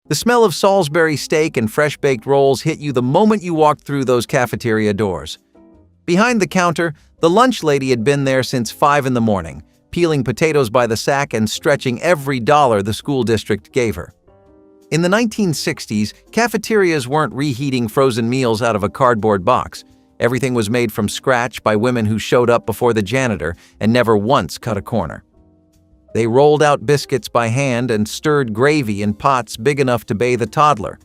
The smell of Salisbury steak and fresh-baked rolls hit you the moment you walked through those cafeteria doors. Behind the counter, the lunch lady had been there since 5 in the morning, peeling potatoes by the sack and stretching every dollar the school district gave her. In the 1960s, cafeterias weren't reheating frozen meals out of a cardboard box. Everything was made from scratch by women who showed up before the janitor and never once cut a corner. They rolled out biscuits by hand and stirred gravy in pots big enough to bathe a toddler,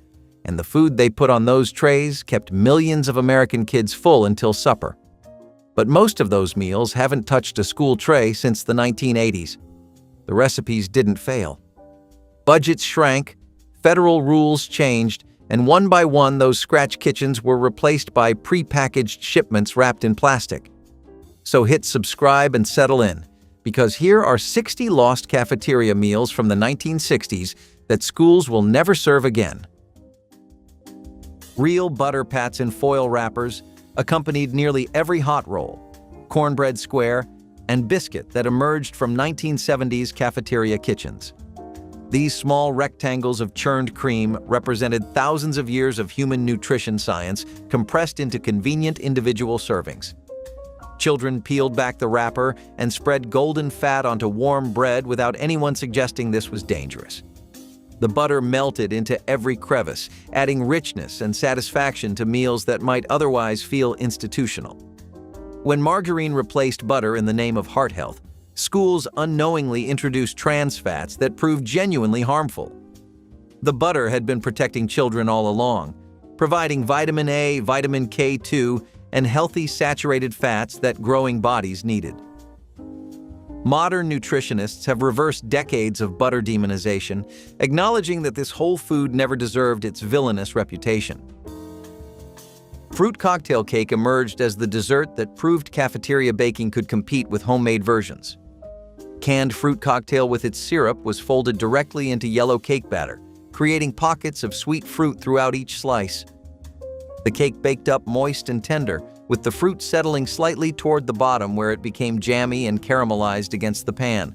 and the food they put on those trays kept millions of American kids full until supper. But most of those meals haven't touched a school tray since the 1980s. The recipes didn't fail. Budgets shrank, federal rules changed, and one by one those scratch kitchens were replaced by pre-packaged shipments wrapped in plastic. So hit subscribe and settle in, because here are 60 lost cafeteria meals from the 1960s that schools will never serve again. Real butter pats in foil wrappers accompanied nearly every hot roll, cornbread square, and biscuit that emerged from 1970s cafeteria kitchens. These small rectangles of churned cream represented thousands of years of human nutrition science compressed into convenient individual servings. Children peeled back the wrapper and spread golden fat onto warm bread without anyone suggesting this was dangerous. The butter melted into every crevice, adding richness and satisfaction to meals that might otherwise feel institutional. When margarine replaced butter in the name of heart health, schools unknowingly introduced trans fats that proved genuinely harmful. The butter had been protecting children all along, providing vitamin A, vitamin K2, and healthy saturated fats that growing bodies needed. Modern nutritionists have reversed decades of butter demonization, acknowledging that this whole food never deserved its villainous reputation. Fruit cocktail cake emerged as the dessert that proved cafeteria baking could compete with homemade versions. Canned fruit cocktail with its syrup was folded directly into yellow cake batter, creating pockets of sweet fruit throughout each slice. The cake baked up moist and tender, with the fruit settling slightly toward the bottom where it became jammy and caramelized against the pan.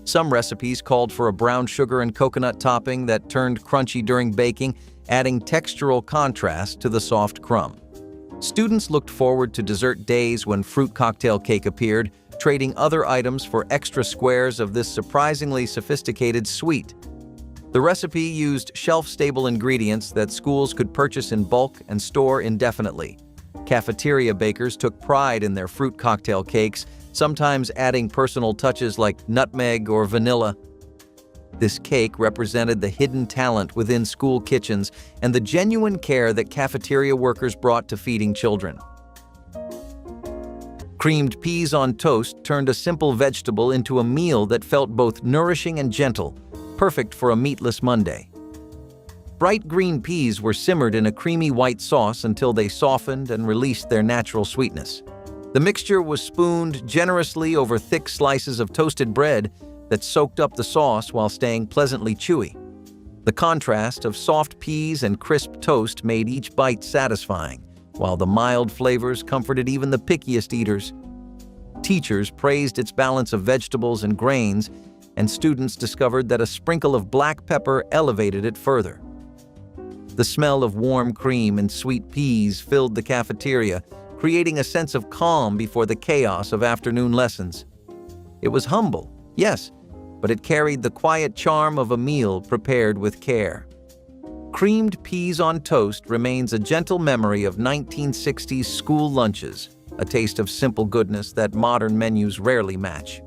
Some recipes called for a brown sugar and coconut topping that turned crunchy during baking, adding textural contrast to the soft crumb. Students looked forward to dessert days when fruit cocktail cake appeared, trading other items for extra squares of this surprisingly sophisticated sweet. The recipe used shelf-stable ingredients that schools could purchase in bulk and store indefinitely. Cafeteria bakers took pride in their fruit cocktail cakes, sometimes adding personal touches like nutmeg or vanilla. This cake represented the hidden talent within school kitchens and the genuine care that cafeteria workers brought to feeding children. Creamed peas on toast turned a simple vegetable into a meal that felt both nourishing and gentle, perfect for a meatless Monday. Bright green peas were simmered in a creamy white sauce until they softened and released their natural sweetness. The mixture was spooned generously over thick slices of toasted bread that soaked up the sauce while staying pleasantly chewy. The contrast of soft peas and crisp toast made each bite satisfying, while the mild flavors comforted even the pickiest eaters. Teachers praised its balance of vegetables and grains, and students discovered that a sprinkle of black pepper elevated it further. The smell of warm cream and sweet peas filled the cafeteria, creating a sense of calm before the chaos of afternoon lessons. It was humble, yes, but it carried the quiet charm of a meal prepared with care. Creamed peas on toast remains a gentle memory of 1960s school lunches, a taste of simple goodness that modern menus rarely match.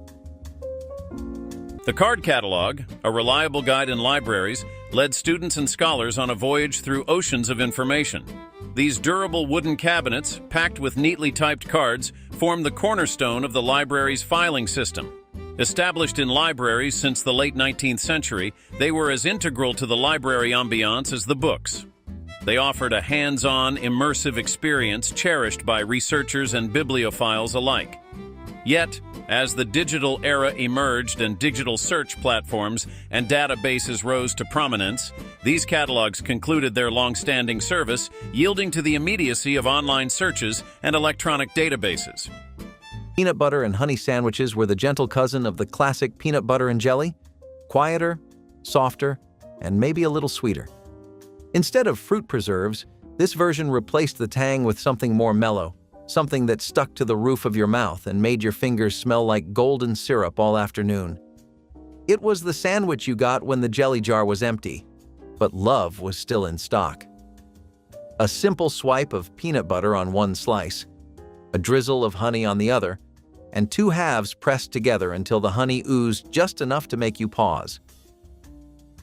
The card catalog, a reliable guide in libraries, led students and scholars on a voyage through oceans of information. These durable wooden cabinets, packed with neatly typed cards, form the cornerstone of the library's filing system. Established in libraries since the late 19th century, they were as integral to the library ambiance as the books. They offered a hands-on, immersive experience cherished by researchers and bibliophiles alike. Yet, as the digital era emerged and digital search platforms and databases rose to prominence, these catalogs concluded their long-standing service, yielding to the immediacy of online searches and electronic databases. Peanut butter and honey sandwiches were the gentle cousin of the classic peanut butter and jelly. Quieter, softer, and maybe a little sweeter. Instead of fruit preserves, this version replaced the tang with something more mellow, something that stuck to the roof of your mouth and made your fingers smell like golden syrup all afternoon. It was the sandwich you got when the jelly jar was empty, but love was still in stock. A simple swipe of peanut butter on one slice, a drizzle of honey on the other, and two halves pressed together until the honey oozed just enough to make you pause.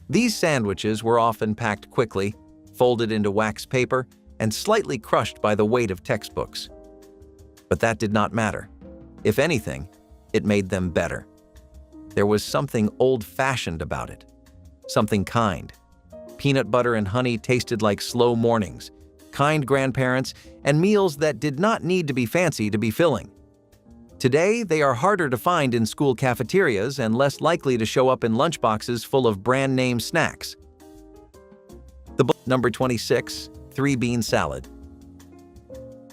These sandwiches were often packed quickly, folded into wax paper, and slightly crushed by the weight of textbooks. But that did not matter. If anything, it made them better. There was something old-fashioned about it, something kind. Peanut butter and honey tasted like slow mornings, kind grandparents, and meals that did not need to be fancy to be filling. Today, they are harder to find in school cafeterias and less likely to show up in lunchboxes full of brand-name snacks. Number 26, 3-bean salad.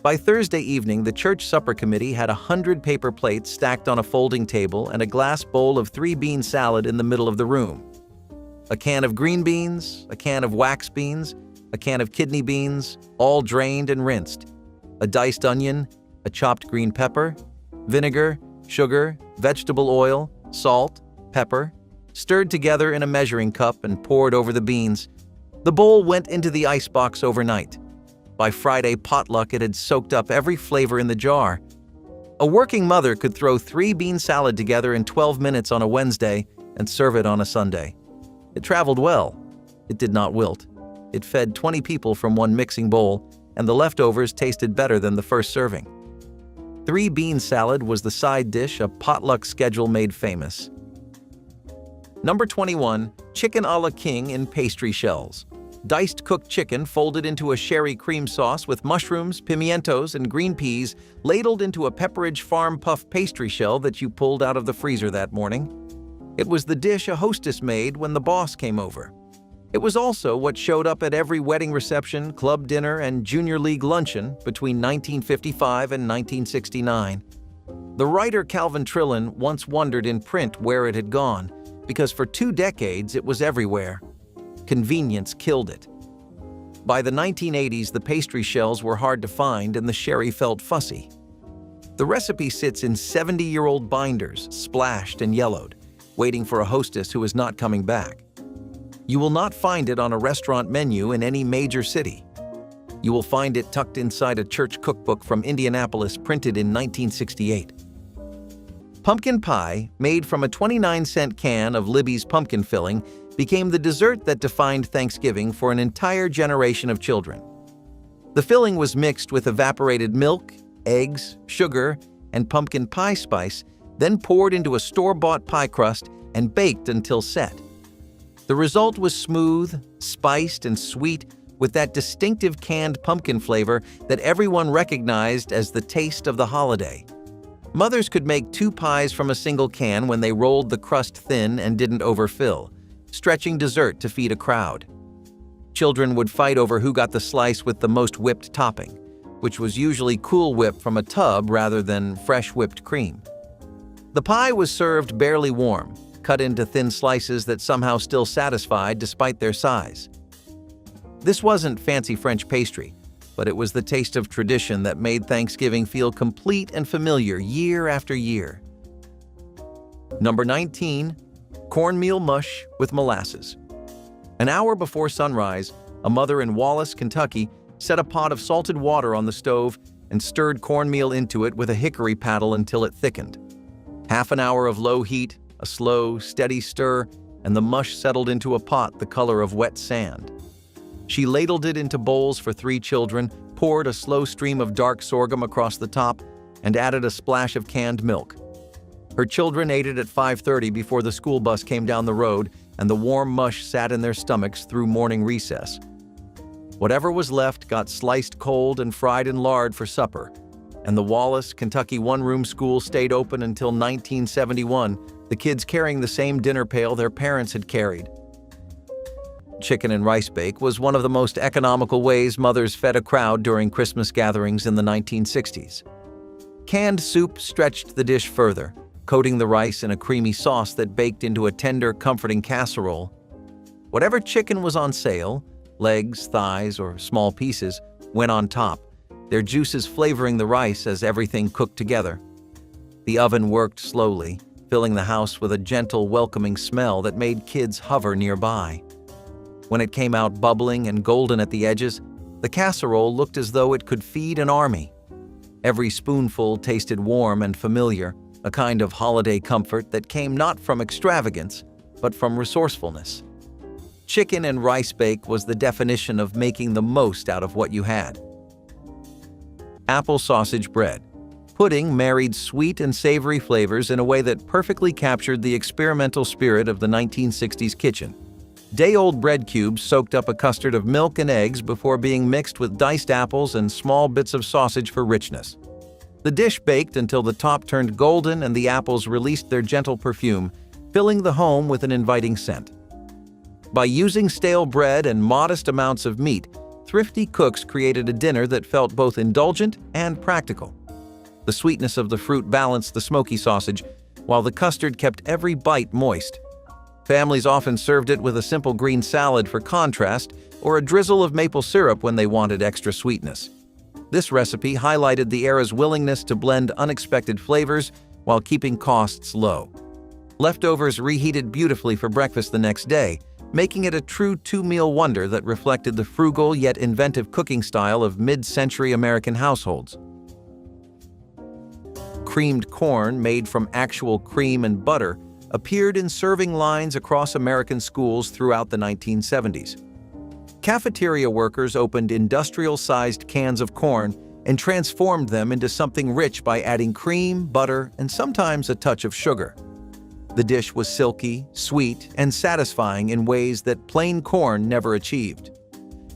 By Thursday evening, the church supper committee had 100 paper plates stacked on a folding table and a glass bowl of 3-bean salad in the middle of the room. A can of green beans, a can of wax beans, a can of kidney beans, all drained and rinsed, a diced onion, a chopped green pepper, vinegar, sugar, vegetable oil, salt, pepper, stirred together in a measuring cup and poured over the beans. The bowl went into the icebox overnight. By Friday potluck, it had soaked up every flavor in the jar. A working mother could throw 3-bean salad together in 12 minutes on a Wednesday and serve it on a Sunday. It traveled well. It did not wilt. It fed 20 people from one mixing bowl, and the leftovers tasted better than the first serving. 3-bean salad was the side dish a potluck schedule made famous. Number 21, chicken a la king in pastry shells. Diced cooked chicken folded into a sherry cream sauce with mushrooms, pimientos, and green peas ladled into a Pepperidge Farm puff pastry shell that you pulled out of the freezer that morning. It was the dish a hostess made when the boss came over. It was also what showed up at every wedding reception, club dinner, and junior league luncheon between 1955 and 1969. The writer Calvin Trillin once wondered in print where it had gone, because for 2 decades it was everywhere. Convenience killed it. By the 1980s, the pastry shells were hard to find and the sherry felt fussy. The recipe sits in 70-year-old binders, splashed and yellowed, waiting for a hostess who is not coming back. You will not find it on a restaurant menu in any major city. You will find it tucked inside a church cookbook from Indianapolis printed in 1968. Pumpkin pie, made from a 29-cent can of Libby's pumpkin filling, became the dessert that defined Thanksgiving for an entire generation of children. The filling was mixed with evaporated milk, eggs, sugar, and pumpkin pie spice, then poured into a store-bought pie crust and baked until set. The result was smooth, spiced, and sweet, with that distinctive canned pumpkin flavor that everyone recognized as the taste of the holiday. Mothers could make 2 pies from a single can when they rolled the crust thin and didn't overfill, stretching dessert to feed a crowd. Children would fight over who got the slice with the most whipped topping, which was usually Cool Whip from a tub rather than fresh whipped cream. The pie was served barely warm, cut into thin slices that somehow still satisfied despite their size. This wasn't fancy French pastry, but it was the taste of tradition that made Thanksgiving feel complete and familiar year after year. Number 19, cornmeal mush with molasses. An hour before sunrise, a mother in Wallace, Kentucky, set a pot of salted water on the stove and stirred cornmeal into it with a hickory paddle until it thickened. Half an hour of low heat, a slow, steady stir, and the mush settled into a pot the color of wet sand. She ladled it into bowls for 3 children, poured a slow stream of dark sorghum across the top, and added a splash of canned milk. Her children ate it at 5:30 before the school bus came down the road, and the warm mush sat in their stomachs through morning recess. Whatever was left got sliced cold and fried in lard for supper, and the Wallace, Kentucky one-room school stayed open until 1971, the kids carrying the same dinner pail their parents had carried. Chicken and rice bake was one of the most economical ways mothers fed a crowd during Christmas gatherings in the 1960s. Canned soup stretched the dish further, coating the rice in a creamy sauce that baked into a tender, comforting casserole. Whatever chicken was on sale, legs, thighs, or small pieces, went on top, their juices flavoring the rice as everything cooked together. The oven worked slowly, filling the house with a gentle, welcoming smell that made kids hover nearby. When it came out bubbling and golden at the edges, the casserole looked as though it could feed an army. Every spoonful tasted warm and familiar, a kind of holiday comfort that came not from extravagance, but from resourcefulness. Chicken and rice bake was the definition of making the most out of what you had. Apple sausage bread. Pudding married sweet and savory flavors in a way that perfectly captured the experimental spirit of the 1960s kitchen. Day-old bread cubes soaked up a custard of milk and eggs before being mixed with diced apples and small bits of sausage for richness. The dish baked until the top turned golden and the apples released their gentle perfume, filling the home with an inviting scent. By using stale bread and modest amounts of meat, thrifty cooks created a dinner that felt both indulgent and practical. The sweetness of the fruit balanced the smoky sausage, while the custard kept every bite moist. Families often served it with a simple green salad for contrast or a drizzle of maple syrup when they wanted extra sweetness. This recipe highlighted the era's willingness to blend unexpected flavors while keeping costs low. Leftovers reheated beautifully for breakfast the next day, making it a true two-meal wonder that reflected the frugal yet inventive cooking style of mid-century American households. Creamed corn made from actual cream and butter appeared in serving lines across American schools throughout the 1970s. Cafeteria workers opened industrial-sized cans of corn and transformed them into something rich by adding cream, butter, and sometimes a touch of sugar. The dish was silky, sweet, and satisfying in ways that plain corn never achieved.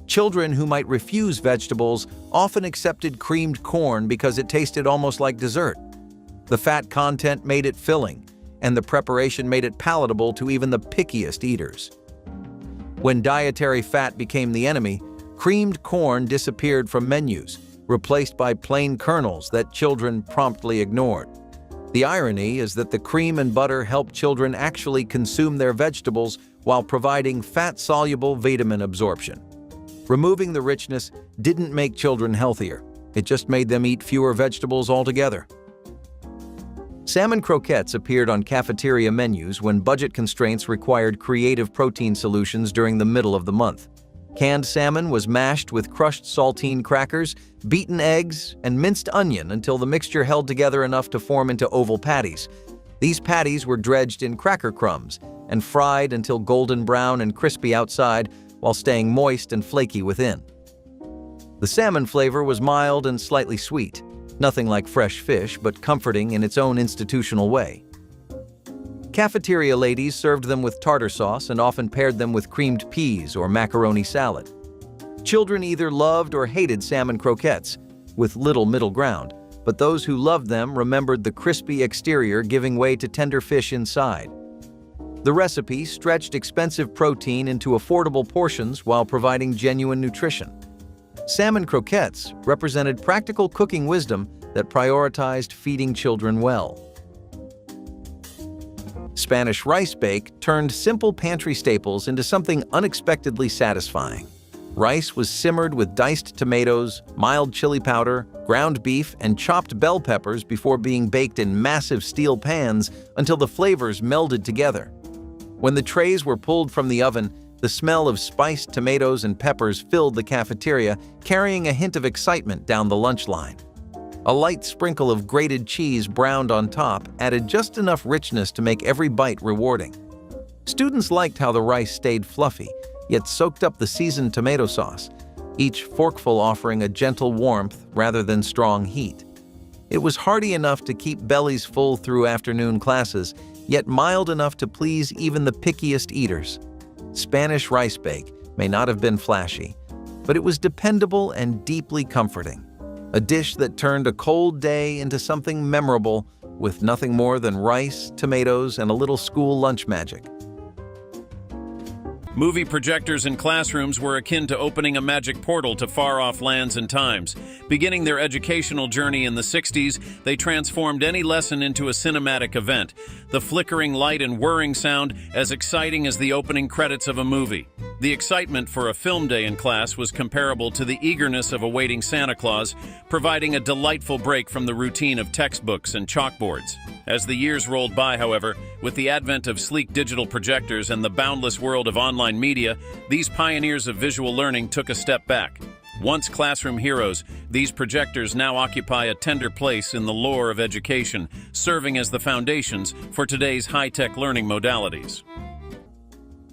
Children who might refuse vegetables often accepted creamed corn because it tasted almost like dessert. The fat content made it filling, and the preparation made it palatable to even the pickiest eaters. When dietary fat became the enemy, creamed corn disappeared from menus, replaced by plain kernels that children promptly ignored. The irony is that the cream and butter helped children actually consume their vegetables while providing fat-soluble vitamin absorption. Removing the richness didn't make children healthier, it just made them eat fewer vegetables altogether. Salmon croquettes appeared on cafeteria menus when budget constraints required creative protein solutions during the middle of the month. Canned salmon was mashed with crushed saltine crackers, beaten eggs, and minced onion until the mixture held together enough to form into oval patties. These patties were dredged in cracker crumbs and fried until golden brown and crispy outside while staying moist and flaky within. The salmon flavor was mild and slightly sweet. Nothing like fresh fish, but comforting in its own institutional way. Cafeteria ladies served them with tartar sauce and often paired them with creamed peas or macaroni salad. Children either loved or hated salmon croquettes, with little middle ground, but those who loved them remembered the crispy exterior giving way to tender fish inside. The recipe stretched expensive protein into affordable portions while providing genuine nutrition. Salmon croquettes represented practical cooking wisdom that prioritized feeding children well. Spanish rice bake turned simple pantry staples into something unexpectedly satisfying. Rice was simmered with diced tomatoes, mild chili powder, ground beef, and chopped bell peppers before being baked in massive steel pans until the flavors melded together. When the trays were pulled from the oven, the smell of spiced tomatoes and peppers filled the cafeteria, carrying a hint of excitement down the lunch line. A light sprinkle of grated cheese browned on top added just enough richness to make every bite rewarding. Students liked how the rice stayed fluffy, yet soaked up the seasoned tomato sauce, each forkful offering a gentle warmth rather than strong heat. It was hearty enough to keep bellies full through afternoon classes, yet mild enough to please even the pickiest eaters. Spanish rice bake may not have been flashy, but it was dependable and deeply comforting. A dish that turned a cold day into something memorable with nothing more than rice, tomatoes, and a little school lunch magic. Movie projectors in classrooms were akin to opening a magic portal to far-off lands and times. Beginning their educational journey in the 60s, they transformed any lesson into a cinematic event, the flickering light and whirring sound as exciting as the opening credits of a movie. The excitement for a film day in class was comparable to the eagerness of awaiting Santa Claus, providing a delightful break from the routine of textbooks and chalkboards. As the years rolled by, however, with the advent of sleek digital projectors and the boundless world of online media, these pioneers of visual learning took a step back. Once classroom heroes, these projectors now occupy a tender place in the lore of education, serving as the foundations for today's high-tech learning modalities.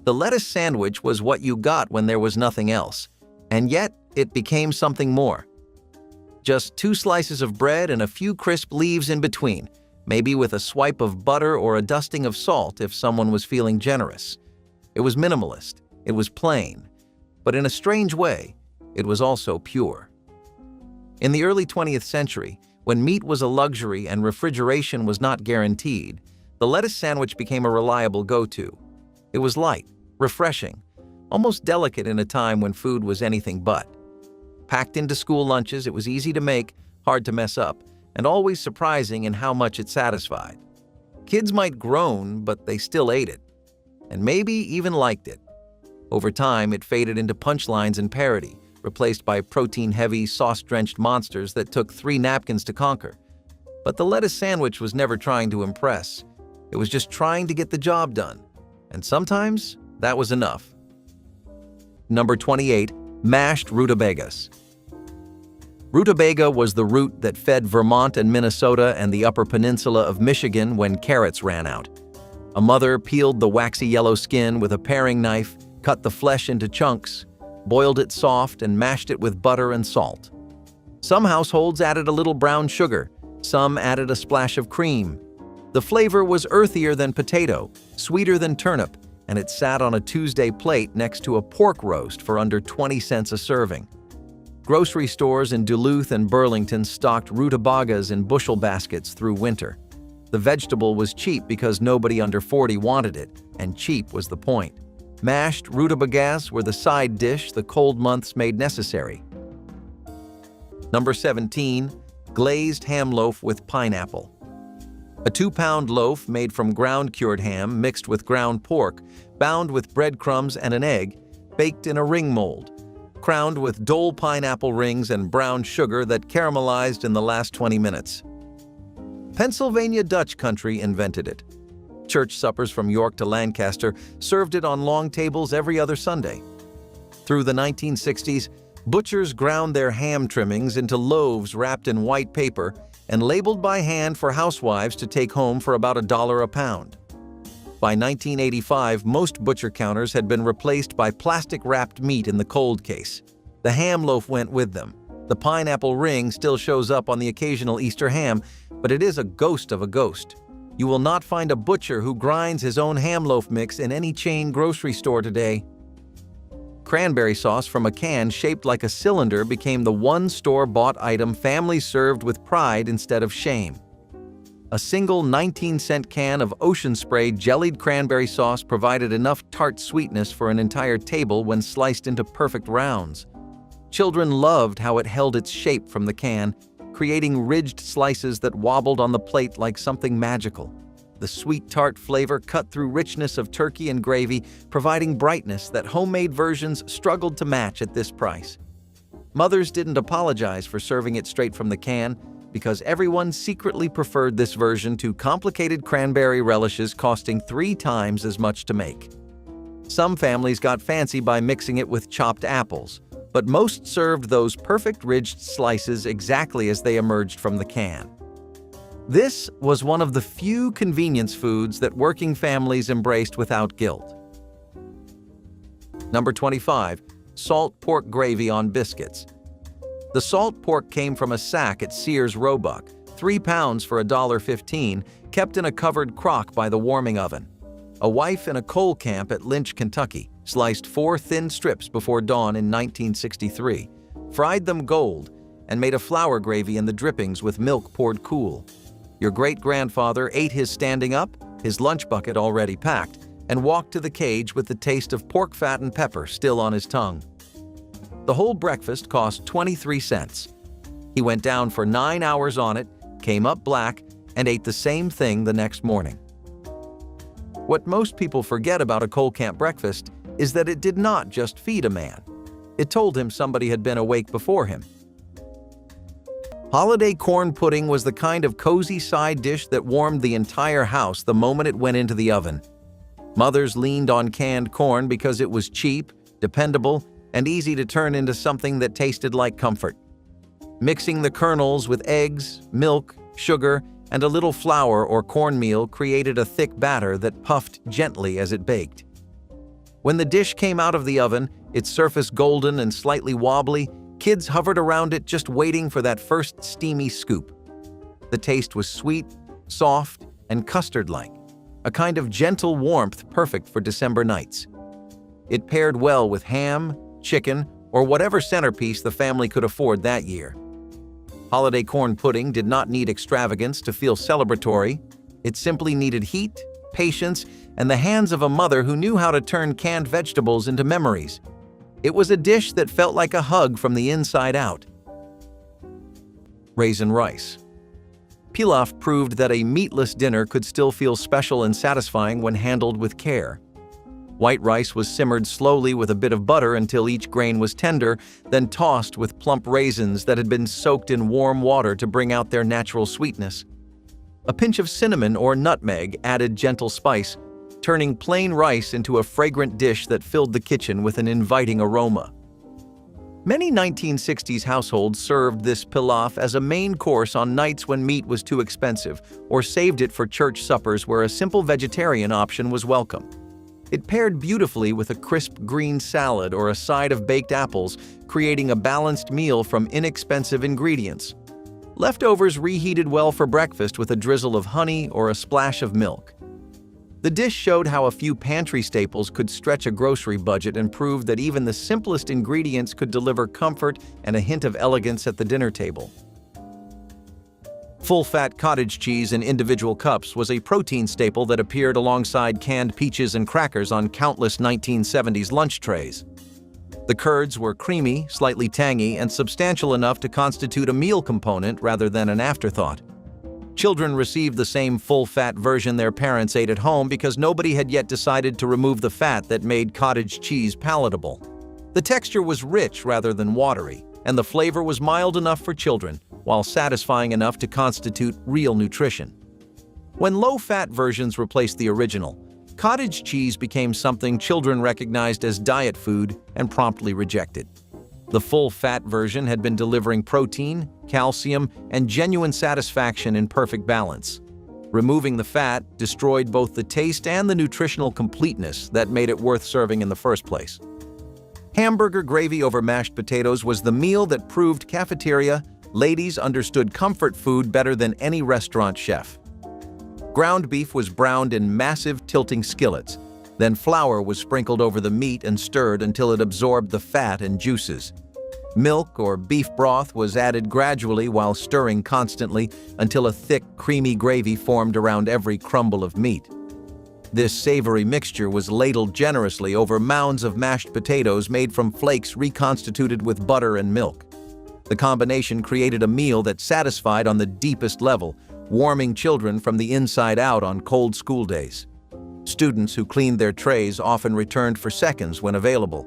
The lettuce sandwich was what you got when there was nothing else, and yet it became something more. Just 2 slices of bread and a few crisp leaves in between, maybe with a swipe of butter or a dusting of salt if someone was feeling generous. It was minimalist, it was plain, but in a strange way, it was also pure. In the early 20th century, when meat was a luxury and refrigeration was not guaranteed, the lettuce sandwich became a reliable go-to. It was light, refreshing, almost delicate in a time when food was anything but. Packed into school lunches, it was easy to make, hard to mess up, and always surprising in how much it satisfied. Kids might groan, but they still ate it, and maybe even liked it. Over time, it faded into punchlines and parody, replaced by protein-heavy, sauce-drenched monsters that took 3 napkins to conquer. But the lettuce sandwich was never trying to impress. It was just trying to get the job done. And sometimes, that was enough. Number 28. Mashed rutabagas. Rutabaga was the root that fed Vermont and Minnesota and the Upper Peninsula of Michigan when carrots ran out. A mother peeled the waxy yellow skin with a paring knife, cut the flesh into chunks, boiled it soft, and mashed it with butter and salt. Some households added a little brown sugar, some added a splash of cream. The flavor was earthier than potato, sweeter than turnip, and it sat on a Tuesday plate next to a pork roast for under 20 cents a serving. Grocery stores in Duluth and Burlington stocked rutabagas in bushel baskets through winter. The vegetable was cheap because nobody under 40 wanted it, and cheap was the point. Mashed rutabagas were the side dish the cold months made necessary. Number 17. Glazed ham loaf with pineapple. A 2-pound loaf made from ground cured ham mixed with ground pork, bound with breadcrumbs and an egg, baked in a ring mold, crowned with Dole pineapple rings and brown sugar that caramelized in the last 20 minutes. Pennsylvania Dutch country invented it. Church suppers from York to Lancaster served it on long tables every other Sunday. Through the 1960s, butchers ground their ham trimmings into loaves wrapped in white paper and labeled by hand for housewives to take home for about $1 a pound. By 1985, most butcher counters had been replaced by plastic-wrapped meat in the cold case. The ham loaf went with them. The pineapple ring still shows up on the occasional Easter ham, but it is a ghost of a ghost. You will not find a butcher who grinds his own ham loaf mix in any chain grocery store today. Cranberry sauce from a can shaped like a cylinder became the one store-bought item families served with pride instead of shame. A single 19-cent can of Ocean Spray jellied cranberry sauce provided enough tart sweetness for an entire table when sliced into perfect rounds. Children loved how it held its shape from the can, creating ridged slices that wobbled on the plate like something magical. The sweet tart flavor cut through richness of turkey and gravy, providing brightness that homemade versions struggled to match at this price. Mothers didn't apologize for serving it straight from the can, because everyone secretly preferred this version to complicated cranberry relishes costing 3 times as much to make. Some families got fancy by mixing it with chopped apples, but most served those perfect ridged slices exactly as they emerged from the can. This was one of the few convenience foods that working families embraced without guilt. Number 25. Salt pork gravy on biscuits. The salt pork came from a sack at Sears Roebuck, 3 pounds for $1.15, kept in a covered crock by the warming oven. A wife in a coal camp at Lynch, Kentucky, sliced 4 thin strips before dawn in 1963, fried them gold, and made a flour gravy in the drippings with milk poured cool. Your great-grandfather ate his standing up, his lunch bucket already packed, and walked to the cage with the taste of pork fat and pepper still on his tongue. The whole breakfast cost 23 cents. He went down for 9 hours on it, came up black, and ate the same thing the next morning. What most people forget about a coal camp breakfast is that it did not just feed a man. It told him somebody had been awake before him. Holiday corn pudding was the kind of cozy side dish that warmed the entire house the moment it went into the oven. Mothers leaned on canned corn because it was cheap, dependable, and easy to turn into something that tasted like comfort. Mixing the kernels with eggs, milk, sugar, and a little flour or cornmeal created a thick batter that puffed gently as it baked. When the dish came out of the oven, its surface golden and slightly wobbly, kids hovered around it just waiting for that first steamy scoop. The taste was sweet, soft, and custard-like, a kind of gentle warmth perfect for December nights. It paired well with ham, chicken, or whatever centerpiece the family could afford that year. Holiday corn pudding did not need extravagance to feel celebratory. It simply needed heat, patience, and the hands of a mother who knew how to turn canned vegetables into memories. It was a dish that felt like a hug from the inside out. Raisin rice. Pilaf proved that a meatless dinner could still feel special and satisfying when handled with care. White rice was simmered slowly with a bit of butter until each grain was tender, then tossed with plump raisins that had been soaked in warm water to bring out their natural sweetness. A pinch of cinnamon or nutmeg added gentle spice, turning plain rice into a fragrant dish that filled the kitchen with an inviting aroma. Many 1960s households served this pilaf as a main course on nights when meat was too expensive, or saved it for church suppers where a simple vegetarian option was welcome. It paired beautifully with a crisp green salad or a side of baked apples, creating a balanced meal from inexpensive ingredients. Leftovers reheated well for breakfast with a drizzle of honey or a splash of milk. The dish showed how a few pantry staples could stretch a grocery budget and proved that even the simplest ingredients could deliver comfort and a hint of elegance at the dinner table. Full-fat cottage cheese in individual cups was a protein staple that appeared alongside canned peaches and crackers on countless 1970s lunch trays. The curds were creamy, slightly tangy, and substantial enough to constitute a meal component rather than an afterthought. Children received the same full-fat version their parents ate at home because nobody had yet decided to remove the fat that made cottage cheese palatable. The texture was rich rather than watery, and the flavor was mild enough for children, while satisfying enough to constitute real nutrition. When low-fat versions replaced the original, cottage cheese became something children recognized as diet food and promptly rejected. The full-fat version had been delivering protein, calcium, and genuine satisfaction in perfect balance. Removing the fat destroyed both the taste and the nutritional completeness that made it worth serving in the first place. Hamburger gravy over mashed potatoes was the meal that proved Cafeteria ladies understood comfort food better than any restaurant chef. Ground beef was browned in massive tilting skillets. Then flour was sprinkled over the meat and stirred until it absorbed the fat and juices. Milk or beef broth was added gradually while stirring constantly until a thick, creamy gravy formed around every crumble of meat. This savory mixture was ladled generously over mounds of mashed potatoes made from flakes reconstituted with butter and milk. The combination created a meal that satisfied on the deepest level, warming children from the inside out on cold school days. Students who cleaned their trays often returned for seconds when available,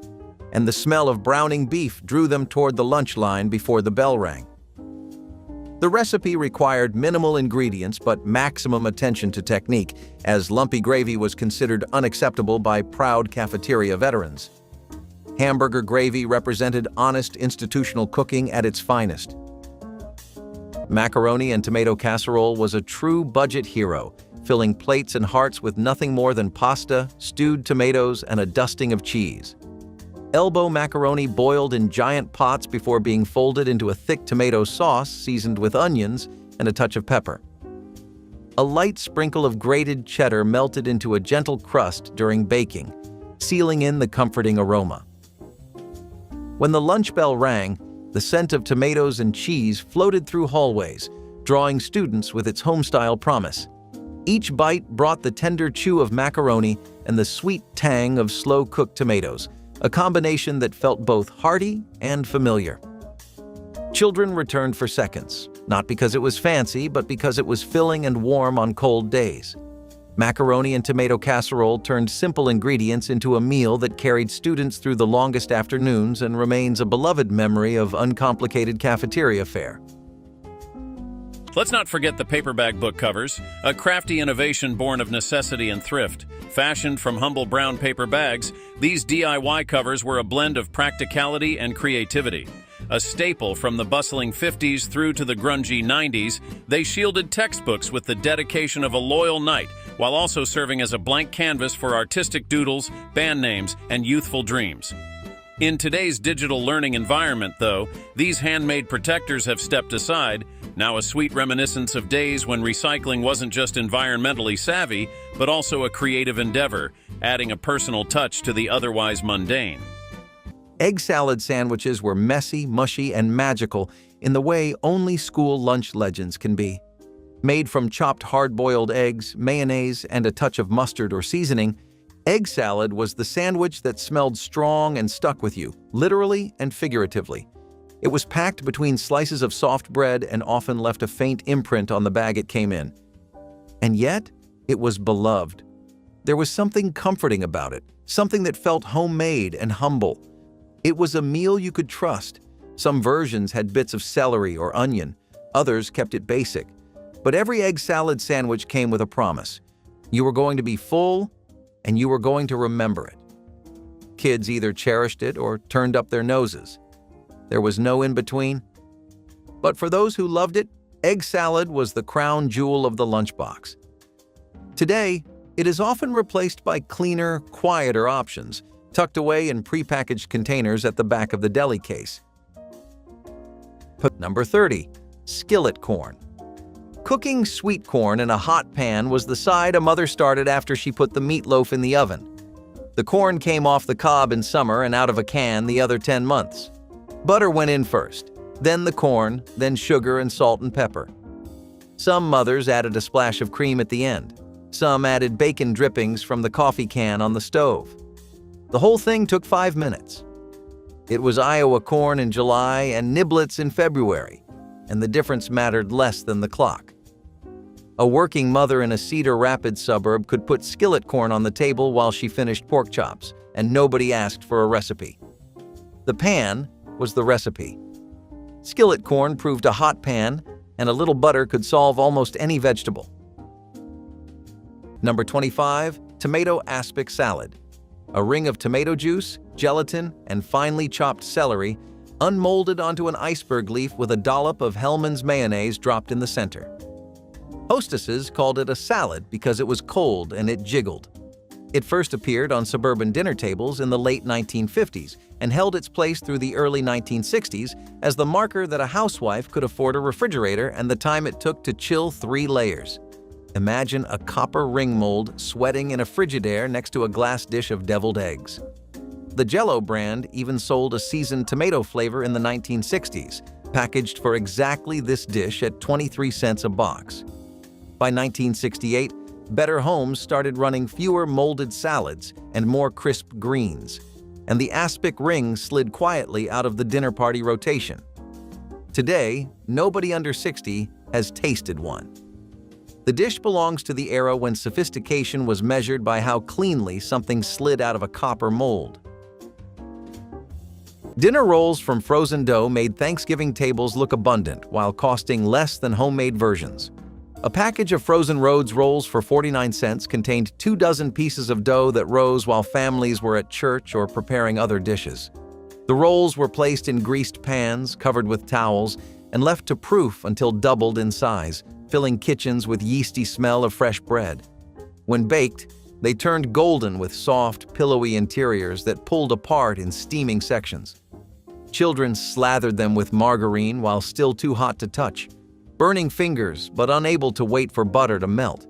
and the smell of browning beef drew them toward the lunch line before the bell rang. The recipe required minimal ingredients but maximum attention to technique, as lumpy gravy was considered unacceptable by proud cafeteria veterans. Hamburger gravy represented honest institutional cooking at its finest. Macaroni and tomato casserole was a true budget hero, filling plates and hearts with nothing more than pasta, stewed tomatoes, and a dusting of cheese. Elbow macaroni boiled in giant pots before being folded into a thick tomato sauce seasoned with onions and a touch of pepper. A light sprinkle of grated cheddar melted into a gentle crust during baking, sealing in the comforting aroma. When the lunch bell rang, the scent of tomatoes and cheese floated through hallways, drawing students with its home-style promise. Each bite brought the tender chew of macaroni and the sweet tang of slow-cooked tomatoes, a combination that felt both hearty and familiar. Children returned for seconds, not because it was fancy, but because it was filling and warm on cold days. Macaroni and tomato casserole turned simple ingredients into a meal that carried students through the longest afternoons and remains a beloved memory of uncomplicated cafeteria fare. Let's not forget the paper bag book covers, a crafty innovation born of necessity and thrift. Fashioned from humble brown paper bags, these DIY covers were a blend of practicality and creativity. A staple from the bustling 50s through to the grungy 90s, they shielded textbooks with the dedication of a loyal knight, while also serving as a blank canvas for artistic doodles, band names, and youthful dreams. In today's digital learning environment, though, these handmade protectors have stepped aside, now a sweet reminiscence of days when recycling wasn't just environmentally savvy, but also a creative endeavor, adding a personal touch to the otherwise mundane. Egg salad sandwiches were messy, mushy, and magical in the way only school lunch legends can be. Made from chopped hard-boiled eggs, mayonnaise, and a touch of mustard or seasoning, egg salad was the sandwich that smelled strong and stuck with you, literally and figuratively. It was packed between slices of soft bread and often left a faint imprint on the bag it came in. And yet, it was beloved. There was something comforting about it, something that felt homemade and humble. It was a meal you could trust. Some versions had bits of celery or onion, others kept it basic. But every egg salad sandwich came with a promise. You were going to be full, and you were going to remember it. Kids either cherished it or turned up their noses. There was no in-between. But for those who loved it, egg salad was the crown jewel of the lunchbox. Today, it is often replaced by cleaner, quieter options, tucked away in prepackaged containers at the back of the deli case. Number 30. Skillet corn. Cooking sweet corn in a hot pan was the side a mother started after she put the meatloaf in the oven. The corn came off the cob in summer and out of a can the other 10 months. Butter went in first, then the corn, then sugar and salt and pepper. Some mothers added a splash of cream at the end. Some added bacon drippings from the coffee can on the stove. The whole thing took 5 minutes. It was Iowa corn in July and niblets in February, and the difference mattered less than the clock. A working mother in a Cedar Rapids suburb could put skillet corn on the table while she finished pork chops, and nobody asked for a recipe. The pan was the recipe. Skillet corn proved a hot pan, and a little butter could solve almost any vegetable. Number 25. Tomato aspic salad. A ring of tomato juice, gelatin, and finely chopped celery, unmolded onto an iceberg leaf with a dollop of Hellmann's mayonnaise dropped in the center. Hostesses called it a salad because it was cold and it jiggled. It first appeared on suburban dinner tables in the late 1950s and held its place through the early 1960s as the marker that a housewife could afford a refrigerator and the time it took to chill 3 layers. Imagine a copper ring mold sweating in a Frigidaire next to a glass dish of deviled eggs. The Jell-O brand even sold a seasoned tomato flavor in the 1960s, packaged for exactly this dish at 23 cents a box. By 1968, Better Homes started running fewer molded salads and more crisp greens, and the aspic ring slid quietly out of the dinner party rotation. Today, nobody under 60 has tasted one. The dish belongs to the era when sophistication was measured by how cleanly something slid out of a copper mold. Dinner rolls from frozen dough made Thanksgiving tables look abundant while costing less than homemade versions. A package of frozen Rhodes rolls for 49 cents contained 2 dozen pieces of dough that rose while families were at church or preparing other dishes. The rolls were placed in greased pans, covered with towels, and left to proof until doubled in size, filling kitchens with yeasty smell of fresh bread. When baked, they turned golden with soft, pillowy interiors that pulled apart in steaming sections. Children slathered them with margarine while still too hot to touch, burning fingers but unable to wait for butter to melt.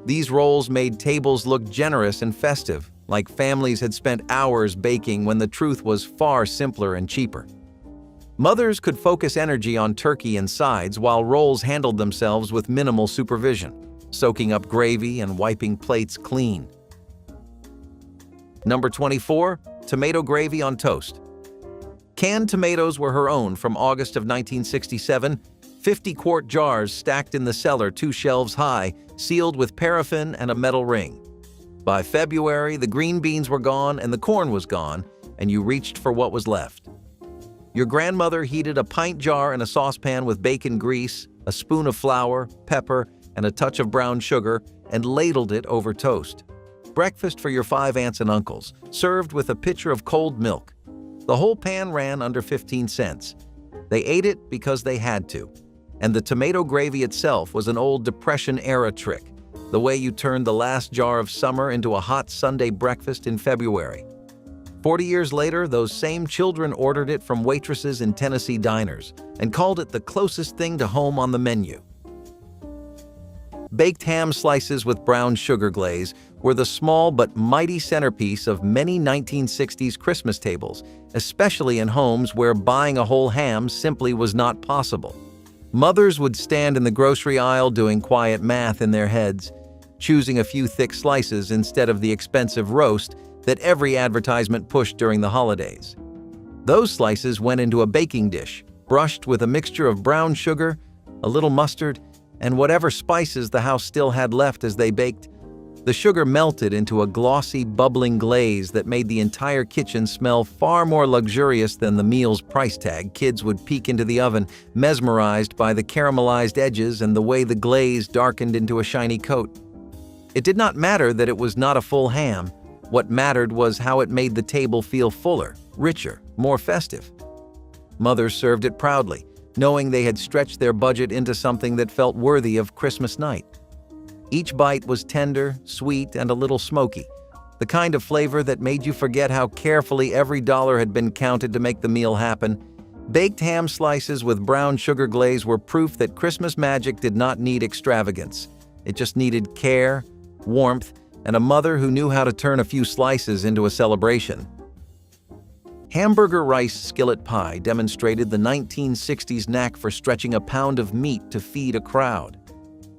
These rolls made tables look generous and festive, like families had spent hours baking when the truth was far simpler and cheaper. Mothers could focus energy on turkey and sides while rolls handled themselves with minimal supervision. soaking up gravy and wiping plates clean. Number 24, tomato gravy on toast. Canned tomatoes were her own from August of 1967, 50-quart jars stacked in the cellar 2 shelves high, sealed with paraffin and a metal ring. By February, the green beans were gone and the corn was gone, and you reached for what was left. Your grandmother heated a pint jar in a saucepan with bacon grease, a spoon of flour, pepper, and a touch of brown sugar, and ladled it over toast. Breakfast for your 5 aunts and uncles, served with a pitcher of cold milk. The whole pan ran under 15 cents. They ate it because they had to. And the tomato gravy itself was an old Depression-era trick, the way you turned the last jar of summer into a hot Sunday breakfast in February. 40 years later, those same children ordered it from waitresses in Tennessee diners and called it the closest thing to home on the menu. Baked ham slices with brown sugar glaze were the small but mighty centerpiece of many 1960s Christmas tables, especially in homes where buying a whole ham simply was not possible. Mothers would stand in the grocery aisle doing quiet math in their heads, choosing a few thick slices instead of the expensive roast that every advertisement pushed during the holidays. Those slices went into a baking dish, brushed with a mixture of brown sugar, a little mustard, and whatever spices the house still had left as they baked. The sugar melted into a glossy, bubbling glaze that made the entire kitchen smell far more luxurious than the meal's price tag. Kids would peek into the oven, mesmerized by the caramelized edges and the way the glaze darkened into a shiny coat. It did not matter that it was not a full ham. What mattered was how it made the table feel fuller, richer, more festive. Mothers served it proudly, knowing they had stretched their budget into something that felt worthy of Christmas night. Each bite was tender, sweet, and a little smoky, the kind of flavor that made you forget how carefully every dollar had been counted to make the meal happen. Baked ham slices with brown sugar glaze were proof that Christmas magic did not need extravagance. It just needed care, warmth, and a mother who knew how to turn a few slices into a celebration. Hamburger rice skillet pie demonstrated the 1960s knack for stretching a pound of meat to feed a crowd.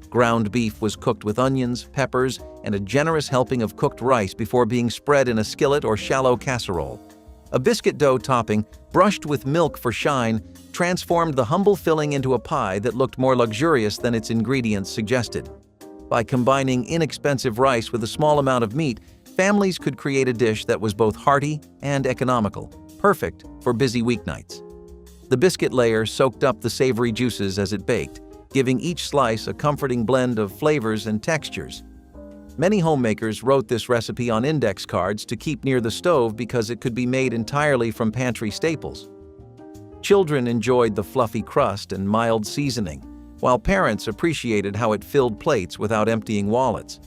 Ground beef was cooked with onions, peppers, and a generous helping of cooked rice before being spread in a skillet or shallow casserole. A biscuit dough topping, brushed with milk for shine, transformed the humble filling into a pie that looked more luxurious than its ingredients suggested. By combining inexpensive rice with a small amount of meat, families could create a dish that was both hearty and economical, perfect for busy weeknights. The biscuit layer soaked up the savory juices as it baked, giving each slice a comforting blend of flavors and textures. Many homemakers wrote this recipe on index cards to keep near the stove because it could be made entirely from pantry staples. Children enjoyed the fluffy crust and mild seasoning, while parents appreciated how it filled plates without emptying wallets.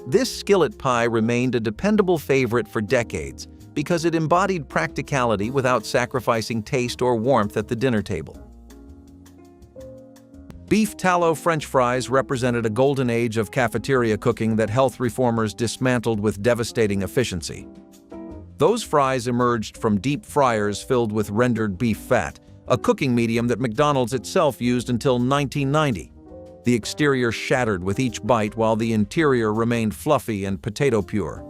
This skillet pie remained a dependable favorite for decades because it embodied practicality without sacrificing taste or warmth at the dinner table. Beef tallow French fries represented a golden age of cafeteria cooking that health reformers dismantled with devastating efficiency. Those fries emerged from deep fryers filled with rendered beef fat, a cooking medium that McDonald's itself used until 1990. The exterior shattered with each bite while the interior remained fluffy and potato pure.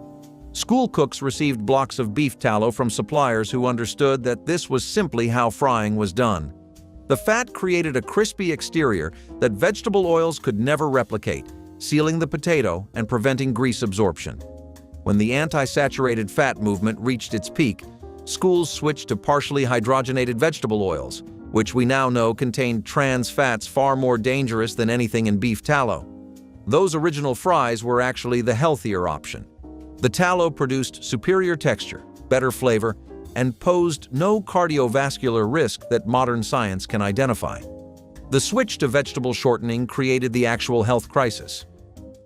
School cooks received blocks of beef tallow from suppliers who understood that this was simply how frying was done. The fat created a crispy exterior that vegetable oils could never replicate, sealing the potato and preventing grease absorption. When the anti-saturated fat movement reached its peak, schools switched to partially hydrogenated vegetable oils, which we now know contained trans fats far more dangerous than anything in beef tallow. Those original fries were actually the healthier option. The tallow produced superior texture, better flavor, and posed no cardiovascular risk that modern science can identify. The switch to vegetable shortening created the actual health crisis.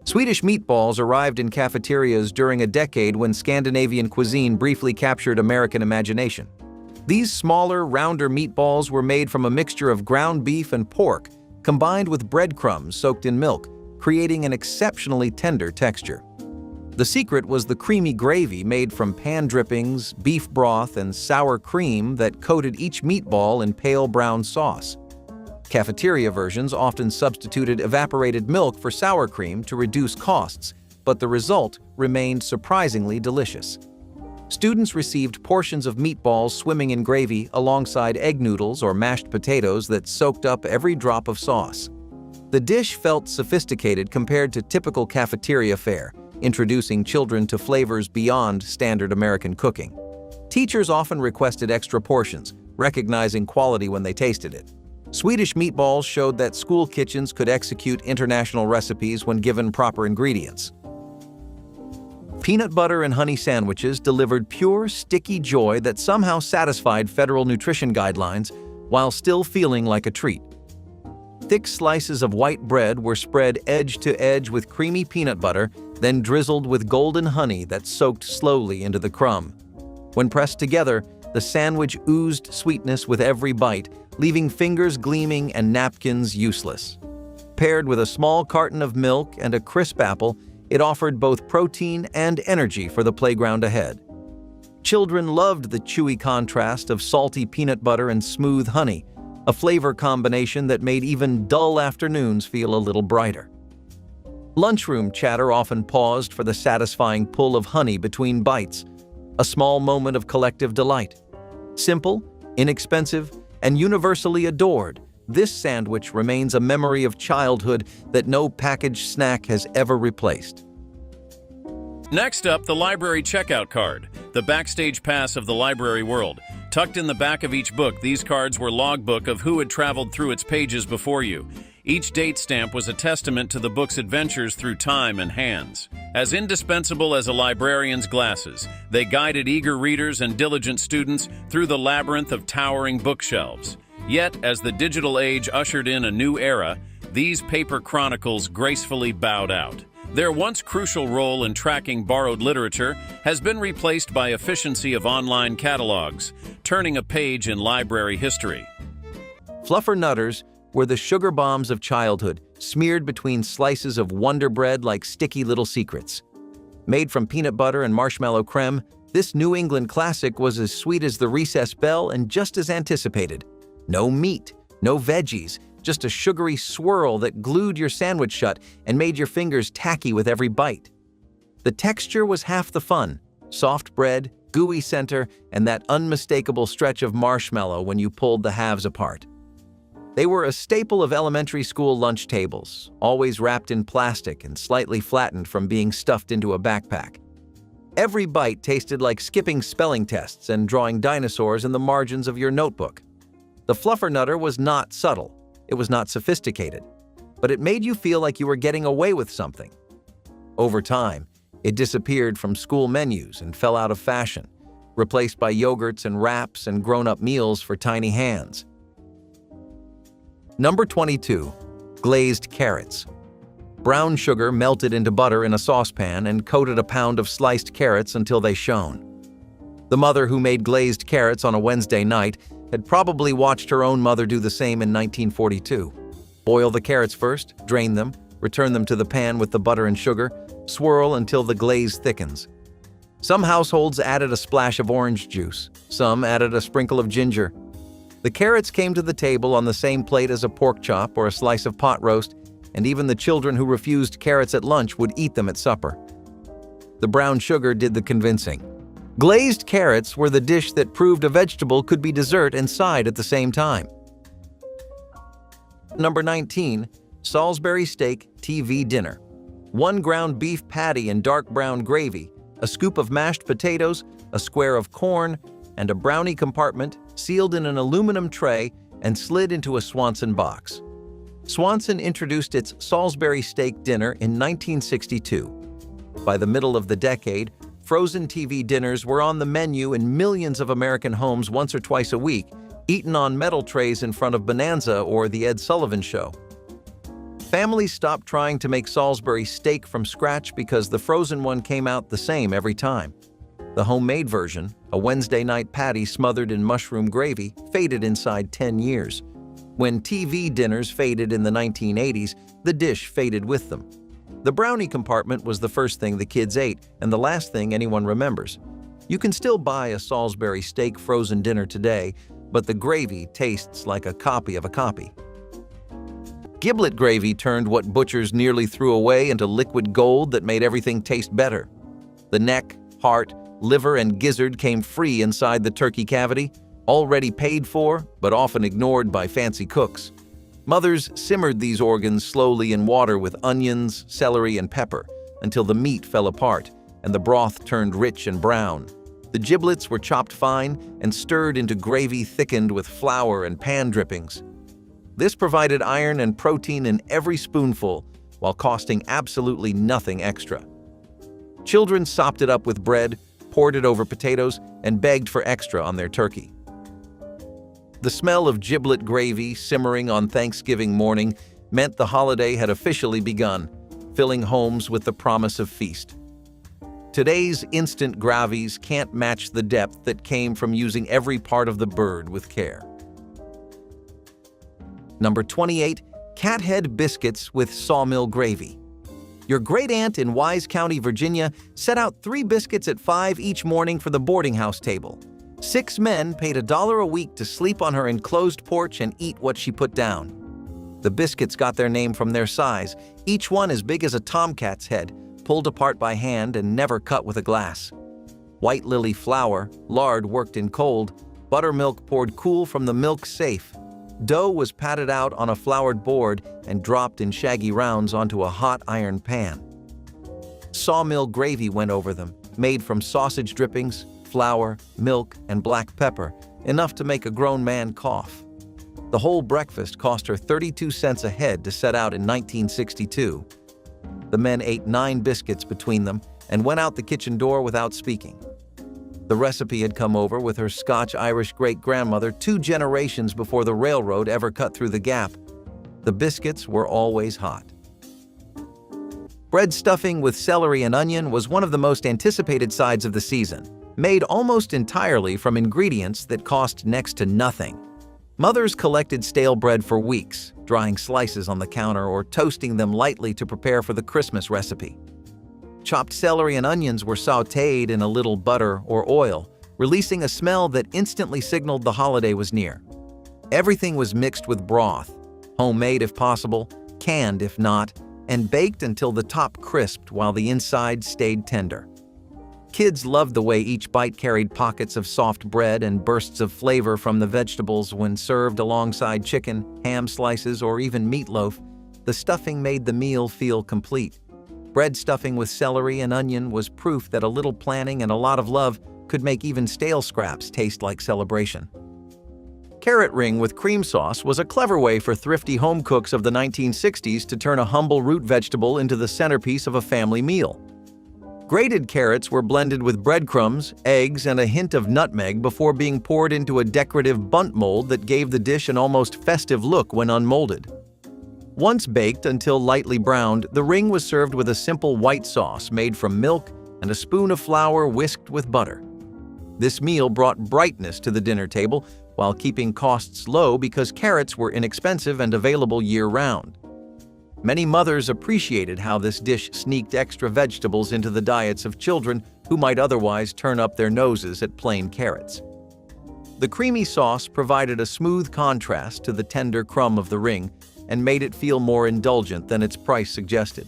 Swedish meatballs arrived in cafeterias during a decade when Scandinavian cuisine briefly captured American imagination. These smaller, rounder meatballs were made from a mixture of ground beef and pork, combined with breadcrumbs soaked in milk, creating an exceptionally tender texture. The secret was the creamy gravy made from pan drippings, beef broth, and sour cream that coated each meatball in pale brown sauce. Cafeteria versions often substituted evaporated milk for sour cream to reduce costs, but the result remained surprisingly delicious. Students received portions of meatballs swimming in gravy alongside egg noodles or mashed potatoes that soaked up every drop of sauce. The dish felt sophisticated compared to typical cafeteria fare, introducing children to flavors beyond standard American cooking. Teachers often requested extra portions, recognizing quality when they tasted it. Swedish meatballs showed that school kitchens could execute international recipes when given proper ingredients. Peanut butter and honey sandwiches delivered pure, sticky joy that somehow satisfied federal nutrition guidelines while still feeling like a treat. Thick slices of white bread were spread edge to edge with creamy peanut butter, then drizzled with golden honey that soaked slowly into the crumb. When pressed together, the sandwich oozed sweetness with every bite, leaving fingers gleaming and napkins useless. Paired with a small carton of milk and a crisp apple, it offered both protein and energy for the playground ahead. Children loved the chewy contrast of salty peanut butter and smooth honey, a flavor combination that made even dull afternoons feel a little brighter. Lunchroom chatter often paused for the satisfying pull of honey between bites, a small moment of collective delight. Simple, inexpensive, and universally adored, this sandwich remains a memory of childhood that no packaged snack has ever replaced. Next up, the library checkout card, the backstage pass of the library world. Tucked in the back of each book, these cards were logbook of who had traveled through its pages before you. Each date stamp was a testament to the book's adventures through time and hands. As indispensable as a librarian's glasses, they guided eager readers and diligent students through the labyrinth of towering bookshelves. Yet, as the digital age ushered in a new era, these paper chronicles gracefully bowed out. Their once crucial role in tracking borrowed literature has been replaced by efficiency of online catalogs, turning a page in library history. Fluffernutters were the sugar bombs of childhood, smeared between slices of Wonder Bread like sticky little secrets. Made from peanut butter and marshmallow creme, this New England classic was as sweet as the recess bell and just as anticipated. No meat, no veggies, just a sugary swirl that glued your sandwich shut and made your fingers tacky with every bite. The texture was half the fun: soft bread, gooey center, and that unmistakable stretch of marshmallow when you pulled the halves apart. They were a staple of elementary school lunch tables, always wrapped in plastic and slightly flattened from being stuffed into a backpack. Every bite tasted like skipping spelling tests and drawing dinosaurs in the margins of your notebook. The Fluffernutter was not subtle. It was not sophisticated, but it made you feel like you were getting away with something. Over time, it disappeared from school menus and fell out of fashion, replaced by yogurts and wraps and grown-up meals for tiny hands. Number 22. Glazed carrots. Brown sugar melted into butter in a saucepan and coated a pound of sliced carrots until they shone. The mother who made glazed carrots on a Wednesday night had probably watched her own mother do the same in 1942. Boil the carrots first, drain them, return them to the pan with the butter and sugar, swirl until the glaze thickens. Some households added a splash of orange juice, some added a sprinkle of ginger. The carrots came to the table on the same plate as a pork chop or a slice of pot roast, and even the children who refused carrots at lunch would eat them at supper. The brown sugar did the convincing. Glazed carrots were the dish that proved a vegetable could be dessert and side at the same time. Number 19. Salisbury steak TV dinner. 1 ground beef patty in dark brown gravy, a scoop of mashed potatoes, a square of corn, and a brownie compartment sealed in an aluminum tray and slid into a Swanson box. Swanson introduced its Salisbury steak dinner in 1962. By the middle of the decade, frozen TV dinners were on the menu in millions of American homes once or twice a week, eaten on metal trays in front of Bonanza or The Ed Sullivan Show. Families stopped trying to make Salisbury steak from scratch because the frozen one came out the same every time. The homemade version, a Wednesday night patty smothered in mushroom gravy, faded inside 10 years. When TV dinners faded in the 1980s, the dish faded with them. The brownie compartment was the first thing the kids ate and the last thing anyone remembers. You can still buy a Salisbury steak frozen dinner today, but the gravy tastes like a copy of a copy. Giblet gravy turned what butchers nearly threw away into liquid gold that made everything taste better. The neck, heart, liver, and gizzard came free inside the turkey cavity, already paid for, but often ignored by fancy cooks. Mothers simmered these organs slowly in water with onions, celery, and pepper until the meat fell apart and the broth turned rich and brown. The giblets were chopped fine and stirred into gravy thickened with flour and pan drippings. This provided iron and protein in every spoonful while costing absolutely nothing extra. Children sopped it up with bread, poured it over potatoes, and begged for extra on their turkey. The smell of giblet gravy simmering on Thanksgiving morning meant the holiday had officially begun, filling homes with the promise of feast. Today's instant gravies can't match the depth that came from using every part of the bird with care. Number 28. Cat head biscuits with sawmill gravy. Your great-aunt in Wise County, Virginia, set out 3 biscuits at 5 each morning for the boarding house table. 6 men paid $1 a week to sleep on her enclosed porch and eat what she put down. The biscuits got their name from their size, each one as big as a tomcat's head, pulled apart by hand and never cut with a glass. White lily flour, lard worked in cold, buttermilk poured cool from the milk safe. Dough was patted out on a floured board and dropped in shaggy rounds onto a hot iron pan. Sawmill gravy went over them, made from sausage drippings, flour, milk, and black pepper, enough to make a grown man cough. The whole breakfast cost her 32 cents a head to set out in 1962. The men ate 9 biscuits between them and went out the kitchen door without speaking. The recipe had come over with her Scotch-Irish great-grandmother 2 generations before the railroad ever cut through the gap. The biscuits were always hot. Bread stuffing with celery and onion was one of the most anticipated sides of the season, made almost entirely from ingredients that cost next to nothing. Mothers collected stale bread for weeks, drying slices on the counter or toasting them lightly to prepare for the Christmas recipe. Chopped celery and onions were sautéed in a little butter or oil, releasing a smell that instantly signaled the holiday was near. Everything was mixed with broth, homemade if possible, canned if not, and baked until the top crisped while the inside stayed tender. Kids loved the way each bite carried pockets of soft bread and bursts of flavor from the vegetables when served alongside chicken, ham slices, or even meatloaf. The stuffing made the meal feel complete. Bread stuffing with celery and onion was proof that a little planning and a lot of love could make even stale scraps taste like celebration. Carrot ring with cream sauce was a clever way for thrifty home cooks of the 1960s to turn a humble root vegetable into the centerpiece of a family meal. Grated carrots were blended with breadcrumbs, eggs, and a hint of nutmeg before being poured into a decorative bundt mold that gave the dish an almost festive look when unmolded. Once baked until lightly browned, the ring was served with a simple white sauce made from milk and a spoon of flour whisked with butter. This meal brought brightness to the dinner table while keeping costs low because carrots were inexpensive and available year-round. Many mothers appreciated how this dish sneaked extra vegetables into the diets of children who might otherwise turn up their noses at plain carrots. The creamy sauce provided a smooth contrast to the tender crumb of the ring and made it feel more indulgent than its price suggested.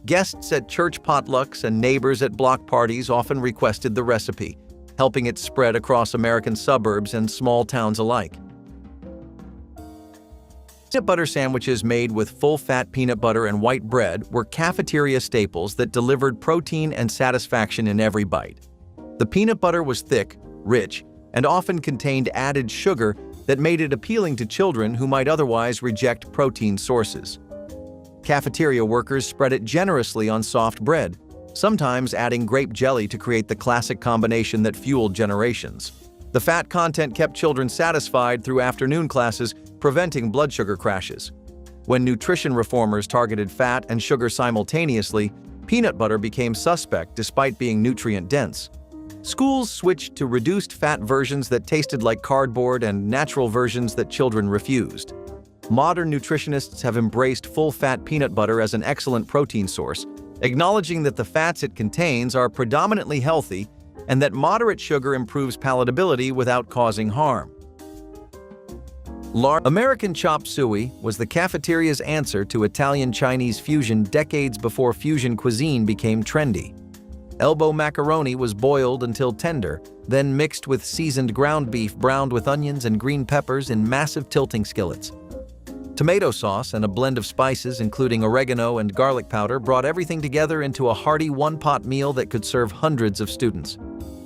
Guests at church potlucks and neighbors at block parties often requested the recipe, helping it spread across American suburbs and small towns alike. Peanut butter sandwiches made with full-fat peanut butter and white bread were cafeteria staples that delivered protein and satisfaction in every bite. The peanut butter was thick, rich, and often contained added sugar that made it appealing to children who might otherwise reject protein sources. Cafeteria workers spread it generously on soft bread, sometimes adding grape jelly to create the classic combination that fueled generations. The fat content kept children satisfied through afternoon classes, preventing blood sugar crashes. When nutrition reformers targeted fat and sugar simultaneously, peanut butter became suspect despite being nutrient-dense. Schools switched to reduced-fat versions that tasted like cardboard and natural versions that children refused. Modern nutritionists have embraced full-fat peanut butter as an excellent protein source, acknowledging that the fats it contains are predominantly healthy and that moderate sugar improves palatability without causing harm. American chop suey was the cafeteria's answer to Italian-Chinese fusion decades before fusion cuisine became trendy. Elbow macaroni was boiled until tender, then mixed with seasoned ground beef browned with onions and green peppers in massive tilting skillets. Tomato sauce and a blend of spices, including oregano and garlic powder, brought everything together into a hearty one-pot meal that could serve hundreds of students.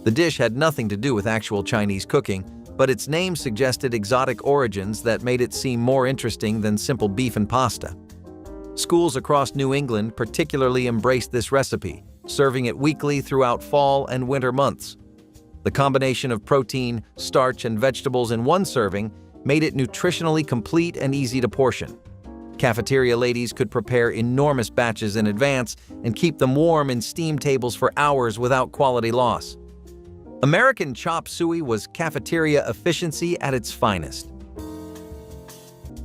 The dish had nothing to do with actual Chinese cooking, but its name suggested exotic origins that made it seem more interesting than simple beef and pasta. Schools across New England particularly embraced this recipe, serving it weekly throughout fall and winter months. The combination of protein, starch, and vegetables in one serving made it nutritionally complete and easy to portion. Cafeteria ladies could prepare enormous batches in advance and keep them warm in steam tables for hours without quality loss. American chop suey was cafeteria efficiency at its finest.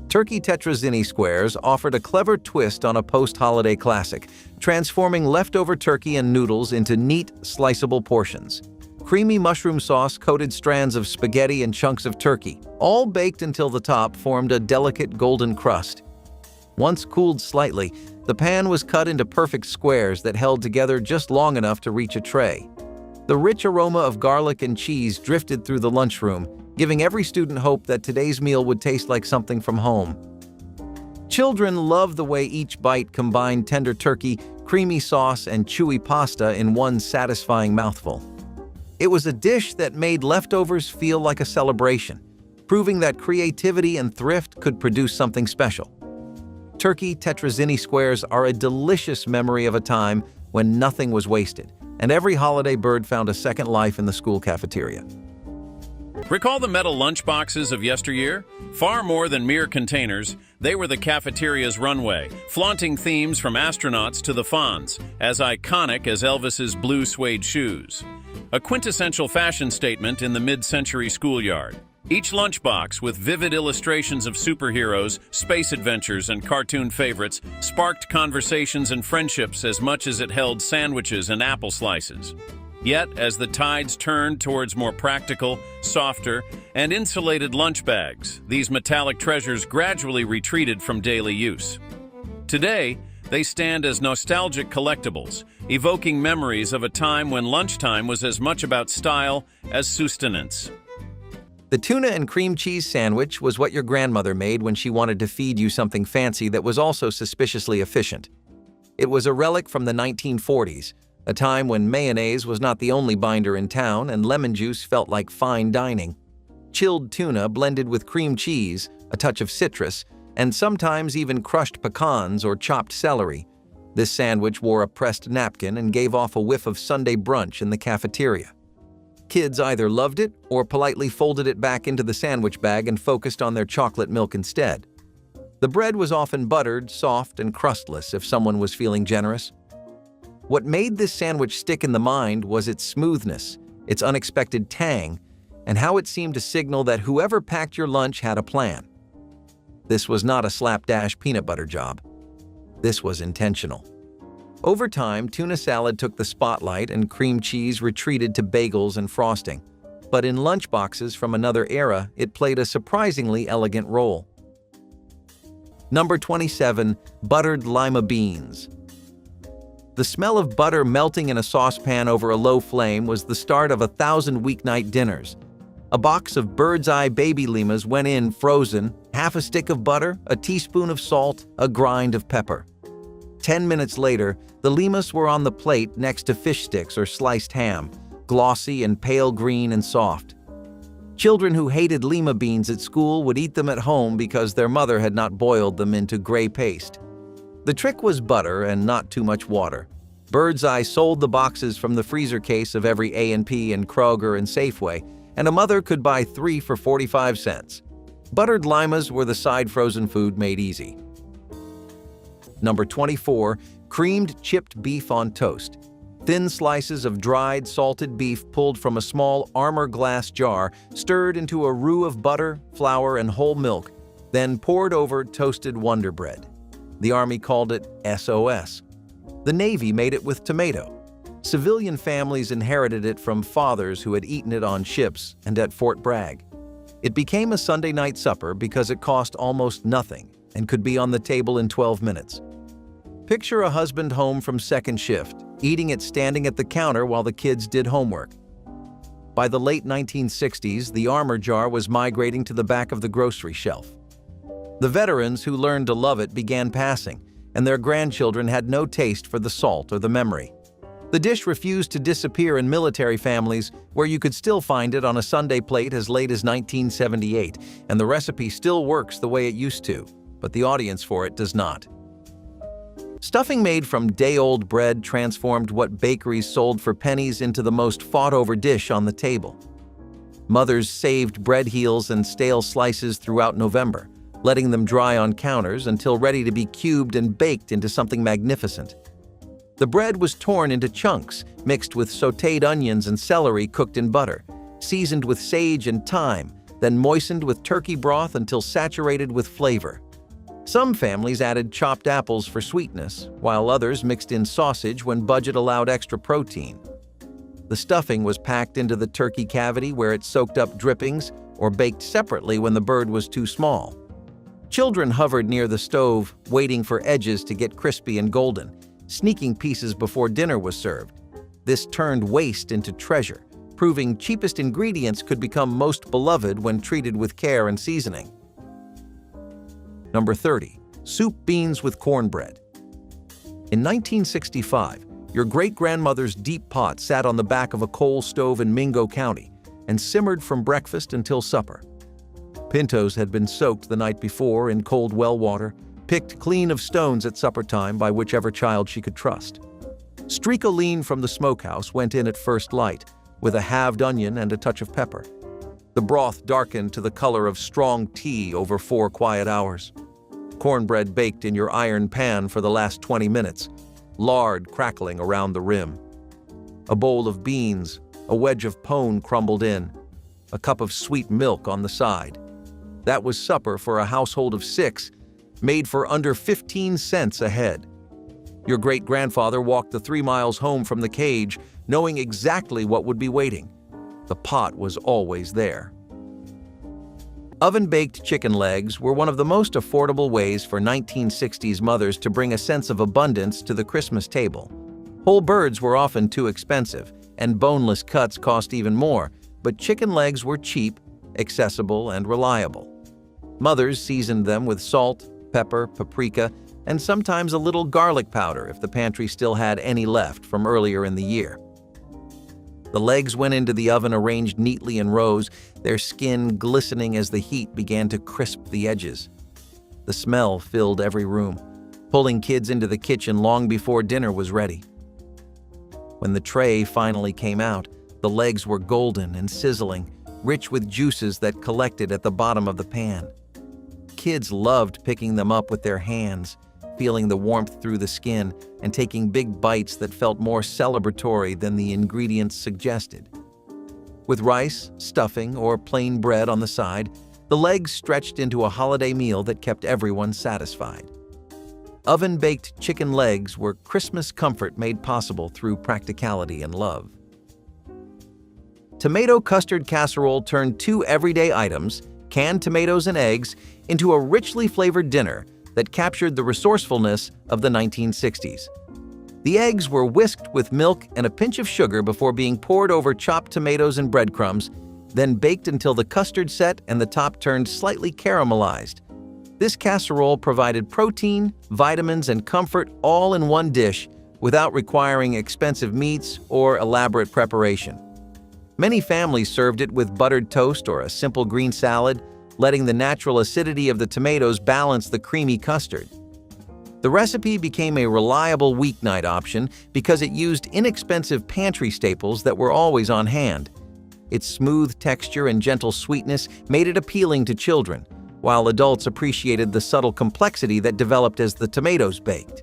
Turkey tetrazzini squares offered a clever twist on a post-holiday classic, transforming leftover turkey and noodles into neat, sliceable portions. Creamy mushroom sauce coated strands of spaghetti and chunks of turkey, all baked until the top formed a delicate golden crust. Once cooled slightly, the pan was cut into perfect squares that held together just long enough to reach a tray. The rich aroma of garlic and cheese drifted through the lunchroom, giving every student hope that today's meal would taste like something from home. Children loved the way each bite combined tender turkey, creamy sauce, and chewy pasta in one satisfying mouthful. It was a dish that made leftovers feel like a celebration, proving that creativity and thrift could produce something special. Turkey tetrazzini squares are a delicious memory of a time when nothing was wasted, and every holiday bird found a second life in the school cafeteria. Recall the metal lunchboxes of yesteryear? Far more than mere containers, they were the cafeteria's runway, flaunting themes from astronauts to the Fonz, as iconic as Elvis's blue suede shoes. A quintessential fashion statement in the mid-century schoolyard. Each lunchbox, with vivid illustrations of superheroes, space adventures, and cartoon favorites, sparked conversations and friendships as much as it held sandwiches and apple slices. Yet, as the tides turned towards more practical, softer, and insulated lunch bags, these metallic treasures gradually retreated from daily use. Today, they stand as nostalgic collectibles, evoking memories of a time when lunchtime was as much about style as sustenance. The tuna and cream cheese sandwich was what your grandmother made when she wanted to feed you something fancy that was also suspiciously efficient. It was a relic from the 1940s, a time when mayonnaise was not the only binder in town and lemon juice felt like fine dining. Chilled tuna blended with cream cheese, a touch of citrus, and sometimes even crushed pecans or chopped celery. This sandwich wore a pressed napkin and gave off a whiff of Sunday brunch in the cafeteria. Kids either loved it or politely folded it back into the sandwich bag and focused on their chocolate milk instead. The bread was often buttered, soft, and crustless if someone was feeling generous. What made this sandwich stick in the mind was its smoothness, its unexpected tang, and how it seemed to signal that whoever packed your lunch had a plan. This was not a slapdash peanut butter job. This was intentional. Over time, tuna salad took the spotlight and cream cheese retreated to bagels and frosting. But in lunchboxes from another era, it played a surprisingly elegant role. Number 27. Buttered lima beans. The smell of butter melting in a saucepan over a low flame was the start of 1,000 weeknight dinners. A box of bird's eye baby limas went in frozen, half a stick of butter, a teaspoon of salt, a grind of pepper. 10 minutes later, the limas were on the plate next to fish sticks or sliced ham, glossy and pale green and soft. Children who hated lima beans at school would eat them at home because their mother had not boiled them into gray paste. The trick was butter and not too much water. Bird's Eye sold the boxes from the freezer case of every A&P and Kroger and Safeway, and a mother could buy 3 for 45 cents. Buttered limas were the side frozen food made easy. Number 24. Creamed chipped beef on toast. Thin slices of dried, salted beef pulled from a small armor glass jar, stirred into a roux of butter, flour, and whole milk, then poured over toasted Wonder Bread. The Army called it SOS. The Navy made it with tomato. Civilian families inherited it from fathers who had eaten it on ships and at Fort Bragg. It became a Sunday night supper because it cost almost nothing and could be on the table in 12 minutes. Picture a husband home from second shift, eating it standing at the counter while the kids did homework. By the late 1960s, the Armour jar was migrating to the back of the grocery shelf. The veterans who learned to love it began passing, and their grandchildren had no taste for the salt or the memory. The dish refused to disappear in military families where you could still find it on a Sunday plate as late as 1978, and the recipe still works the way it used to, but the audience for it does not. Stuffing made from day-old bread transformed what bakeries sold for pennies into the most fought-over dish on the table. Mothers saved bread heels and stale slices throughout November, letting them dry on counters until ready to be cubed and baked into something magnificent. The bread was torn into chunks, mixed with sautéed onions and celery cooked in butter, seasoned with sage and thyme, then moistened with turkey broth until saturated with flavor. Some families added chopped apples for sweetness, while others mixed in sausage when budget allowed extra protein. The stuffing was packed into the turkey cavity where it soaked up drippings or baked separately when the bird was too small. Children hovered near the stove, waiting for edges to get crispy and golden, sneaking pieces before dinner was served. This turned waste into treasure, proving cheapest ingredients could become most beloved when treated with care and seasoning. Number 30. Soup beans with cornbread. In 1965, your great-grandmother's deep pot sat on the back of a coal stove in Mingo County and simmered from breakfast until supper. Pintos had been soaked the night before in cold well water, picked clean of stones at supper time by whichever child she could trust. Streak-o-lean from the smokehouse went in at first light, with a halved onion and a touch of pepper. The broth darkened to the color of strong tea over 4 quiet hours. Cornbread baked in your iron pan for the last 20 minutes, lard crackling around the rim. A bowl of beans, a wedge of pone crumbled in, a cup of sweet milk on the side. That was supper for a household of 6, made for under 15 cents a head. Your great-grandfather walked the 3 miles home from the cage, knowing exactly what would be waiting. The pot was always there. Oven-baked chicken legs were one of the most affordable ways for 1960s mothers to bring a sense of abundance to the Christmas table. Whole birds were often too expensive, and boneless cuts cost even more, but chicken legs were cheap, accessible, and reliable. Mothers seasoned them with salt, pepper, paprika, and sometimes a little garlic powder if the pantry still had any left from earlier in the year. The legs went into the oven arranged neatly in rows, their skin glistening as the heat began to crisp the edges. The smell filled every room, pulling kids into the kitchen long before dinner was ready. When the tray finally came out, the legs were golden and sizzling, rich with juices that collected at the bottom of the pan. Kids loved picking them up with their hands, feeling the warmth through the skin, and taking big bites that felt more celebratory than the ingredients suggested. With rice, stuffing, or plain bread on the side, the legs stretched into a holiday meal that kept everyone satisfied. Oven-baked chicken legs were Christmas comfort made possible through practicality and love. Tomato custard casserole turned 2 everyday items, canned tomatoes and eggs, into a richly flavored dinner that captured the resourcefulness of the 1960s. The eggs were whisked with milk and a pinch of sugar before being poured over chopped tomatoes and breadcrumbs, then baked until the custard set and the top turned slightly caramelized. This casserole provided protein, vitamins, and comfort all in one dish without requiring expensive meats or elaborate preparation. Many families served it with buttered toast or a simple green salad, letting the natural acidity of the tomatoes balance the creamy custard. The recipe became a reliable weeknight option because it used inexpensive pantry staples that were always on hand. Its smooth texture and gentle sweetness made it appealing to children, while adults appreciated the subtle complexity that developed as the tomatoes baked.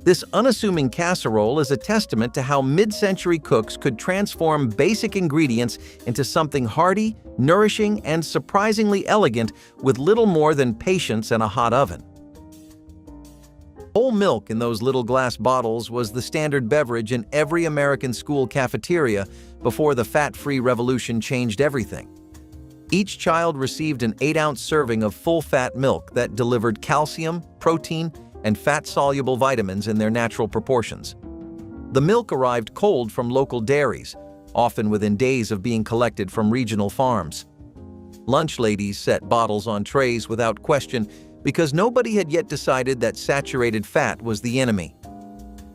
This unassuming casserole is a testament to how mid-century cooks could transform basic ingredients into something hearty, nourishing, and surprisingly elegant with little more than patience and a hot oven. Whole milk in those little glass bottles was the standard beverage in every American school cafeteria before the fat-free revolution changed everything. Each child received an 8-ounce serving of full-fat milk that delivered calcium, protein, and fat-soluble vitamins in their natural proportions. The milk arrived cold from local dairies, often within days of being collected from regional farms. Lunch ladies set bottles on trays without question because nobody had yet decided that saturated fat was the enemy.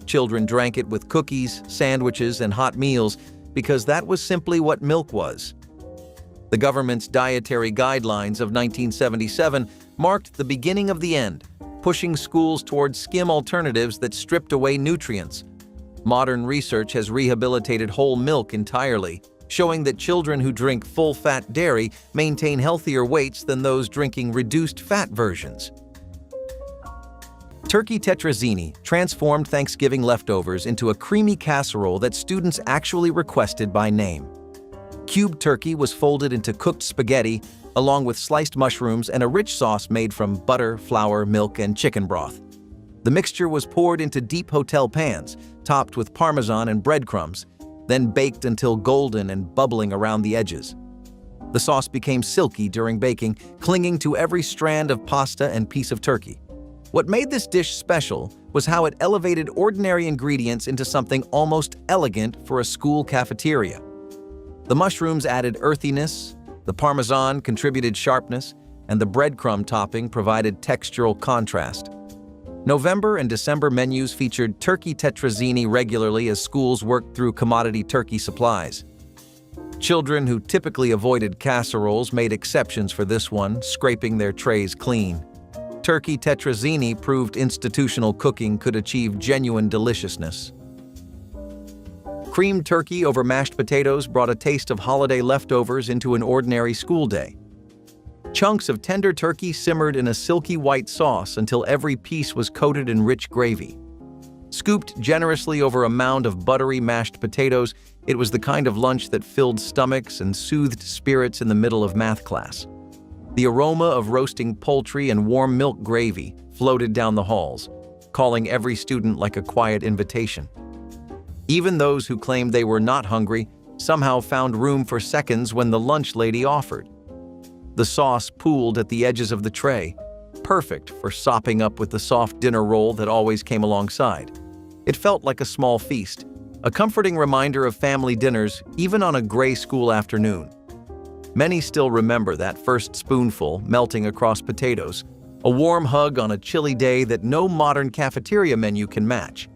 Children drank it with cookies, sandwiches, and hot meals because that was simply what milk was. The government's dietary guidelines of 1977 marked the beginning of the end, pushing schools towards skim alternatives that stripped away nutrients. Modern research has rehabilitated whole milk entirely, showing that children who drink full-fat dairy maintain healthier weights than those drinking reduced-fat versions. Turkey tetrazzini transformed Thanksgiving leftovers into a creamy casserole that students actually requested by name. Cubed turkey was folded into cooked spaghetti, along with sliced mushrooms and a rich sauce made from butter, flour, milk, and chicken broth. The mixture was poured into deep hotel pans, topped with parmesan and breadcrumbs, then baked until golden and bubbling around the edges. The sauce became silky during baking, clinging to every strand of pasta and piece of turkey. What made this dish special was how it elevated ordinary ingredients into something almost elegant for a school cafeteria. The mushrooms added earthiness, the parmesan contributed sharpness, and the breadcrumb topping provided textural contrast. November and December menus featured turkey tetrazzini regularly as schools worked through commodity turkey supplies. Children who typically avoided casseroles made exceptions for this one, scraping their trays clean. Turkey tetrazzini proved institutional cooking could achieve genuine deliciousness. Creamed turkey over mashed potatoes brought a taste of holiday leftovers into an ordinary school day. Chunks of tender turkey simmered in a silky white sauce until every piece was coated in rich gravy. Scooped generously over a mound of buttery mashed potatoes, it was the kind of lunch that filled stomachs and soothed spirits in the middle of math class. The aroma of roasting poultry and warm milk gravy floated down the halls, calling every student like a quiet invitation. Even those who claimed they were not hungry somehow found room for seconds when the lunch lady offered. The sauce pooled at the edges of the tray, perfect for sopping up with the soft dinner roll that always came alongside. It felt like a small feast, a comforting reminder of family dinners even on a gray school afternoon. Many still remember that first spoonful melting across potatoes, a warm hug on a chilly day that no modern cafeteria menu can match.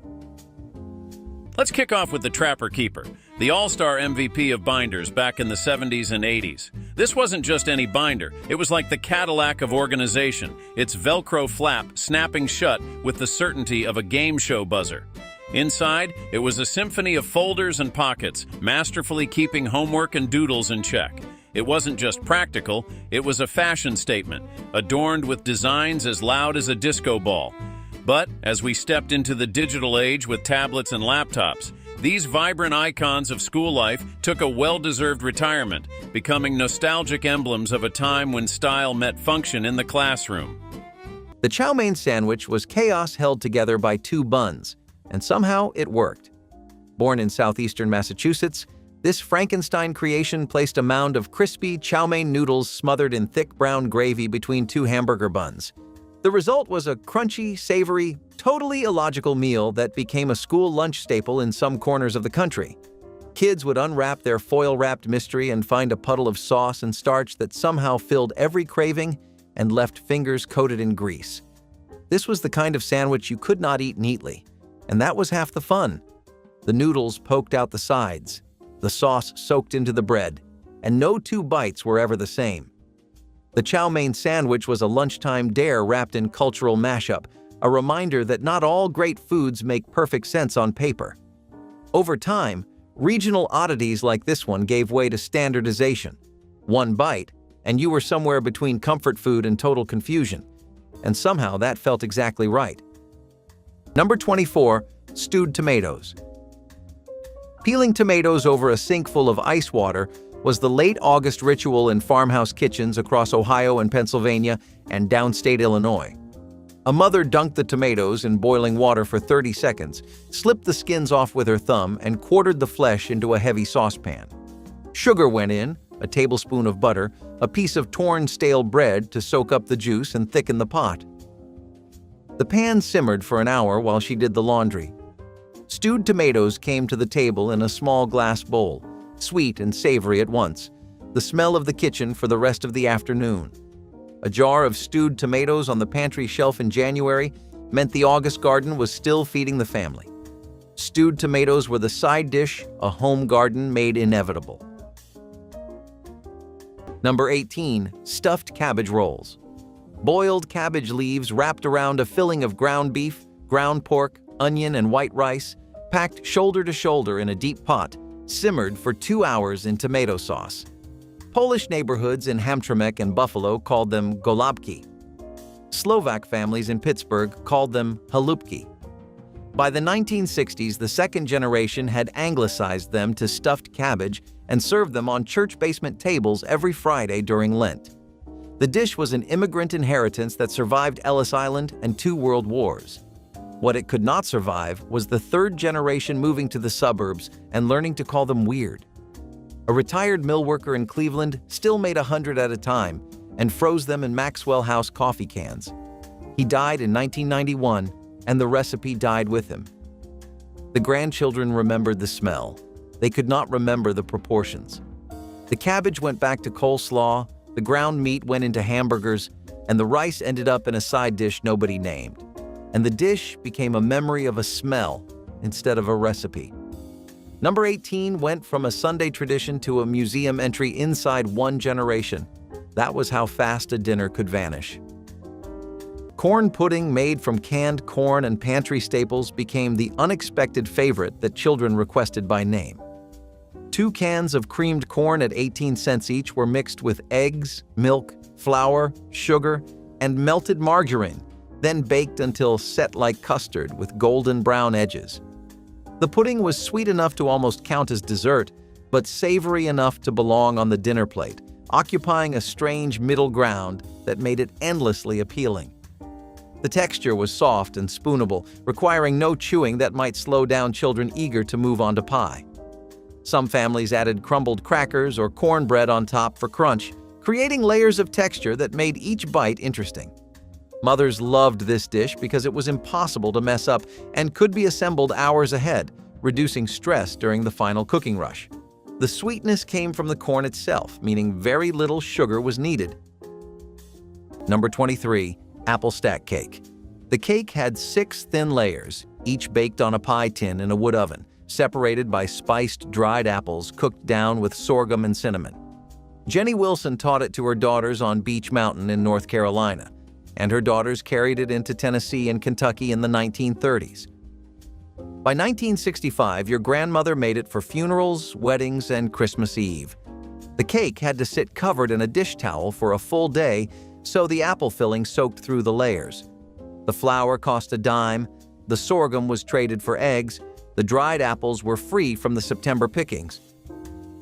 Let's kick off with the Trapper Keeper, the all-star MVP of binders back in the 70s and 80s. This wasn't just any binder, it was like the Cadillac of organization, its Velcro flap snapping shut with the certainty of a game show buzzer. Inside, it was a symphony of folders and pockets, masterfully keeping homework and doodles in check. It wasn't just practical, it was a fashion statement, adorned with designs as loud as a disco ball. But as we stepped into the digital age with tablets and laptops, these vibrant icons of school life took a well-deserved retirement, becoming nostalgic emblems of a time when style met function in the classroom. The chow mein sandwich was chaos held together by two buns, and somehow it worked. Born in southeastern Massachusetts, this Frankenstein creation placed a mound of crispy chow mein noodles smothered in thick brown gravy between two hamburger buns. The result was a crunchy, savory, totally illogical meal that became a school lunch staple in some corners of the country. Kids would unwrap their foil-wrapped mystery and find a puddle of sauce and starch that somehow filled every craving and left fingers coated in grease. This was the kind of sandwich you could not eat neatly, and that was half the fun. The noodles poked out the sides, the sauce soaked into the bread, and no two bites were ever the same. The chow mein sandwich was a lunchtime dare wrapped in cultural mashup, a reminder that not all great foods make perfect sense on paper. Over time, regional oddities like this one gave way to standardization. One bite, and you were somewhere between comfort food and total confusion. And somehow that felt exactly right. Number 24, stewed tomatoes. Peeling tomatoes over a sink full of ice water was the late August ritual in farmhouse kitchens across Ohio and Pennsylvania and downstate Illinois. A mother dunked the tomatoes in boiling water for 30 seconds, slipped the skins off with her thumb, and quartered the flesh into a heavy saucepan. Sugar went in, a tablespoon of butter, a piece of torn stale bread to soak up the juice and thicken the pot. The pan simmered for an hour while she did the laundry. Stewed tomatoes came to the table in a small glass bowl, sweet and savory at once, the smell of the kitchen for the rest of the afternoon. A jar of stewed tomatoes on the pantry shelf in January meant the August garden was still feeding the family. Stewed tomatoes were the side dish a home garden made inevitable. Number 18. Stuffed cabbage rolls. Boiled cabbage leaves wrapped around a filling of ground beef, ground pork, onion, and white rice, packed shoulder to shoulder in a deep pot, simmered for 2 hours in tomato sauce. Polish neighborhoods in Hamtramck and Buffalo called them golubki. Slovak families in Pittsburgh called them halupki. By the 1960s, the second generation had anglicized them to stuffed cabbage and served them on church basement tables every Friday during Lent. The dish was an immigrant inheritance that survived Ellis Island and 2 world wars. What it could not survive was the third generation moving to the suburbs and learning to call them weird. A retired mill worker in Cleveland still made 100 at a time and froze them in Maxwell House coffee cans. He died in 1991, and the recipe died with him. The grandchildren remembered the smell. They could not remember the proportions. The cabbage went back to coleslaw, the ground meat went into hamburgers, and the rice ended up in a side dish nobody named. And the dish became a memory of a smell instead of a recipe. Number 18 went from a Sunday tradition to a museum entry inside one generation. That was how fast a dinner could vanish. Corn pudding made from canned corn and pantry staples became the unexpected favorite that children requested by name. 2 cans of creamed corn at 18 cents each were mixed with eggs, milk, flour, sugar, and melted margarine, then baked until set like custard with golden brown edges. The pudding was sweet enough to almost count as dessert, but savory enough to belong on the dinner plate, occupying a strange middle ground that made it endlessly appealing. The texture was soft and spoonable, requiring no chewing that might slow down children eager to move on to pie. Some families added crumbled crackers or cornbread on top for crunch, creating layers of texture that made each bite interesting. Mothers loved this dish because it was impossible to mess up and could be assembled hours ahead, reducing stress during the final cooking rush. The sweetness came from the corn itself, meaning very little sugar was needed. Number 23. Apple stack cake. The cake had 6 thin layers, each baked on a pie tin in a wood oven, separated by spiced dried apples cooked down with sorghum and cinnamon. Jenny Wilson taught it to her daughters on Beech Mountain in North Carolina, and her daughters carried it into Tennessee and Kentucky in the 1930s. By 1965, your grandmother made it for funerals, weddings, and Christmas Eve. The cake had to sit covered in a dish towel for a full day, so the apple filling soaked through the layers. The flour cost a dime, the sorghum was traded for eggs, the dried apples were free from the September pickings.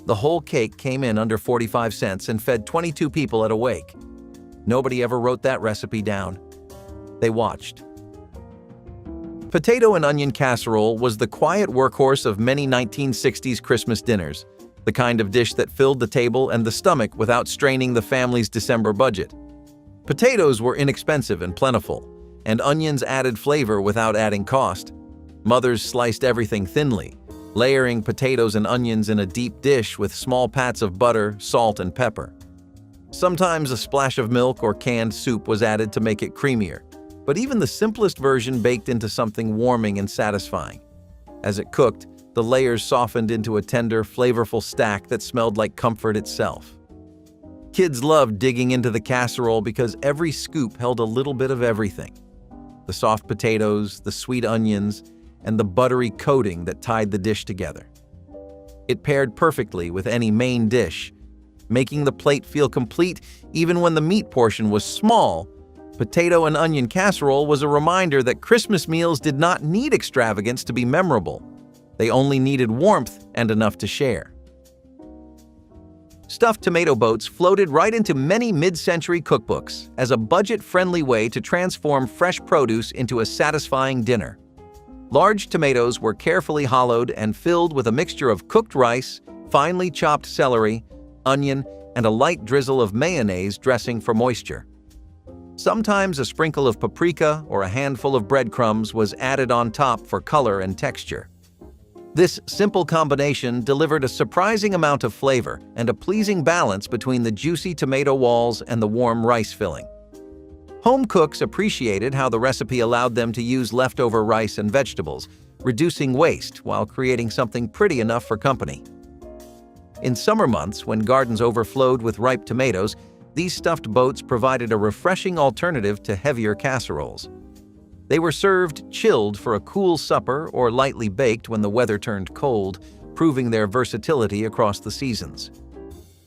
The whole cake came in under 45 cents and fed 22 people at a wake. Nobody ever wrote that recipe down. They watched. Potato and onion casserole was the quiet workhorse of many 1960s Christmas dinners, the kind of dish that filled the table and the stomach without straining the family's December budget. Potatoes were inexpensive and plentiful, and onions added flavor without adding cost. Mothers sliced everything thinly, layering potatoes and onions in a deep dish with small pats of butter, salt, and pepper. Sometimes a splash of milk or canned soup was added to make it creamier, but even the simplest version baked into something warming and satisfying. As it cooked, the layers softened into a tender, flavorful stack that smelled like comfort itself. Kids loved digging into the casserole because every scoop held a little bit of everything: the soft potatoes, the sweet onions, and the buttery coating that tied the dish together. It paired perfectly with any main dish, making the plate feel complete even when the meat portion was small. Potato and onion casserole was a reminder that Christmas meals did not need extravagance to be memorable. They only needed warmth and enough to share. Stuffed tomato boats floated right into many mid-century cookbooks as a budget-friendly way to transform fresh produce into a satisfying dinner. Large tomatoes were carefully hollowed and filled with a mixture of cooked rice, finely chopped celery, onion, and a light drizzle of mayonnaise dressing for moisture. Sometimes a sprinkle of paprika or a handful of breadcrumbs was added on top for color and texture. This simple combination delivered a surprising amount of flavor and a pleasing balance between the juicy tomato walls and the warm rice filling. Home cooks appreciated how the recipe allowed them to use leftover rice and vegetables, reducing waste while creating something pretty enough for company. In summer months, when gardens overflowed with ripe tomatoes, these stuffed boats provided a refreshing alternative to heavier casseroles. They were served chilled for a cool supper or lightly baked when the weather turned cold, proving their versatility across the seasons.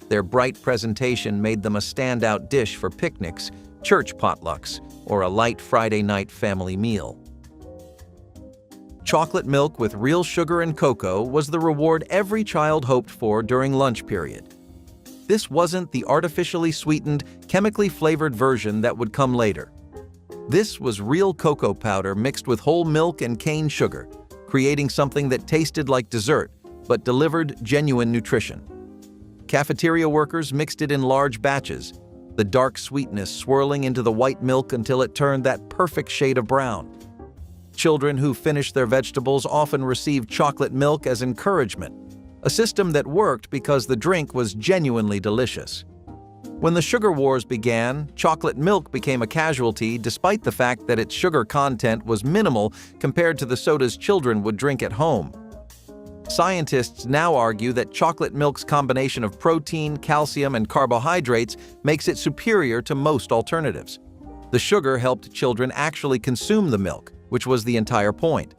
Their bright presentation made them a standout dish for picnics, church potlucks, or a light Friday night family meal. Chocolate milk with real sugar and cocoa was the reward every child hoped for during lunch period. This wasn't the artificially sweetened, chemically flavored version that would come later. This was real cocoa powder mixed with whole milk and cane sugar, creating something that tasted like dessert but delivered genuine nutrition. Cafeteria workers mixed it in large batches, the dark sweetness swirling into the white milk until it turned that perfect shade of brown. Children who finished their vegetables often received chocolate milk as encouragement, a system that worked because the drink was genuinely delicious. When the sugar wars began, chocolate milk became a casualty despite the fact that its sugar content was minimal compared to the sodas children would drink at home. Scientists now argue that chocolate milk's combination of protein, calcium, and carbohydrates makes it superior to most alternatives. The sugar helped children actually consume the milk, which was the entire point.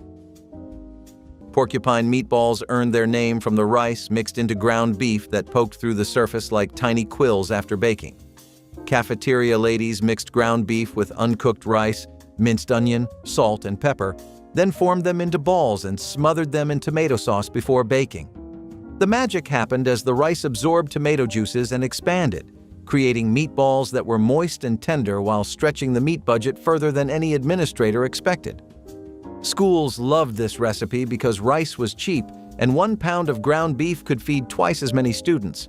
Porcupine meatballs earned their name from the rice mixed into ground beef that poked through the surface like tiny quills after baking. Cafeteria ladies mixed ground beef with uncooked rice, minced onion, salt, and pepper, then formed them into balls and smothered them in tomato sauce before baking. The magic happened as the rice absorbed tomato juices and expanded, creating meatballs that were moist and tender while stretching the meat budget further than any administrator expected. Schools loved this recipe because rice was cheap and 1 pound of ground beef could feed twice as many students.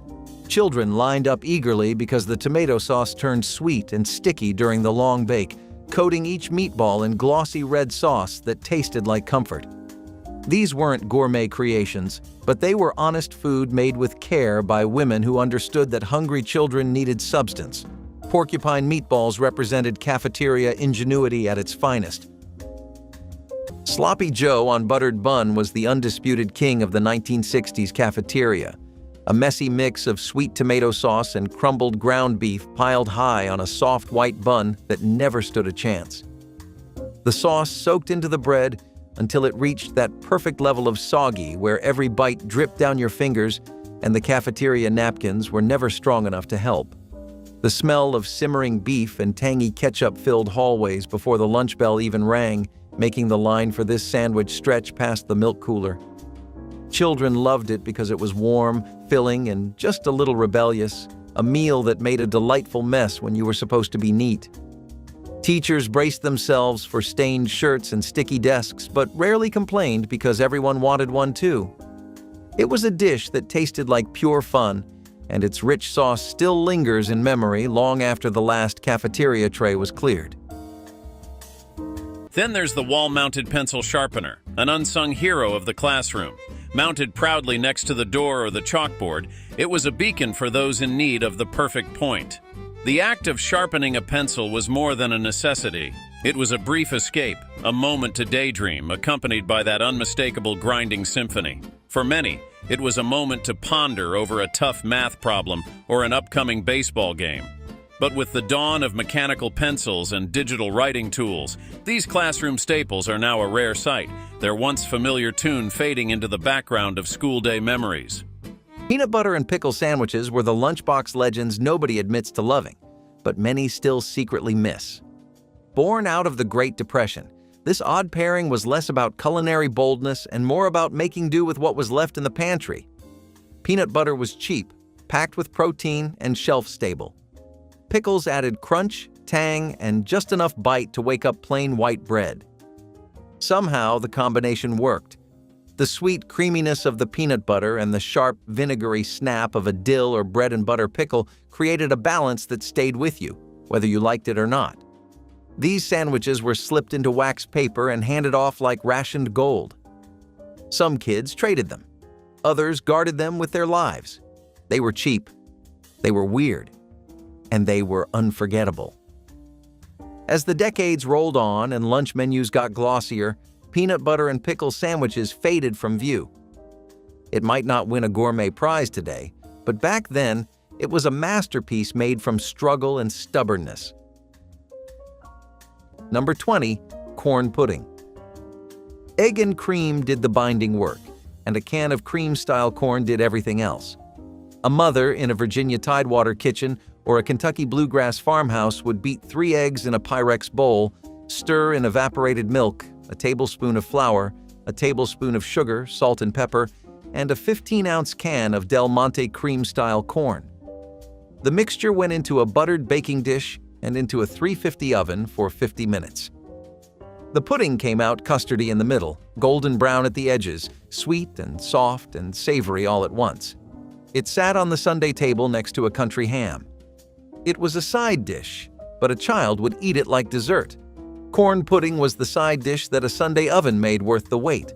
Children lined up eagerly because the tomato sauce turned sweet and sticky during the long bake, coating each meatball in glossy red sauce that tasted like comfort. These weren't gourmet creations, but they were honest food made with care by women who understood that hungry children needed substance. Porcupine meatballs represented cafeteria ingenuity at its finest. Sloppy Joe on buttered bun was the undisputed king of the 1960s cafeteria, a messy mix of sweet tomato sauce and crumbled ground beef piled high on a soft white bun that never stood a chance. The sauce soaked into the bread until it reached that perfect level of soggy where every bite dripped down your fingers and the cafeteria napkins were never strong enough to help. The smell of simmering beef and tangy ketchup filled hallways before the lunch bell even rang, making the line for this sandwich stretch past the milk cooler. Children loved it because it was warm, filling, and just a little rebellious, a meal that made a delightful mess when you were supposed to be neat. Teachers braced themselves for stained shirts and sticky desks, but rarely complained because everyone wanted one too. It was a dish that tasted like pure fun, and its rich sauce still lingers in memory long after the last cafeteria tray was cleared. Then there's the wall-mounted pencil sharpener, an unsung hero of the classroom. Mounted proudly next to the door or the chalkboard, it was a beacon for those in need of the perfect point. The act of sharpening a pencil was more than a necessity. It was a brief escape, a moment to daydream, accompanied by that unmistakable grinding symphony. For many, it was a moment to ponder over a tough math problem or an upcoming baseball game. But with the dawn of mechanical pencils and digital writing tools, these classroom staples are now a rare sight, their once familiar tune fading into the background of school day memories. Peanut butter and pickle sandwiches were the lunchbox legends nobody admits to loving, but many still secretly miss. Born out of the Great Depression, this odd pairing was less about culinary boldness and more about making do with what was left in the pantry. Peanut butter was cheap, packed with protein, and shelf-stable. Pickles added crunch, tang, and just enough bite to wake up plain white bread. Somehow, the combination worked. The sweet creaminess of the peanut butter and the sharp, vinegary snap of a dill or bread and butter pickle created a balance that stayed with you, whether you liked it or not. These sandwiches were slipped into wax paper and handed off like rationed gold. Some kids traded them. Others guarded them with their lives. They were cheap, they were weird, and they were unforgettable. As the decades rolled on and lunch menus got glossier, peanut butter and pickle sandwiches faded from view. It might not win a gourmet prize today, but back then, it was a masterpiece made from struggle and stubbornness. Number 20, corn pudding. Egg and cream did the binding work, and a can of cream-style corn did everything else. A mother in a Virginia Tidewater kitchen or a Kentucky bluegrass farmhouse would beat 3 eggs in a Pyrex bowl, stir in evaporated milk, a tablespoon of flour, a tablespoon of sugar, salt and pepper, and a 15-ounce can of Del Monte cream-style corn. The mixture went into a buttered baking dish and into a 350 oven for 50 minutes. The pudding came out custardy in the middle, golden brown at the edges, sweet and soft and savory all at once. It sat on the Sunday table next to a country ham. It was a side dish, but a child would eat it like dessert. Corn pudding was the side dish that a Sunday oven made worth the wait.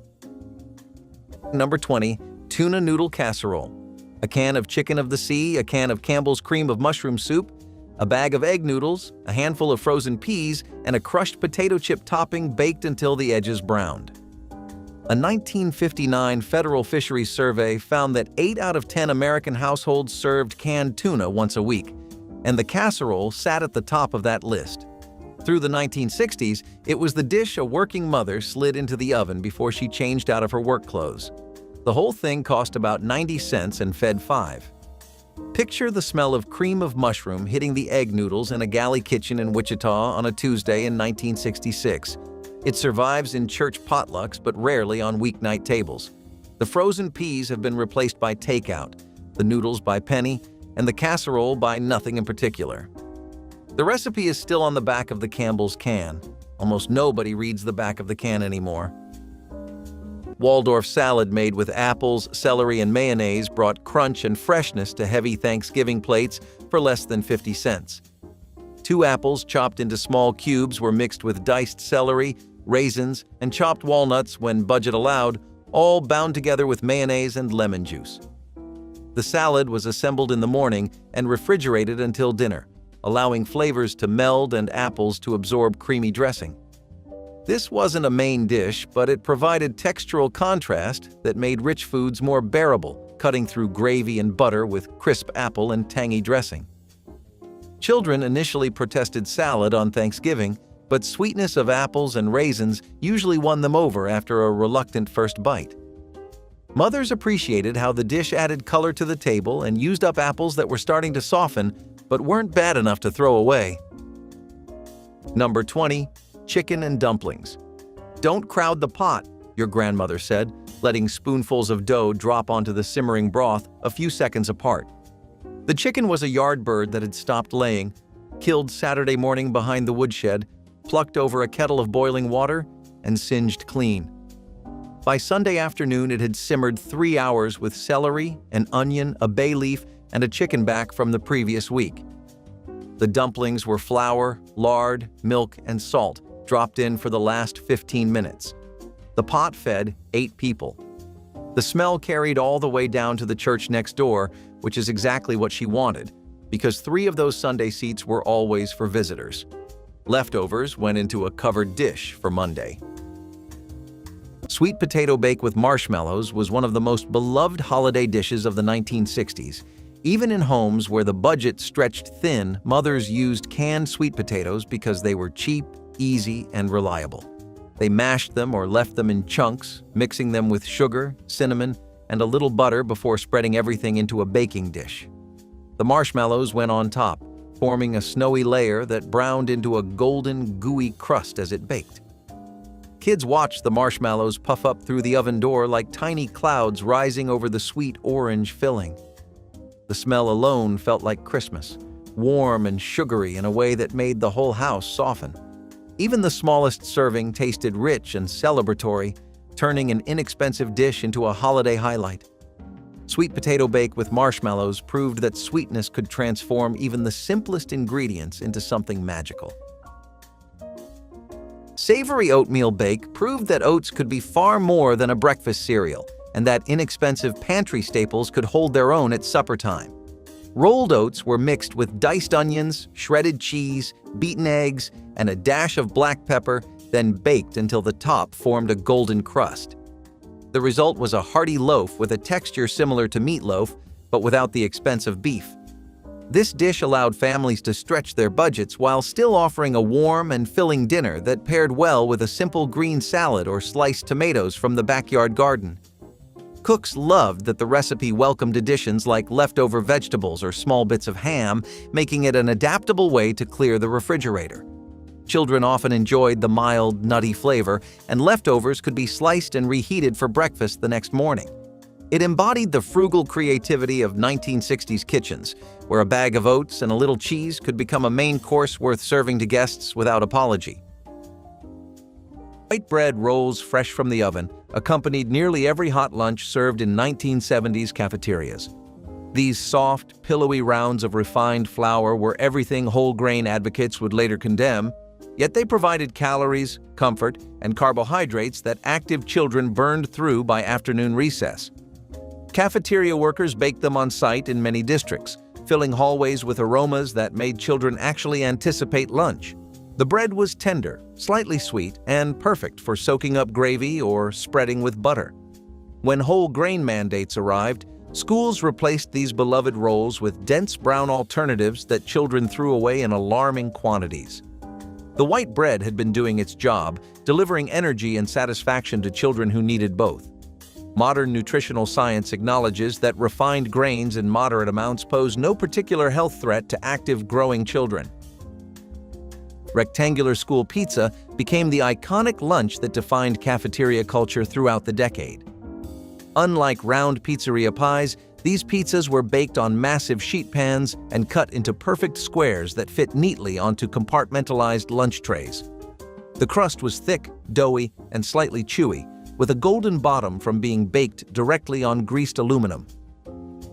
Number 20, tuna noodle casserole. A can of chicken of the sea, a can of Campbell's cream of mushroom soup, a bag of egg noodles, a handful of frozen peas, and a crushed potato chip topping baked until the edges browned. A 1959 Federal Fisheries Survey found that 8 out of 10 American households served canned tuna once a week, and the casserole sat at the top of that list. Through the 1960s, it was the dish a working mother slid into the oven before she changed out of her work clothes. The whole thing cost about 90 cents and fed 5. Picture the smell of cream of mushroom hitting the egg noodles in a galley kitchen in Wichita on a Tuesday in 1966. It survives in church potlucks but rarely on weeknight tables. The frozen peas have been replaced by takeout, the noodles by penny, and the casserole by nothing in particular. The recipe is still on the back of the Campbell's can. Almost nobody reads the back of the can anymore. Waldorf salad made with apples, celery, and mayonnaise brought crunch and freshness to heavy Thanksgiving plates for less than 50 cents. 2 apples chopped into small cubes were mixed with diced celery, raisins, and chopped walnuts when budget allowed, all bound together with mayonnaise and lemon juice. The salad was assembled in the morning and refrigerated until dinner, allowing flavors to meld and apples to absorb creamy dressing. This wasn't a main dish, but it provided textural contrast that made rich foods more bearable, cutting through gravy and butter with crisp apple and tangy dressing. Children initially protested salad on Thanksgiving, but sweetness of apples and raisins usually won them over after a reluctant first bite. Mothers appreciated how the dish added color to the table and used up apples that were starting to soften, but weren't bad enough to throw away. Number 20, chicken and dumplings. Don't crowd the pot, your grandmother said, letting spoonfuls of dough drop onto the simmering broth a few seconds apart. The chicken was a yard bird that had stopped laying, killed Saturday morning behind the woodshed, plucked over a kettle of boiling water, and singed clean. By Sunday afternoon, it had simmered 3 hours with celery, an onion, a bay leaf, and a chicken back from the previous week. The dumplings were flour, lard, milk, and salt, dropped in for the last 15 minutes. The pot fed 8 people. The smell carried all the way down to the church next door, which is exactly what she wanted, because 3 of those Sunday seats were always for visitors. Leftovers went into a covered dish for Monday. Sweet potato bake with marshmallows was one of the most beloved holiday dishes of the 1960s. Even in homes where the budget stretched thin, mothers used canned sweet potatoes because they were cheap, easy, and reliable. They mashed them or left them in chunks, mixing them with sugar, cinnamon, and a little butter before spreading everything into a baking dish. The marshmallows went on top, forming a snowy layer that browned into a golden, gooey crust as it baked. Kids watched the marshmallows puff up through the oven door like tiny clouds rising over the sweet orange filling. The smell alone felt like Christmas, warm and sugary in a way that made the whole house soften. Even the smallest serving tasted rich and celebratory, turning an inexpensive dish into a holiday highlight. Sweet potato bake with marshmallows proved that sweetness could transform even the simplest ingredients into something magical. Savory oatmeal bake proved that oats could be far more than a breakfast cereal, and that inexpensive pantry staples could hold their own at supper time. Rolled oats were mixed with diced onions, shredded cheese, beaten eggs, and a dash of black pepper, then baked until the top formed a golden crust. The result was a hearty loaf with a texture similar to meatloaf, but without the expense of beef. This dish allowed families to stretch their budgets while still offering a warm and filling dinner that paired well with a simple green salad or sliced tomatoes from the backyard garden. Cooks loved that the recipe welcomed additions like leftover vegetables or small bits of ham, making it an adaptable way to clear the refrigerator. Children often enjoyed the mild, nutty flavor, and leftovers could be sliced and reheated for breakfast the next morning. It embodied the frugal creativity of 1960s kitchens, where a bag of oats and a little cheese could become a main course worth serving to guests without apology. White bread rolls fresh from the oven accompanied nearly every hot lunch served in 1970s cafeterias. These soft, pillowy rounds of refined flour were everything whole grain advocates would later condemn, yet they provided calories, comfort, and carbohydrates that active children burned through by afternoon recess. Cafeteria workers baked them on site in many districts, filling hallways with aromas that made children actually anticipate lunch. The bread was tender, slightly sweet, and perfect for soaking up gravy or spreading with butter. When whole grain mandates arrived, schools replaced these beloved rolls with dense brown alternatives that children threw away in alarming quantities. The white bread had been doing its job, delivering energy and satisfaction to children who needed both. Modern nutritional science acknowledges that refined grains in moderate amounts pose no particular health threat to active, growing children. Rectangular school pizza became the iconic lunch that defined cafeteria culture throughout the decade. Unlike round pizzeria pies, these pizzas were baked on massive sheet pans and cut into perfect squares that fit neatly onto compartmentalized lunch trays. The crust was thick, doughy, and slightly chewy, with a golden bottom from being baked directly on greased aluminum.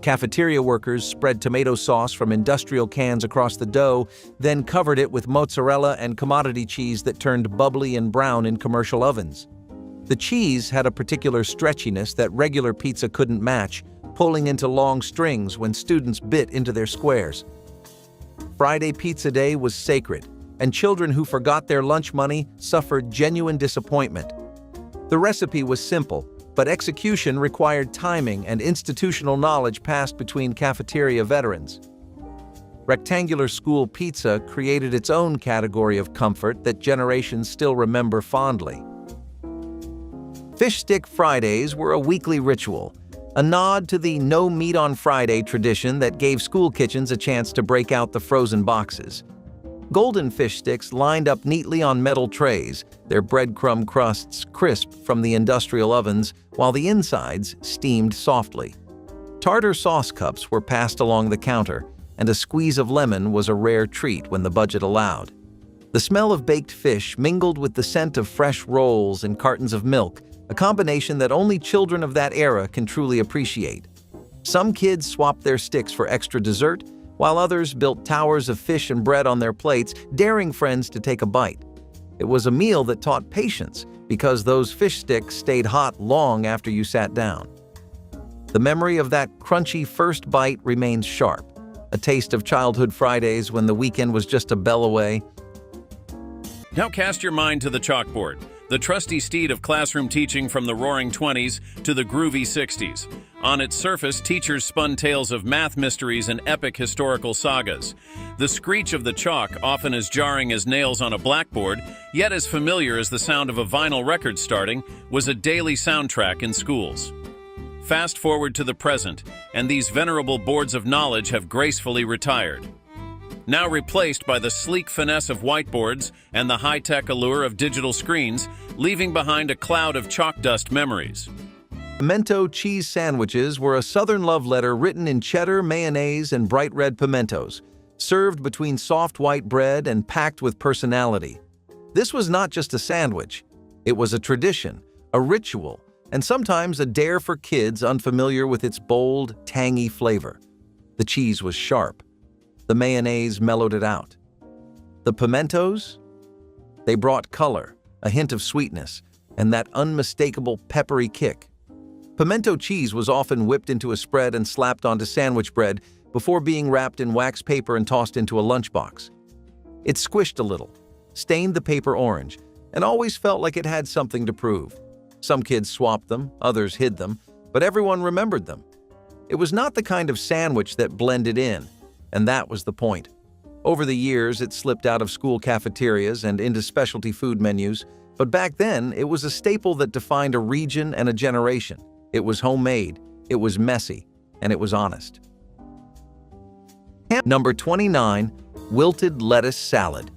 Cafeteria workers spread tomato sauce from industrial cans across the dough, then covered it with mozzarella and commodity cheese that turned bubbly and brown in commercial ovens. The cheese had a particular stretchiness that regular pizza couldn't match, pulling into long strings when students bit into their squares. Friday Pizza Day was sacred, and children who forgot their lunch money suffered genuine disappointment. The recipe was simple, but execution required timing and institutional knowledge passed between cafeteria veterans. Rectangular school pizza created its own category of comfort that generations still remember fondly. Fish Stick Fridays were a weekly ritual, a nod to the no meat on Friday tradition that gave school kitchens a chance to break out the frozen boxes. Golden fish sticks lined up neatly on metal trays, their breadcrumb crusts crisp from the industrial ovens, while the insides steamed softly. Tartar sauce cups were passed along the counter, and a squeeze of lemon was a rare treat when the budget allowed. The smell of baked fish mingled with the scent of fresh rolls and cartons of milk, a combination that only children of that era can truly appreciate. Some kids swapped their sticks for extra dessert, while others built towers of fish and bread on their plates, daring friends to take a bite. It was a meal that taught patience, because those fish sticks stayed hot long after you sat down. The memory of that crunchy first bite remains sharp, a taste of childhood Fridays when the weekend was just a bell away. Now cast your mind to the chalkboard, the trusty steed of classroom teaching from the roaring 20s to the groovy 60s. On its surface, teachers spun tales of math mysteries and epic historical sagas. The screech of the chalk, often as jarring as nails on a blackboard, yet as familiar as the sound of a vinyl record starting, was a daily soundtrack in schools. Fast forward to the present, and these venerable boards of knowledge have gracefully retired. Now replaced by the sleek finesse of whiteboards and the high-tech allure of digital screens, leaving behind a cloud of chalk dust memories. Pimento cheese sandwiches were a Southern love letter written in cheddar, mayonnaise, and bright red pimentos, served between soft white bread and packed with personality. This was not just a sandwich. It was a tradition, a ritual, and sometimes a dare for kids unfamiliar with its bold, tangy flavor. The cheese was sharp. The mayonnaise mellowed it out. The pimentos? They brought color, a hint of sweetness, and that unmistakable peppery kick. Pimento cheese was often whipped into a spread and slapped onto sandwich bread before being wrapped in wax paper and tossed into a lunchbox. It squished a little, stained the paper orange, and always felt like it had something to prove. Some kids swapped them, others hid them, but everyone remembered them. It was not the kind of sandwich that blended in, and that was the point. Over the years, it slipped out of school cafeterias and into specialty food menus, but back then, it was a staple that defined a region and a generation. It was homemade, it was messy, and it was honest. Number 29, wilted lettuce salad.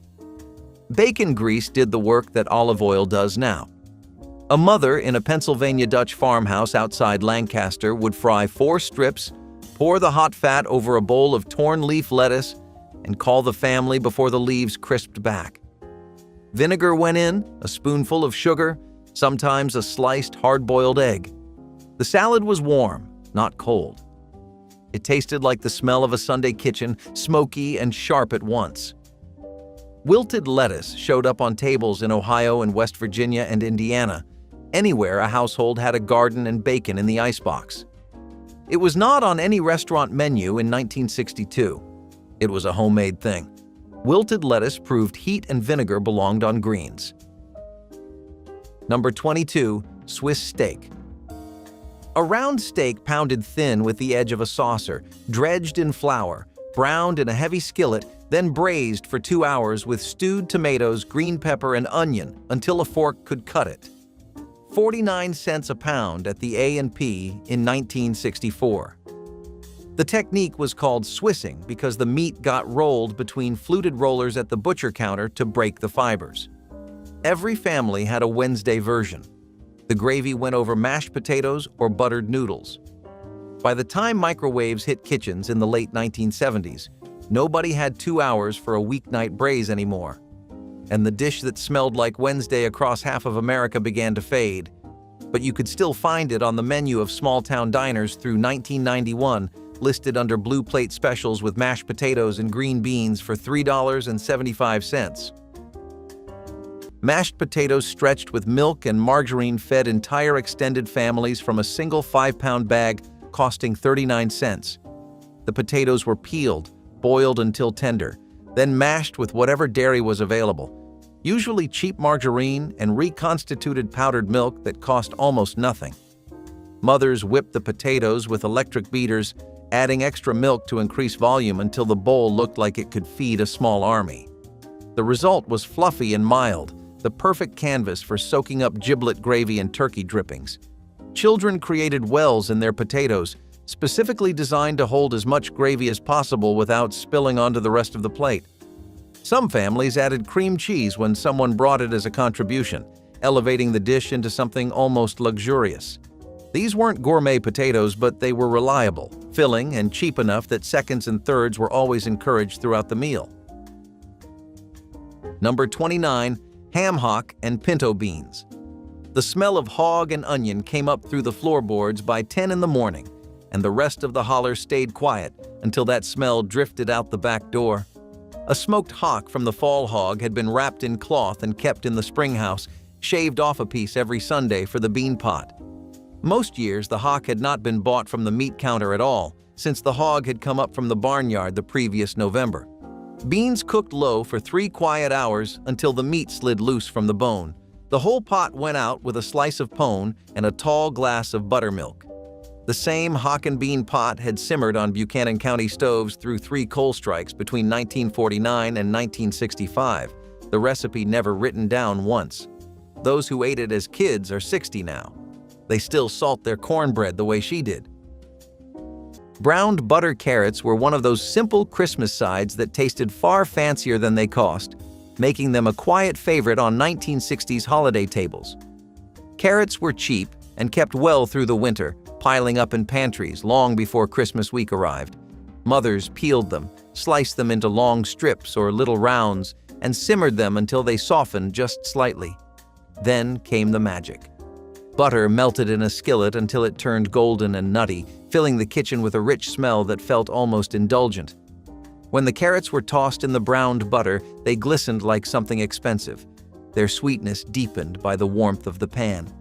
Bacon grease did the work that olive oil does now. A mother in a Pennsylvania Dutch farmhouse outside Lancaster would fry 4 strips, pour the hot fat over a bowl of torn leaf lettuce, and call the family before the leaves crisped back. Vinegar went in, a spoonful of sugar, sometimes a sliced hard-boiled egg. The salad was warm, not cold. It tasted like the smell of a Sunday kitchen, smoky and sharp at once. Wilted lettuce showed up on tables in Ohio and West Virginia and Indiana. Anywhere a household had a garden and bacon in the icebox. It was not on any restaurant menu in 1962. It was a homemade thing. Wilted lettuce proved heat and vinegar belonged on greens. Number 22, Swiss steak. A round steak pounded thin with the edge of a saucer, dredged in flour, browned in a heavy skillet, then braised for 2 hours with stewed tomatoes, green pepper, and onion until a fork could cut it. 49 cents a pound at the A&P in 1964. The technique was called Swissing because the meat got rolled between fluted rollers at the butcher counter to break the fibers. Every family had a Wednesday version. The gravy went over mashed potatoes or buttered noodles. By the time microwaves hit kitchens in the late 1970s, nobody had 2 hours for a weeknight braise anymore. And the dish that smelled like Wednesday across half of America began to fade. But you could still find it on the menu of small-town diners through 1991, listed under blue plate specials with mashed potatoes and green beans for $3.75. Mashed potatoes stretched with milk and margarine fed entire extended families from a single 5-pound bag costing 39 cents. The potatoes were peeled, boiled until tender, then mashed with whatever dairy was available, usually cheap margarine and reconstituted powdered milk that cost almost nothing. Mothers whipped the potatoes with electric beaters, adding extra milk to increase volume until the bowl looked like it could feed a small army. The result was fluffy and mild, the perfect canvas for soaking up giblet gravy and turkey drippings. Children created wells in their potatoes, specifically designed to hold as much gravy as possible without spilling onto the rest of the plate. Some families added cream cheese when someone brought it as a contribution, elevating the dish into something almost luxurious. These weren't gourmet potatoes, but they were reliable, filling, and cheap enough that seconds and thirds were always encouraged throughout the meal. Number 29, ham hock and pinto beans. The smell of hog and onion came up through the floorboards by 10 in the morning, and the rest of the holler stayed quiet until that smell drifted out the back door. A smoked hock from the fall hog had been wrapped in cloth and kept in the spring house, shaved off a piece every Sunday for the bean pot. Most years, the hock had not been bought from the meat counter at all, since the hog had come up from the barnyard the previous November. Beans cooked low for 3 quiet hours until the meat slid loose from the bone. The whole pot went out with a slice of pone and a tall glass of buttermilk. The same hock and bean pot had simmered on Buchanan County stoves through 3 coal strikes between 1949 and 1965, the recipe never written down once. Those who ate it as kids are 60 now. They still salt their cornbread the way she did. Browned butter carrots were one of those simple Christmas sides that tasted far fancier than they cost, making them a quiet favorite on 1960s holiday tables. Carrots were cheap and kept well through the winter, piling up in pantries long before Christmas week arrived. Mothers peeled them, sliced them into long strips or little rounds, and simmered them until they softened just slightly. Then came the magic. Butter melted in a skillet until it turned golden and nutty, filling the kitchen with a rich smell that felt almost indulgent. When the carrots were tossed in the browned butter, they glistened like something expensive, their sweetness deepened by the warmth of the pan.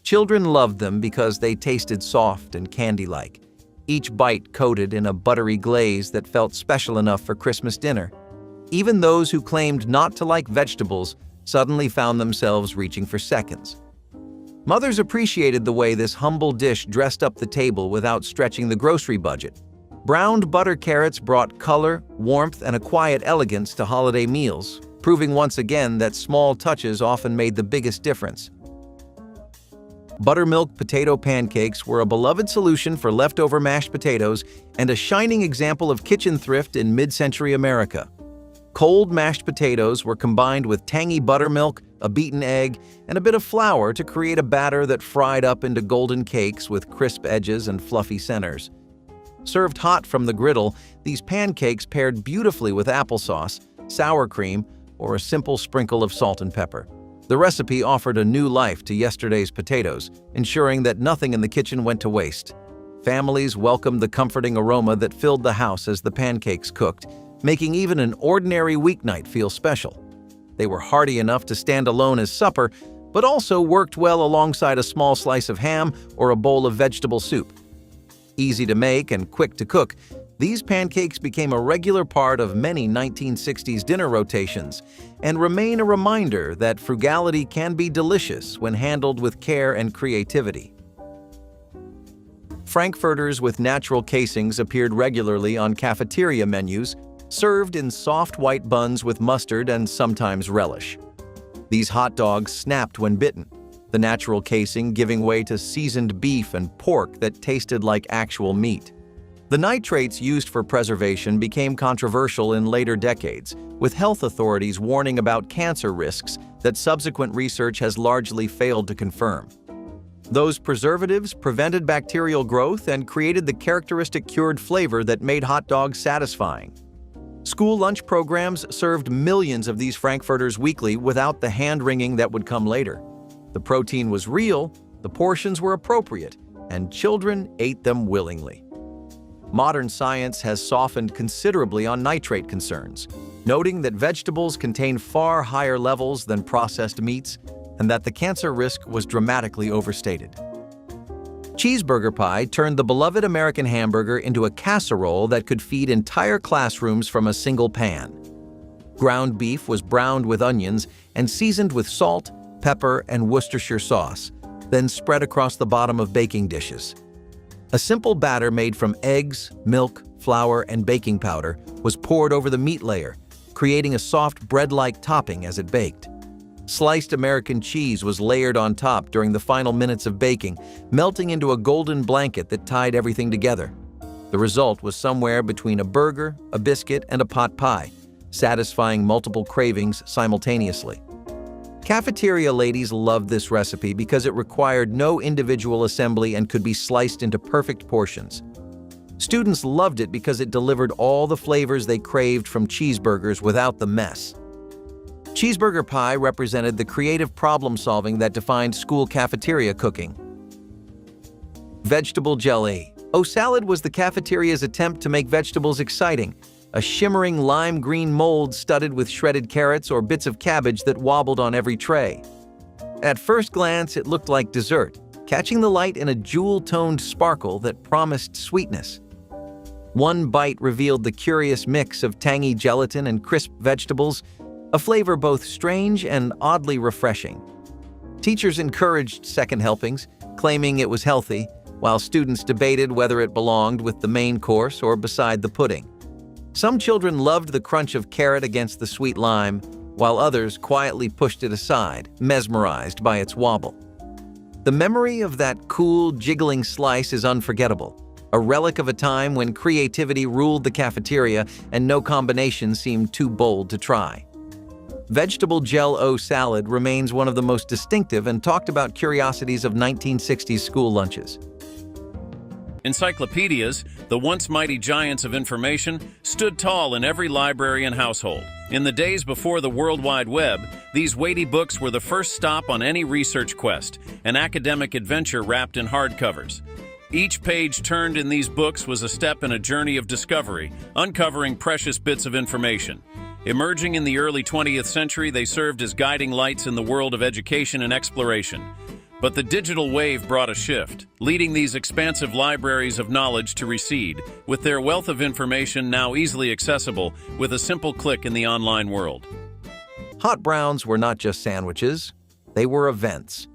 Children loved them because they tasted soft and candy-like, each bite coated in a buttery glaze that felt special enough for Christmas dinner. Even those who claimed not to like vegetables suddenly found themselves reaching for seconds. Mothers appreciated the way this humble dish dressed up the table without stretching the grocery budget. Browned butter carrots brought color, warmth, and a quiet elegance to holiday meals, proving once again that small touches often made the biggest difference. Buttermilk potato pancakes were a beloved solution for leftover mashed potatoes and a shining example of kitchen thrift in mid-century America. Cold mashed potatoes were combined with tangy buttermilk, a beaten egg, and a bit of flour to create a batter that fried up into golden cakes with crisp edges and fluffy centers. Served hot from the griddle, these pancakes paired beautifully with applesauce, sour cream, or a simple sprinkle of salt and pepper. The recipe offered a new life to yesterday's potatoes, ensuring that nothing in the kitchen went to waste. Families welcomed the comforting aroma that filled the house as the pancakes cooked, making even an ordinary weeknight feel special. They were hearty enough to stand alone as supper, but also worked well alongside a small slice of ham or a bowl of vegetable soup. Easy to make and quick to cook, these pancakes became a regular part of many 1960s dinner rotations and remain a reminder that frugality can be delicious when handled with care and creativity. Frankfurters with natural casings appeared regularly on cafeteria menus, served in soft white buns with mustard and sometimes relish. These hot dogs snapped when bitten, the natural casing giving way to seasoned beef and pork that tasted like actual meat. The nitrates used for preservation became controversial in later decades, with health authorities warning about cancer risks that subsequent research has largely failed to confirm. Those preservatives prevented bacterial growth and created the characteristic cured flavor that made hot dogs satisfying. School lunch programs served millions of these frankfurters weekly without the hand-wringing that would come later. The protein was real, the portions were appropriate, and children ate them willingly. Modern science has softened considerably on nitrate concerns, noting that vegetables contain far higher levels than processed meats and that the cancer risk was dramatically overstated. Cheeseburger pie turned the beloved American hamburger into a casserole that could feed entire classrooms from a single pan. Ground beef was browned with onions and seasoned with salt, pepper, and Worcestershire sauce, then spread across the bottom of baking dishes. A simple batter made from eggs, milk, flour, and baking powder was poured over the meat layer, creating a soft bread-like topping as it baked. Sliced American cheese was layered on top during the final minutes of baking, melting into a golden blanket that tied everything together. The result was somewhere between a burger, a biscuit, and a pot pie, satisfying multiple cravings simultaneously. Cafeteria ladies loved this recipe because it required no individual assembly and could be sliced into perfect portions. Students loved it because it delivered all the flavors they craved from cheeseburgers without the mess. Cheeseburger pie represented the creative problem-solving that defined school cafeteria cooking. Vegetable jelly. O-salad was the cafeteria's attempt to make vegetables exciting, a shimmering lime green mold studded with shredded carrots or bits of cabbage that wobbled on every tray. At first glance, it looked like dessert, catching the light in a jewel-toned sparkle that promised sweetness. One bite revealed the curious mix of tangy gelatin and crisp vegetables, a flavor both strange and oddly refreshing. Teachers encouraged second helpings, claiming it was healthy, while students debated whether it belonged with the main course or beside the pudding. Some children loved the crunch of carrot against the sweet lime, while others quietly pushed it aside, mesmerized by its wobble. The memory of that cool, jiggling slice is unforgettable, a relic of a time when creativity ruled the cafeteria and no combination seemed too bold to try. Vegetable Jell-O salad remains one of the most distinctive and talked about curiosities of 1960s school lunches. Encyclopedias, the once mighty giants of information, stood tall in every library and household. In the days before the World Wide Web, these weighty books were the first stop on any research quest, an academic adventure wrapped in hardcovers. Each page turned in these books was a step in a journey of discovery, uncovering precious bits of information. Emerging in the early 20th century, they served as guiding lights in the world of education and exploration. But the digital wave brought a shift, leading these expansive libraries of knowledge to recede, with their wealth of information now easily accessible with a simple click in the online world. Hot browns were not just sandwiches, they were events.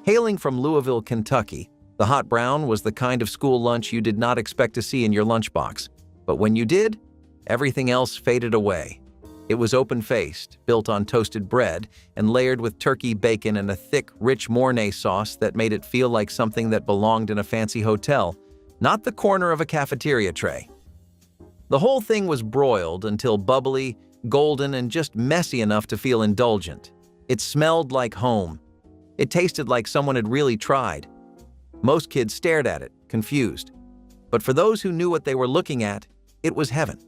Hailing from Louisville, Kentucky, the hot brown was the kind of school lunch you did not expect to see in your lunchbox. But when you did, everything else faded away. It was open-faced, built on toasted bread, and layered with turkey bacon and a thick, rich Mornay sauce that made it feel like something that belonged in a fancy hotel, not the corner of a cafeteria tray. The whole thing was broiled until bubbly, golden, and just messy enough to feel indulgent. It smelled like home. It tasted like someone had really tried. Most kids stared at it, confused. But for those who knew what they were looking at, it was heaven.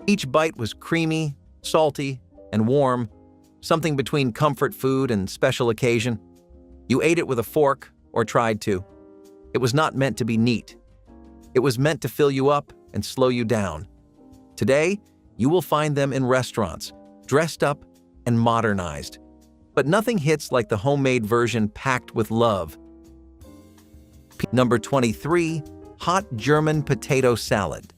Each bite was creamy, salty, and warm, something between comfort food and special occasion. You ate it with a fork, or tried to. It was not meant to be neat. It was meant to fill you up and slow you down. Today, you will find them in restaurants, dressed up and modernized. But nothing hits like the homemade version packed with love. Number 23, hot German potato salad.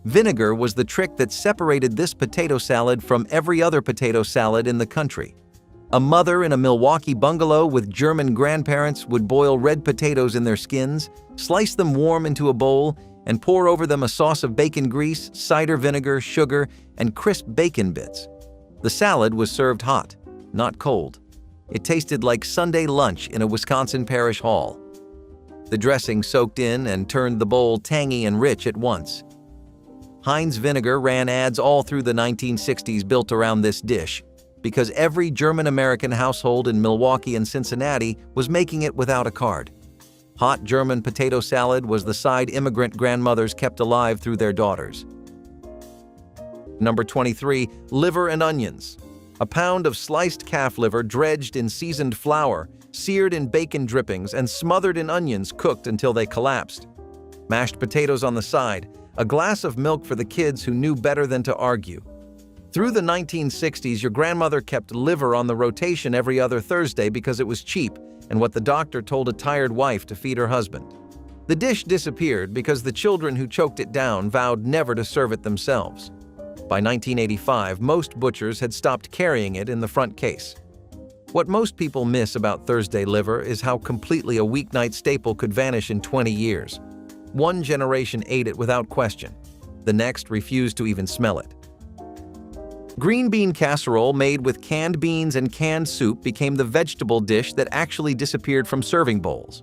Vinegar was the trick that separated this potato salad from every other potato salad in the country. A mother in a Milwaukee bungalow with German grandparents would boil red potatoes in their skins, slice them warm into a bowl, and pour over them a sauce of bacon grease, cider vinegar, sugar, and crisp bacon bits. The salad was served hot, not cold. It tasted like Sunday lunch in a Wisconsin parish hall. The dressing soaked in and turned the bowl tangy and rich at once. Heinz vinegar ran ads all through the 1960s built around this dish, because every German-American household in Milwaukee and Cincinnati was making it without a card. Hot German potato salad was the side immigrant grandmothers kept alive through their daughters. Number 23, liver and onions. A pound of sliced calf liver dredged in seasoned flour, seared in bacon drippings, and smothered in onions cooked until they collapsed. Mashed potatoes on the side, a glass of milk for the kids who knew better than to argue. Through the 1960s, your grandmother kept liver on the rotation every other Thursday because it was cheap and what the doctor told a tired wife to feed her husband. The dish disappeared because the children who choked it down vowed never to serve it themselves. By 1985, most butchers had stopped carrying it in the front case. What most people miss about Thursday liver is how completely a weeknight staple could vanish in 20 years. One generation ate it without question. The next refused to even smell it. Green bean casserole made with canned beans and canned soup became the vegetable dish that actually disappeared from serving bowls.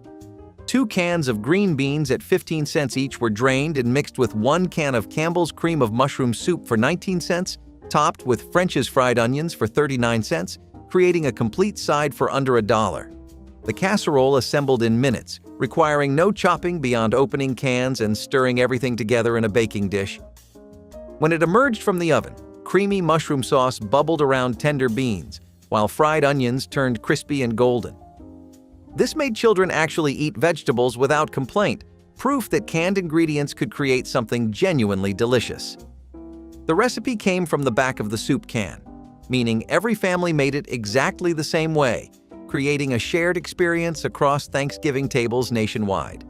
2 cans of green beans at 15 cents each were drained and mixed with 1 can of Campbell's cream of mushroom soup for 19 cents, topped with French's fried onions for 39 cents, creating a complete side for under $1. The casserole assembled in minutes, requiring no chopping beyond opening cans and stirring everything together in a baking dish. When it emerged from the oven, creamy mushroom sauce bubbled around tender beans, while fried onions turned crispy and golden. This made children actually eat vegetables without complaint, proof that canned ingredients could create something genuinely delicious. The recipe came from the back of the soup can, meaning every family made it exactly the same way, creating a shared experience across Thanksgiving tables nationwide.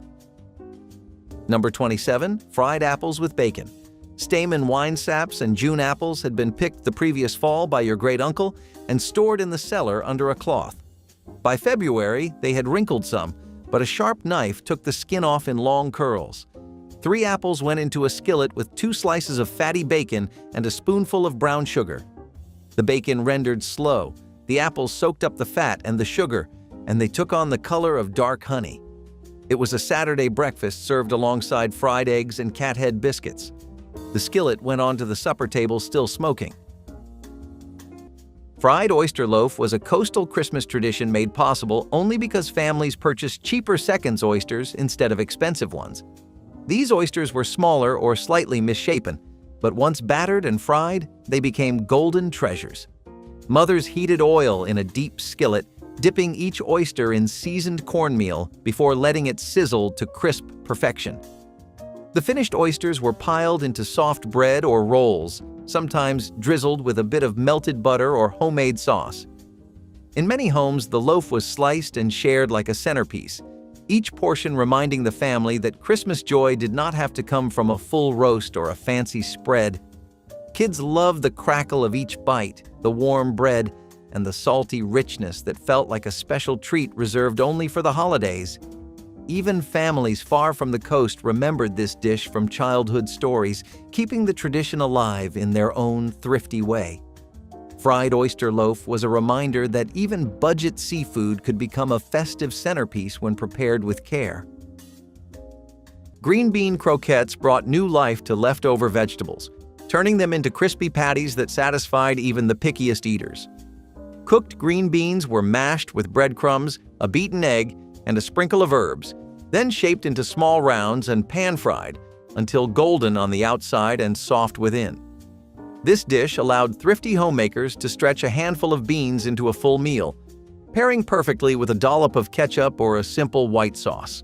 Number 27, fried apples with bacon. Stamen wine saps and June apples had been picked the previous fall by your great-uncle and stored in the cellar under a cloth. By February, they had wrinkled some, but a sharp knife took the skin off in long curls. 3 apples went into a skillet with 2 slices of fatty bacon and a spoonful of brown sugar. The bacon rendered slow, the apples soaked up the fat and the sugar, and they took on the color of dark honey. It was a Saturday breakfast served alongside fried eggs and cat head biscuits. The skillet went onto the supper table still smoking. Fried oyster loaf was a coastal Christmas tradition made possible only because families purchased cheaper seconds oysters instead of expensive ones. These oysters were smaller or slightly misshapen, but once battered and fried, they became golden treasures. Mothers heated oil in a deep skillet, dipping each oyster in seasoned cornmeal before letting it sizzle to crisp perfection. The finished oysters were piled into soft bread or rolls, sometimes drizzled with a bit of melted butter or homemade sauce. In many homes, the loaf was sliced and shared like a centerpiece, each portion reminding the family that Christmas joy did not have to come from a full roast or a fancy spread. Kids loved the crackle of each bite, the warm bread, and the salty richness that felt like a special treat reserved only for the holidays. Even families far from the coast remembered this dish from childhood stories, keeping the tradition alive in their own thrifty way. Fried oyster loaf was a reminder that even budget seafood could become a festive centerpiece when prepared with care. Green bean croquettes brought new life to leftover vegetables, turning them into crispy patties that satisfied even the pickiest eaters. Cooked green beans were mashed with breadcrumbs, a beaten egg, and a sprinkle of herbs, then shaped into small rounds and pan-fried until golden on the outside and soft within. This dish allowed thrifty homemakers to stretch a handful of beans into a full meal, pairing perfectly with a dollop of ketchup or a simple white sauce.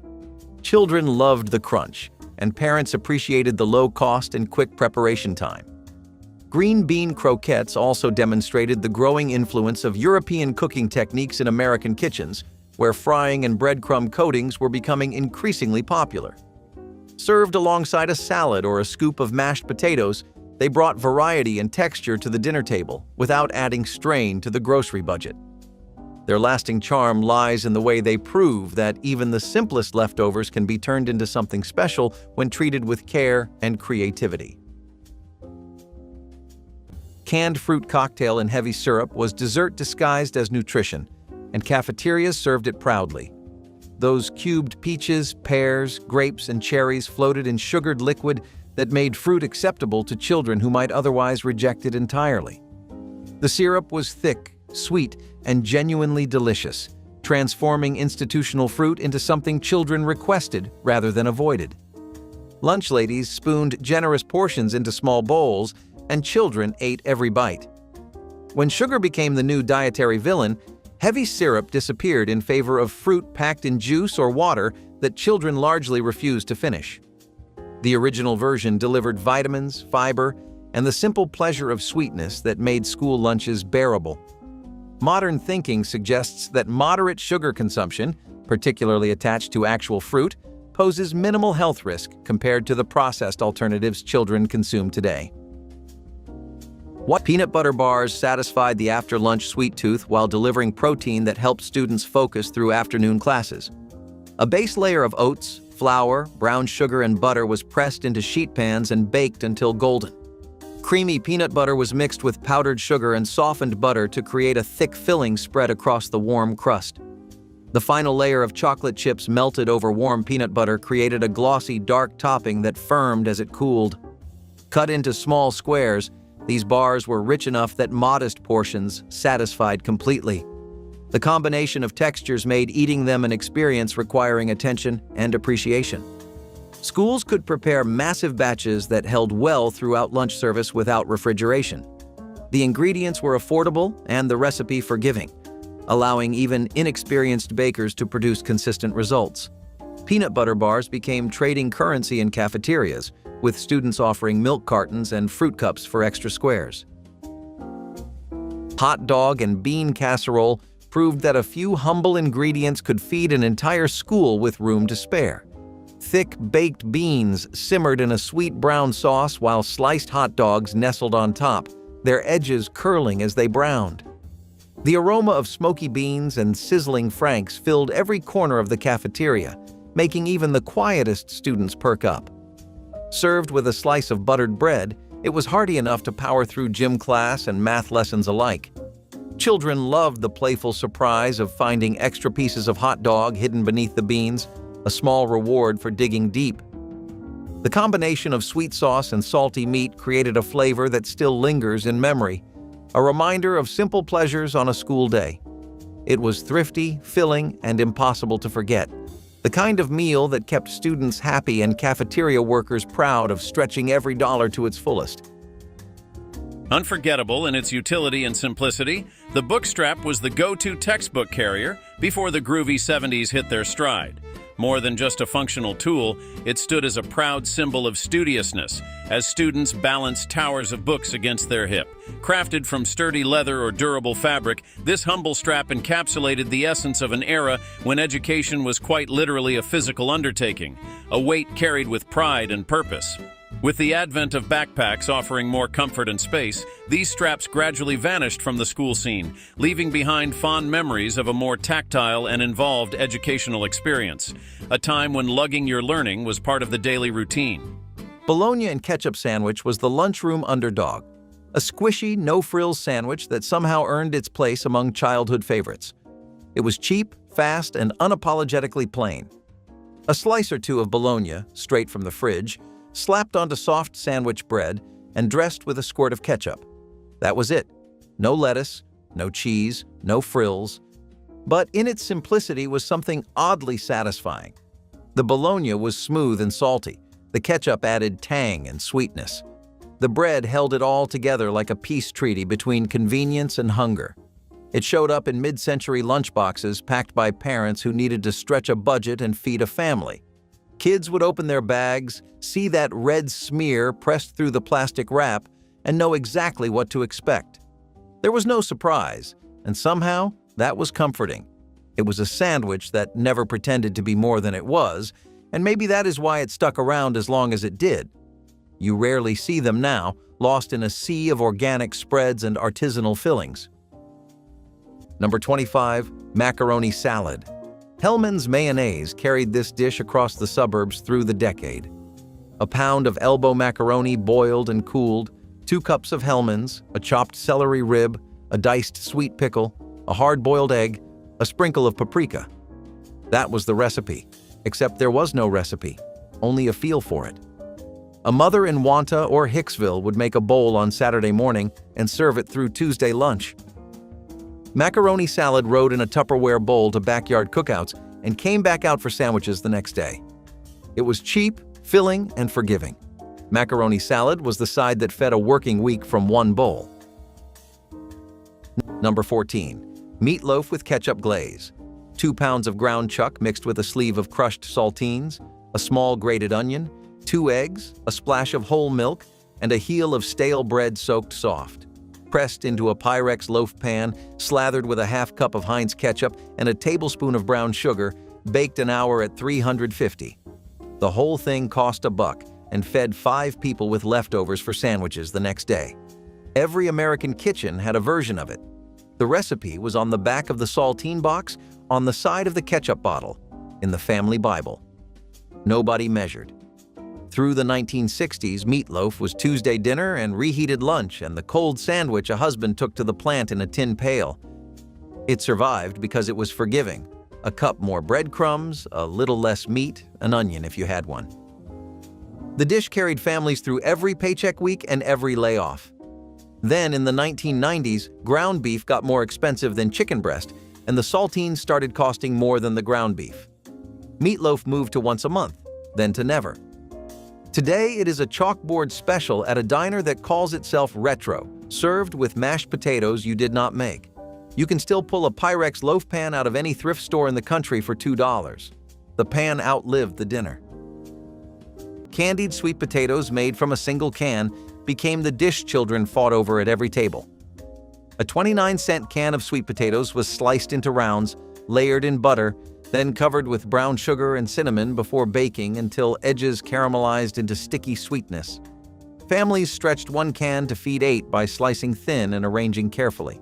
Children loved the crunch, and parents appreciated the low cost and quick preparation time. Green bean croquettes also demonstrated the growing influence of European cooking techniques in American kitchens, where frying and breadcrumb coatings were becoming increasingly popular. Served alongside a salad or a scoop of mashed potatoes, they brought variety and texture to the dinner table without adding strain to the grocery budget. Their lasting charm lies in the way they prove that even the simplest leftovers can be turned into something special when treated with care and creativity. Canned fruit cocktail in heavy syrup was dessert disguised as nutrition, and cafeterias served it proudly. Those cubed peaches, pears, grapes, and cherries floated in sugared liquid that made fruit acceptable to children who might otherwise reject it entirely. The syrup was thick, sweet, and genuinely delicious, transforming institutional fruit into something children requested rather than avoided. Lunch ladies spooned generous portions into small bowls, and children ate every bite. When sugar became the new dietary villain, heavy syrup disappeared in favor of fruit packed in juice or water that children largely refused to finish. The original version delivered vitamins, fiber, and the simple pleasure of sweetness that made school lunches bearable. Modern thinking suggests that moderate sugar consumption, particularly attached to actual fruit, poses minimal health risk compared to the processed alternatives children consume today. What peanut butter bars satisfied the after-lunch sweet tooth while delivering protein that helped students focus through afternoon classes. A base layer of oats, flour, brown sugar, and butter was pressed into sheet pans and baked until golden. Creamy peanut butter was mixed with powdered sugar and softened butter to create a thick filling spread across the warm crust. The final layer of chocolate chips melted over warm peanut butter created a glossy, dark topping that firmed as it cooled. Cut into small squares, these bars were rich enough that modest portions satisfied completely. The combination of textures made eating them an experience requiring attention and appreciation. Schools could prepare massive batches that held well throughout lunch service without refrigeration. The ingredients were affordable and the recipe forgiving, allowing even inexperienced bakers to produce consistent results. Peanut butter bars became trading currency in cafeterias, with students offering milk cartons and fruit cups for extra squares. Hot dog and bean casserole proved that a few humble ingredients could feed an entire school with room to spare. Thick baked beans simmered in a sweet brown sauce while sliced hot dogs nestled on top, their edges curling as they browned. The aroma of smoky beans and sizzling franks filled every corner of the cafeteria, making even the quietest students perk up. Served with a slice of buttered bread, it was hearty enough to power through gym class and math lessons alike. Children loved the playful surprise of finding extra pieces of hot dog hidden beneath the beans, a small reward for digging deep. The combination of sweet sauce and salty meat created a flavor that still lingers in memory, a reminder of simple pleasures on a school day. It was thrifty, filling, and impossible to forget. The kind of meal that kept students happy and cafeteria workers proud of stretching every dollar to its fullest. Unforgettable in its utility and simplicity, the bookstrap was the go-to textbook carrier before the groovy 70s hit their stride. More than just a functional tool, it stood as a proud symbol of studiousness as students balanced towers of books against their hip. Crafted from sturdy leather or durable fabric, this humble strap encapsulated the essence of an era when education was quite literally a physical undertaking, a weight carried with pride and purpose. With the advent of backpacks offering more comfort and space, these straps gradually vanished from the school scene, leaving behind fond memories of a more tactile and involved educational experience, a time when lugging your learning was part of the daily routine. Bologna and ketchup sandwich was the lunchroom underdog, a squishy, no-frills sandwich that somehow earned its place among childhood favorites. It was cheap, fast, and unapologetically plain. A slice or two of bologna, straight from the fridge, slapped onto soft sandwich bread and dressed with a squirt of ketchup. That was it. No lettuce, no cheese, no frills. But in its simplicity was something oddly satisfying. The bologna was smooth and salty. The ketchup added tang and sweetness. The bread held it all together like a peace treaty between convenience and hunger. It showed up in mid-century lunchboxes packed by parents who needed to stretch a budget and feed a family. Kids would open their bags, see that red smear pressed through the plastic wrap, and know exactly what to expect. There was no surprise, and somehow that was comforting. It was a sandwich that never pretended to be more than it was, and maybe that is why it stuck around as long as it did. You rarely see them now, lost in a sea of organic spreads and artisanal fillings. Number 25, macaroni salad. Hellmann's mayonnaise carried this dish across the suburbs through the decade. A pound of elbow macaroni boiled and cooled, 2 cups of Hellmann's, a chopped celery rib, a diced sweet pickle, a hard-boiled egg, a sprinkle of paprika. That was the recipe, except there was no recipe, only a feel for it. A mother in Wanta or Hicksville would make a bowl on Saturday morning and serve it through Tuesday lunch. Macaroni salad rode in a Tupperware bowl to backyard cookouts and came back out for sandwiches the next day. It was cheap, filling, and forgiving. Macaroni salad was the side that fed a working week from one bowl. Number 14, meatloaf with ketchup glaze. 2 pounds of ground chuck mixed with a sleeve of crushed saltines, a small grated onion, 2 eggs, a splash of whole milk, and a heel of stale bread soaked soft. Pressed into a Pyrex loaf pan, slathered with a half cup of Heinz ketchup and a tablespoon of brown sugar, baked an hour at 350. The whole thing cost $1 and fed 5 people with leftovers for sandwiches the next day. Every American kitchen had a version of it. The recipe was on the back of the saltine box, on the side of the ketchup bottle, in the family Bible. Nobody measured. Through the 1960s, meatloaf was Tuesday dinner and reheated lunch and the cold sandwich a husband took to the plant in a tin pail. It survived because it was forgiving. A cup more breadcrumbs, a little less meat, an onion if you had one. The dish carried families through every paycheck week and every layoff. Then, in the 1990s, ground beef got more expensive than chicken breast, and the saltines started costing more than the ground beef. Meatloaf moved to once a month, then to never. Today, it is a chalkboard special at a diner that calls itself retro, served with mashed potatoes you did not make. You can still pull a Pyrex loaf pan out of any thrift store in the country for $2. The pan outlived the dinner. Candied sweet potatoes made from a single can became the dish children fought over at every table. A 29-cent can of sweet potatoes was sliced into rounds, layered in butter, then covered with brown sugar and cinnamon before baking until edges caramelized into sticky sweetness. Families stretched one can to feed 8 by slicing thin and arranging carefully.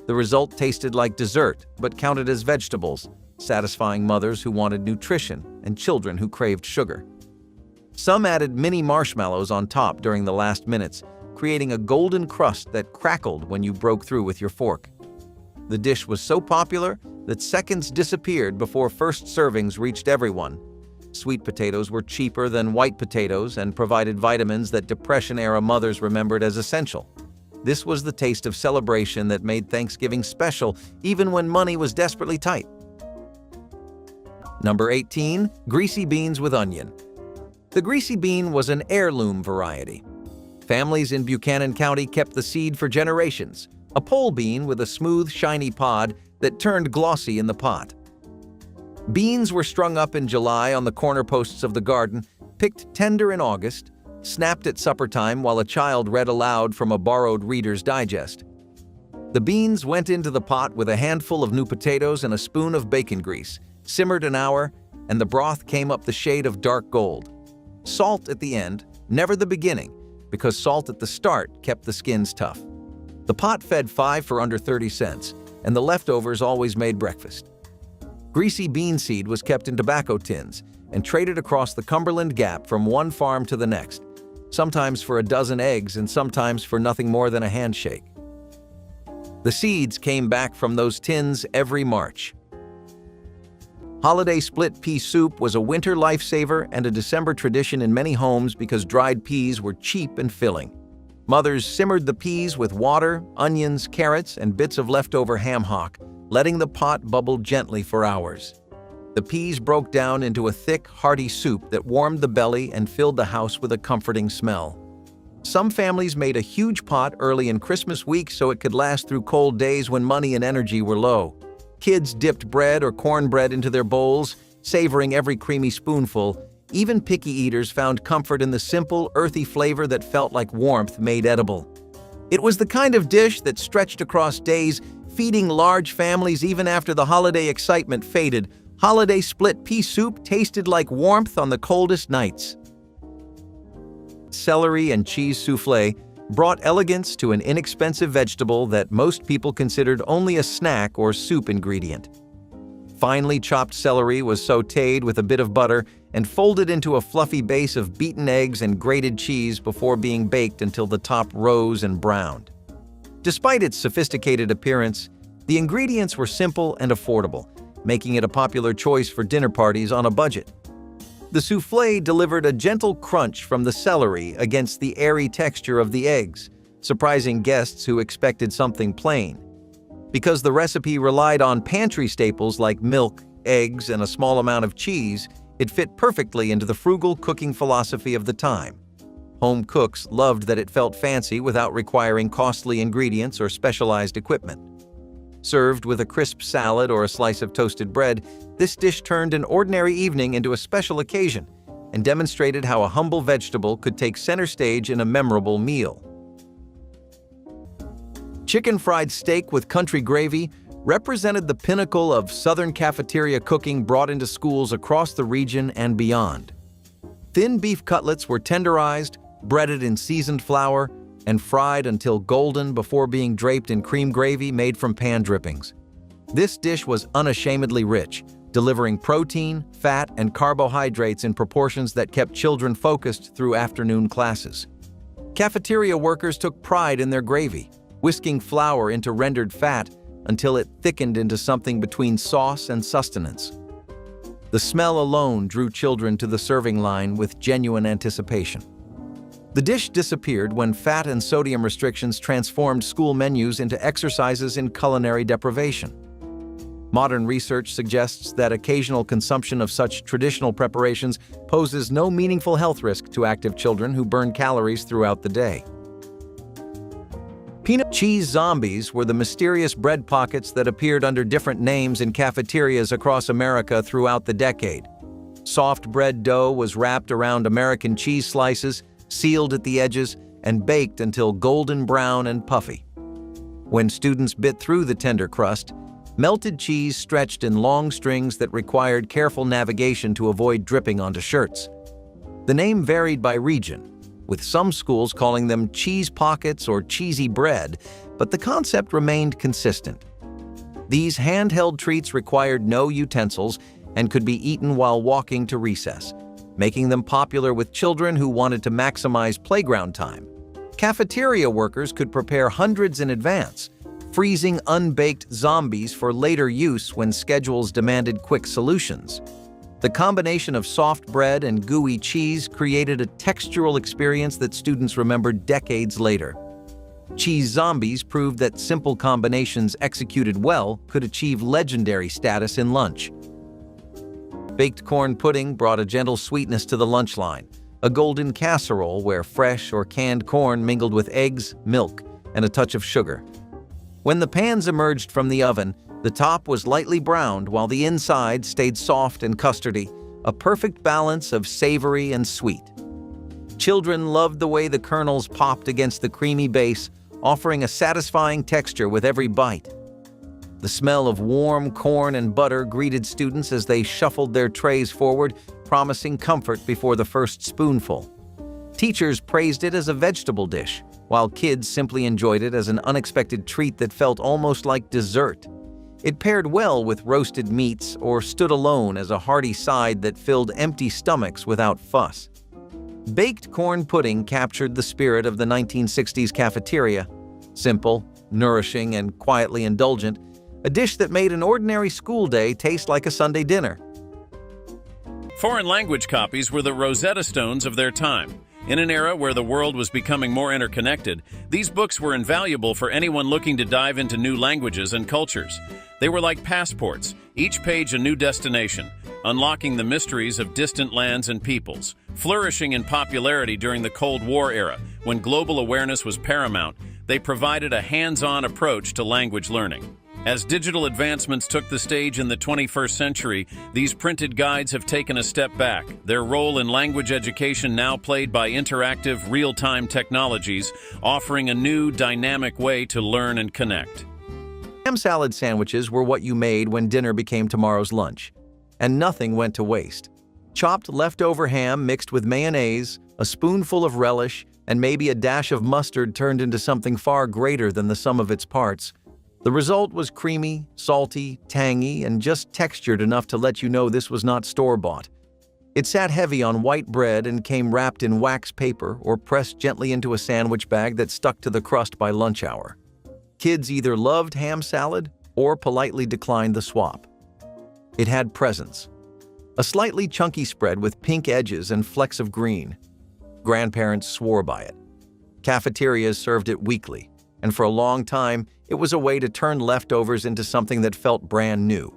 The result tasted like dessert, but counted as vegetables, satisfying mothers who wanted nutrition and children who craved sugar. Some added mini marshmallows on top during the last minutes, creating a golden crust that crackled when you broke through with your fork. The dish was so popular that seconds disappeared before first servings reached everyone. Sweet potatoes were cheaper than white potatoes and provided vitamins that Depression-era mothers remembered as essential. This was the taste of celebration that made Thanksgiving special, even when money was desperately tight. Number 18. Greasy beans with onion. The greasy bean was an heirloom variety. Families in Buchanan County kept the seed for generations, a pole bean with a smooth, shiny pod that turned glossy in the pot. Beans were strung up in July on the corner posts of the garden, picked tender in August, snapped at supper time while a child read aloud from a borrowed Reader's Digest. The beans went into the pot with a handful of new potatoes and a spoon of bacon grease, simmered an hour, and the broth came up the shade of dark gold. Salt at the end, never the beginning, because salt at the start kept the skins tough. The pot fed 5 for under 30 cents, and the leftovers always made breakfast. Greasy bean seed was kept in tobacco tins and traded across the Cumberland Gap from one farm to the next, sometimes for a dozen eggs and sometimes for nothing more than a handshake. The seeds came back from those tins every March. Holiday split pea soup was a winter lifesaver and a December tradition in many homes because dried peas were cheap and filling. Mothers simmered the peas with water, onions, carrots, and bits of leftover ham hock, letting the pot bubble gently for hours. The peas broke down into a thick, hearty soup that warmed the belly and filled the house with a comforting smell. Some families made a huge pot early in Christmas week so it could last through cold days when money and energy were low. Kids dipped bread or cornbread into their bowls, savoring every creamy spoonful. Even picky eaters found comfort in the simple, earthy flavor that felt like warmth made edible. It was the kind of dish that stretched across days, feeding large families even after the holiday excitement faded. Holiday split pea soup tasted like warmth on the coldest nights. Celery and cheese soufflé brought elegance to an inexpensive vegetable that most people considered only a snack or soup ingredient. Finely chopped celery was sautéed with a bit of butter and folded into a fluffy base of beaten eggs and grated cheese before being baked until the top rose and browned. Despite its sophisticated appearance, the ingredients were simple and affordable, making it a popular choice for dinner parties on a budget. The soufflé delivered a gentle crunch from the celery against the airy texture of the eggs, surprising guests who expected something plain. Because the recipe relied on pantry staples like milk, eggs, and a small amount of cheese, it fit perfectly into the frugal cooking philosophy of the time. Home cooks loved that it felt fancy without requiring costly ingredients or specialized equipment. Served with a crisp salad or a slice of toasted bread, this dish turned an ordinary evening into a special occasion and demonstrated how a humble vegetable could take center stage in a memorable meal. Chicken fried steak with country gravy represented the pinnacle of Southern cafeteria cooking brought into schools across the region and beyond. Thin beef cutlets were tenderized, breaded in seasoned flour, and fried until golden before being draped in cream gravy made from pan drippings. This dish was unashamedly rich, delivering protein, fat, and carbohydrates in proportions that kept children focused through afternoon classes. Cafeteria workers took pride in their gravy, whisking flour into rendered fat until it thickened into something between sauce and sustenance. The smell alone drew children to the serving line with genuine anticipation. The dish disappeared when fat and sodium restrictions transformed school menus into exercises in culinary deprivation. Modern research suggests that occasional consumption of such traditional preparations poses no meaningful health risk to active children who burn calories throughout the day. Peanut cheese zombies were the mysterious bread pockets that appeared under different names in cafeterias across America throughout the decade. Soft bread dough was wrapped around American cheese slices, sealed at the edges, and baked until golden brown and puffy. When students bit through the tender crust, melted cheese stretched in long strings that required careful navigation to avoid dripping onto shirts. The name varied by region, with some schools calling them cheese pockets or cheesy bread, but the concept remained consistent. These handheld treats required no utensils and could be eaten while walking to recess, making them popular with children who wanted to maximize playground time. Cafeteria workers could prepare hundreds in advance, freezing unbaked zombies for later use when schedules demanded quick solutions. The combination of soft bread and gooey cheese created a textural experience that students remembered decades later. Cheese zombies proved that simple combinations executed well could achieve legendary status in lunch. Baked corn pudding brought a gentle sweetness to the lunch line, a golden casserole where fresh or canned corn mingled with eggs, milk, and a touch of sugar. When the pans emerged from the oven, the top was lightly browned while the inside stayed soft and custardy, a perfect balance of savory and sweet. Children loved the way the kernels popped against the creamy base, offering a satisfying texture with every bite. The smell of warm corn and butter greeted students as they shuffled their trays forward, promising comfort before the first spoonful. Teachers praised it as a vegetable dish, while kids simply enjoyed it as an unexpected treat that felt almost like dessert. It paired well with roasted meats or stood alone as a hearty side that filled empty stomachs without fuss. Baked corn pudding captured the spirit of the 1960s cafeteria. Simple, nourishing, and quietly indulgent, a dish that made an ordinary school day taste like a Sunday dinner. Foreign language copies were the Rosetta Stones of their time. In an era where the world was becoming more interconnected, these books were invaluable for anyone looking to dive into new languages and cultures. They were like passports, each page a new destination, unlocking the mysteries of distant lands and peoples. Flourishing in popularity during the Cold War era, when global awareness was paramount, they provided a hands-on approach to language learning. As digital advancements took the stage in the 21st century, these printed guides have taken a step back, their role in language education now played by interactive, real-time technologies, offering a new, dynamic way to learn and connect. Ham salad sandwiches were what you made when dinner became tomorrow's lunch, and nothing went to waste. Chopped leftover ham mixed with mayonnaise, a spoonful of relish, and maybe a dash of mustard turned into something far greater than the sum of its parts. The result was creamy, salty, tangy, and just textured enough to let you know this was not store-bought. It sat heavy on white bread and came wrapped in wax paper or pressed gently into a sandwich bag that stuck to the crust by lunch hour. Kids either loved ham salad or politely declined the swap. It had presence. A slightly chunky spread with pink edges and flecks of green. Grandparents swore by it. Cafeterias served it weekly, and for a long time, it was a way to turn leftovers into something that felt brand new.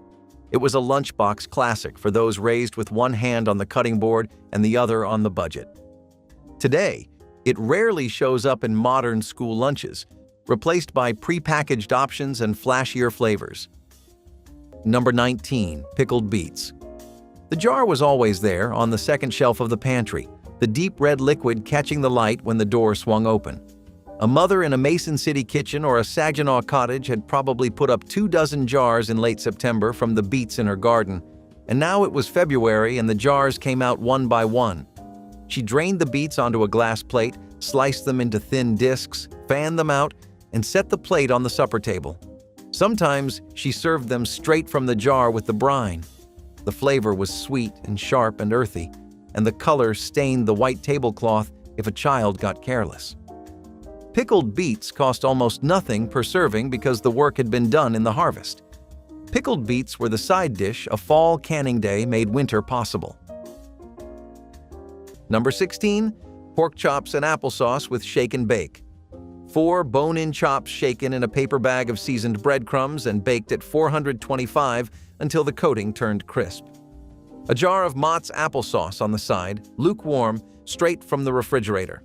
It was a lunchbox classic for those raised with one hand on the cutting board and the other on the budget. Today, it rarely shows up in modern school lunches, replaced by prepackaged options and flashier flavors. Number 19, pickled beets. The jar was always there on the second shelf of the pantry, the deep red liquid catching the light when the door swung open. A mother in a Mason City kitchen or a Saginaw cottage had probably put up 24 jars in late September from the beets in her garden, and now it was February and the jars came out one by one. She drained the beets onto a glass plate, sliced them into thin discs, fanned them out, and set the plate on the supper table. Sometimes she served them straight from the jar with the brine. The flavor was sweet and sharp and earthy, and the color stained the white tablecloth if a child got careless. Pickled beets cost almost nothing per serving because the work had been done in the harvest. Pickled beets were the side dish a fall canning day made winter possible. Number 16, pork chops and applesauce with shake and bake. 4 bone-in chops shaken in a paper bag of seasoned breadcrumbs and baked at 425 until the coating turned crisp. A jar of Mott's applesauce on the side, lukewarm, straight from the refrigerator.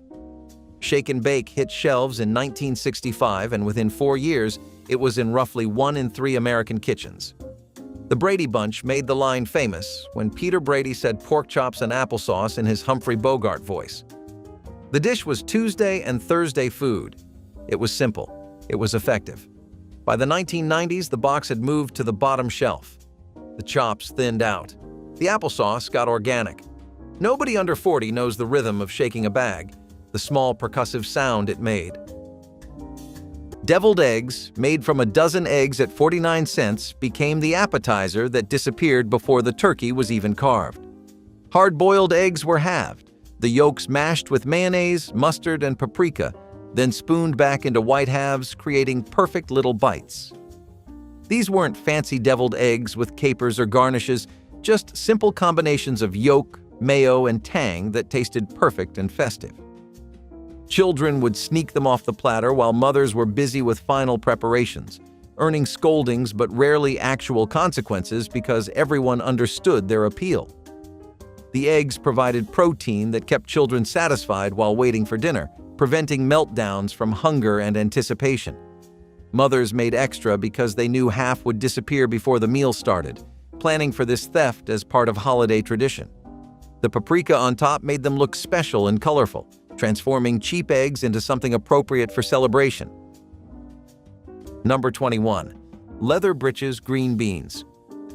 Shake and Bake hit shelves in 1965, and within 4 years, it was in roughly 1 in 3 American kitchens. The Brady Bunch made the line famous when Peter Brady said pork chops and applesauce in his Humphrey Bogart voice. The dish was Tuesday and Thursday food. It was simple. It was effective. By the 1990s, the box had moved to the bottom shelf. The chops thinned out. The applesauce got organic. Nobody under 40 knows the rhythm of shaking a bag, the small percussive sound it made. Deviled eggs, made from a dozen eggs at 49 cents, became the appetizer that disappeared before the turkey was even carved. Hard-boiled eggs were halved, the yolks mashed with mayonnaise, mustard, and paprika, then spooned back into white halves, creating perfect little bites. These weren't fancy deviled eggs with capers or garnishes, just simple combinations of yolk, mayo, and tang that tasted perfect and festive. Children would sneak them off the platter while mothers were busy with final preparations, earning scoldings but rarely actual consequences because everyone understood their appeal. The eggs provided protein that kept children satisfied while waiting for dinner, preventing meltdowns from hunger and anticipation. Mothers made extra because they knew half would disappear before the meal started, planning for this theft as part of holiday tradition. The paprika on top made them look special and colorful, transforming cheap eggs into something appropriate for celebration. Number 21. Leather breeches green beans.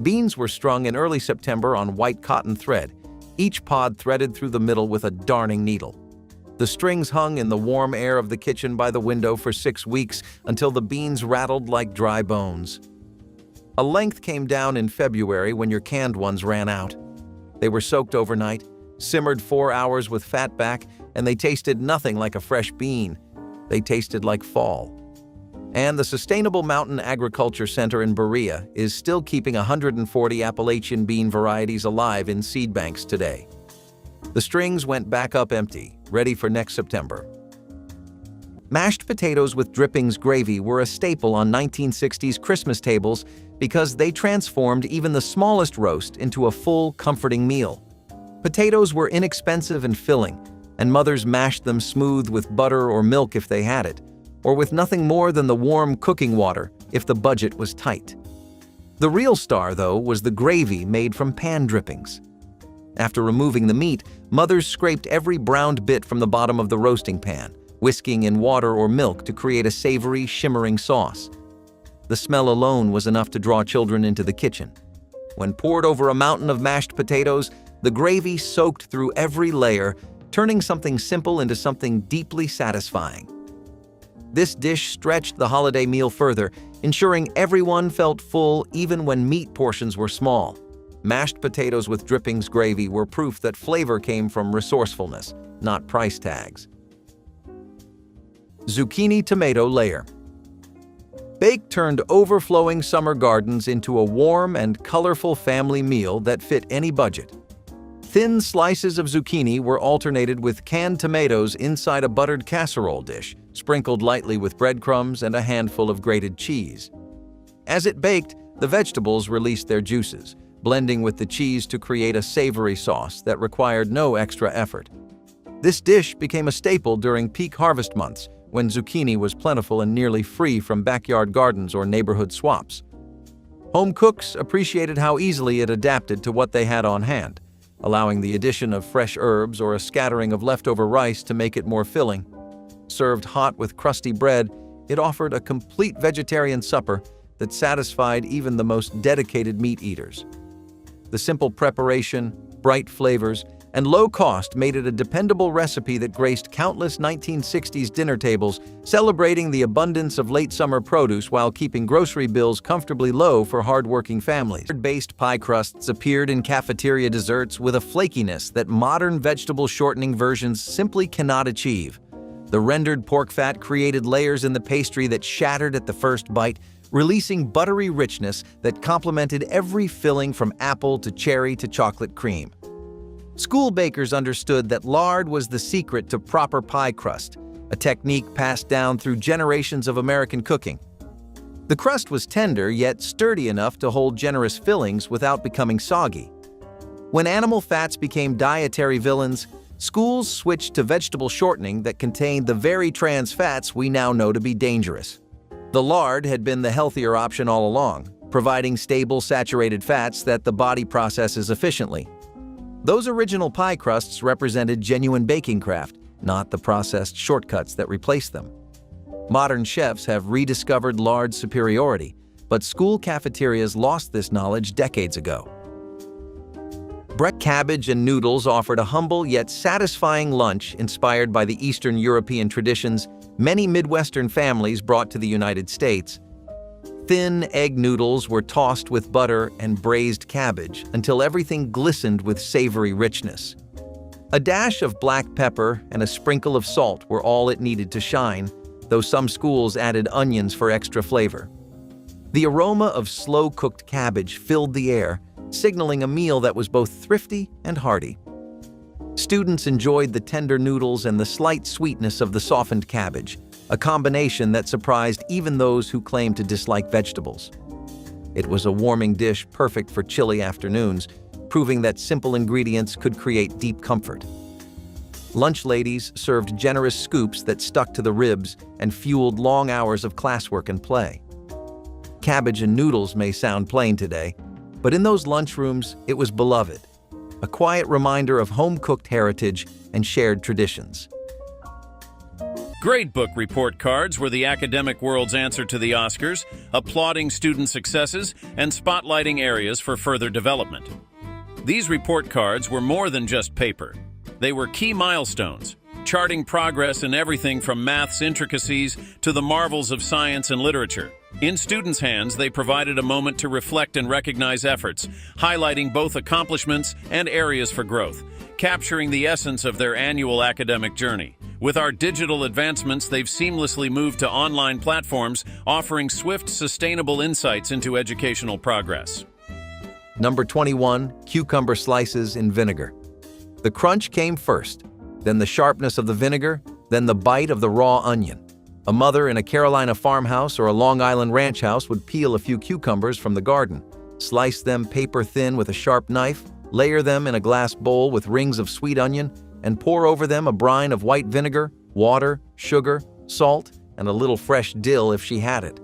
Beans were strung in early September on white cotton thread, each pod threaded through the middle with a darning needle. The strings hung in the warm air of the kitchen by the window for 6 weeks until the beans rattled like dry bones. A length came down in February when your canned ones ran out. They were soaked overnight, simmered 4 hours with fat back, and they tasted nothing like a fresh bean. They tasted like fall. And the Sustainable Mountain Agriculture Center in Berea is still keeping 140 Appalachian bean varieties alive in seed banks today. The strings went back up empty, ready for next September. Mashed potatoes with drippings gravy were a staple on 1960s Christmas tables because they transformed even the smallest roast into a full, comforting meal. Potatoes were inexpensive and filling, and mothers mashed them smooth with butter or milk if they had it, or with nothing more than the warm cooking water if the budget was tight. The real star, though, was the gravy made from pan drippings. After removing the meat, mothers scraped every browned bit from the bottom of the roasting pan, whisking in water or milk to create a savory, shimmering sauce. The smell alone was enough to draw children into the kitchen. When poured over a mountain of mashed potatoes, the gravy soaked through every layer, turning something simple into something deeply satisfying. This dish stretched the holiday meal further, ensuring everyone felt full even when meat portions were small. Mashed potatoes with drippings gravy were proof that flavor came from resourcefulness, not price tags. Zucchini tomato layer. Bake turned overflowing summer gardens into a warm and colorful family meal that fit any budget. Thin slices of zucchini were alternated with canned tomatoes inside a buttered casserole dish, sprinkled lightly with breadcrumbs and a handful of grated cheese. As it baked, the vegetables released their juices, blending with the cheese to create a savory sauce that required no extra effort. This dish became a staple during peak harvest months, when zucchini was plentiful and nearly free from backyard gardens or neighborhood swaps. Home cooks appreciated how easily it adapted to what they had on hand, allowing the addition of fresh herbs or a scattering of leftover rice to make it more filling. Served hot with crusty bread, it offered a complete vegetarian supper that satisfied even the most dedicated meat eaters. The simple preparation, bright flavors, and low cost made it a dependable recipe that graced countless 1960s dinner tables, celebrating the abundance of late summer produce while keeping grocery bills comfortably low for hard-working families. Based pie crusts appeared in cafeteria desserts with a flakiness that modern vegetable shortening versions simply cannot achieve. The rendered pork fat created layers in the pastry that shattered at the first bite, releasing buttery richness that complemented every filling from apple to cherry to chocolate cream. School bakers understood that lard was the secret to proper pie crust, a technique passed down through generations of American cooking. The crust was tender yet sturdy enough to hold generous fillings without becoming soggy. When animal fats became dietary villains, schools switched to vegetable shortening that contained the very trans fats we now know to be dangerous. The lard had been the healthier option all along, providing stable saturated fats that the body processes efficiently. Those original pie crusts represented genuine baking craft, not the processed shortcuts that replaced them. Modern chefs have rediscovered lard's superiority, but school cafeterias lost this knowledge decades ago. Cabbage and noodles offered a humble yet satisfying lunch inspired by the Eastern European traditions many Midwestern families brought to the United States. Thin egg noodles were tossed with butter and braised cabbage until everything glistened with savory richness. A dash of black pepper and a sprinkle of salt were all it needed to shine, though some schools added onions for extra flavor. The aroma of slow-cooked cabbage filled the air, signaling a meal that was both thrifty and hearty. Students enjoyed the tender noodles and the slight sweetness of the softened cabbage, a combination that surprised even those who claimed to dislike vegetables. It was a warming dish perfect for chilly afternoons, proving that simple ingredients could create deep comfort. Lunch ladies served generous scoops that stuck to the ribs and fueled long hours of classwork and play. Cabbage and noodles may sound plain today, but in those lunchrooms, it was beloved, a quiet reminder of home-cooked heritage and shared traditions. Gradebook report cards were the academic world's answer to the Oscars, applauding student successes and spotlighting areas for further development. These report cards were more than just paper. They were key milestones, charting progress in everything from math's intricacies to the marvels of science and literature. In students' hands, they provided a moment to reflect and recognize efforts, highlighting both accomplishments and areas for growth, capturing the essence of their annual academic journey. With our digital advancements, they've seamlessly moved to online platforms, offering swift, sustainable insights into educational progress. Number 21, cucumber slices in vinegar. The crunch came first, then the sharpness of the vinegar, then the bite of the raw onion. A mother in a Carolina farmhouse or a Long Island ranch house would peel a few cucumbers from the garden, slice them paper thin with a sharp knife, layer them in a glass bowl with rings of sweet onion, and pour over them a brine of white vinegar, water, sugar, salt, and a little fresh dill if she had it.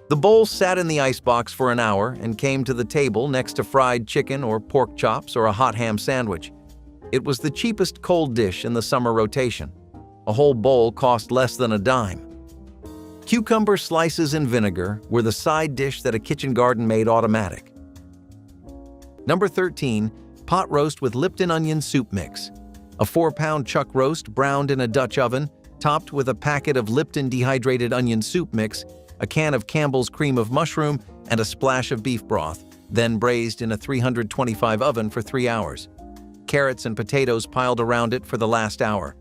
The bowl sat in the icebox for an hour and came to the table next to fried chicken or pork chops or a hot ham sandwich. It was the cheapest cold dish in the summer rotation. A whole bowl cost less than a dime. Cucumber slices in vinegar were the side dish that a kitchen garden made automatic. Number 13, pot roast with Lipton onion soup mix. A 4-pound chuck roast browned in a Dutch oven, topped with a packet of Lipton dehydrated onion soup mix, a can of Campbell's cream of mushroom, and a splash of beef broth, then braised in a 325 oven for 3 hours. Carrots and potatoes piled around it for the last hour.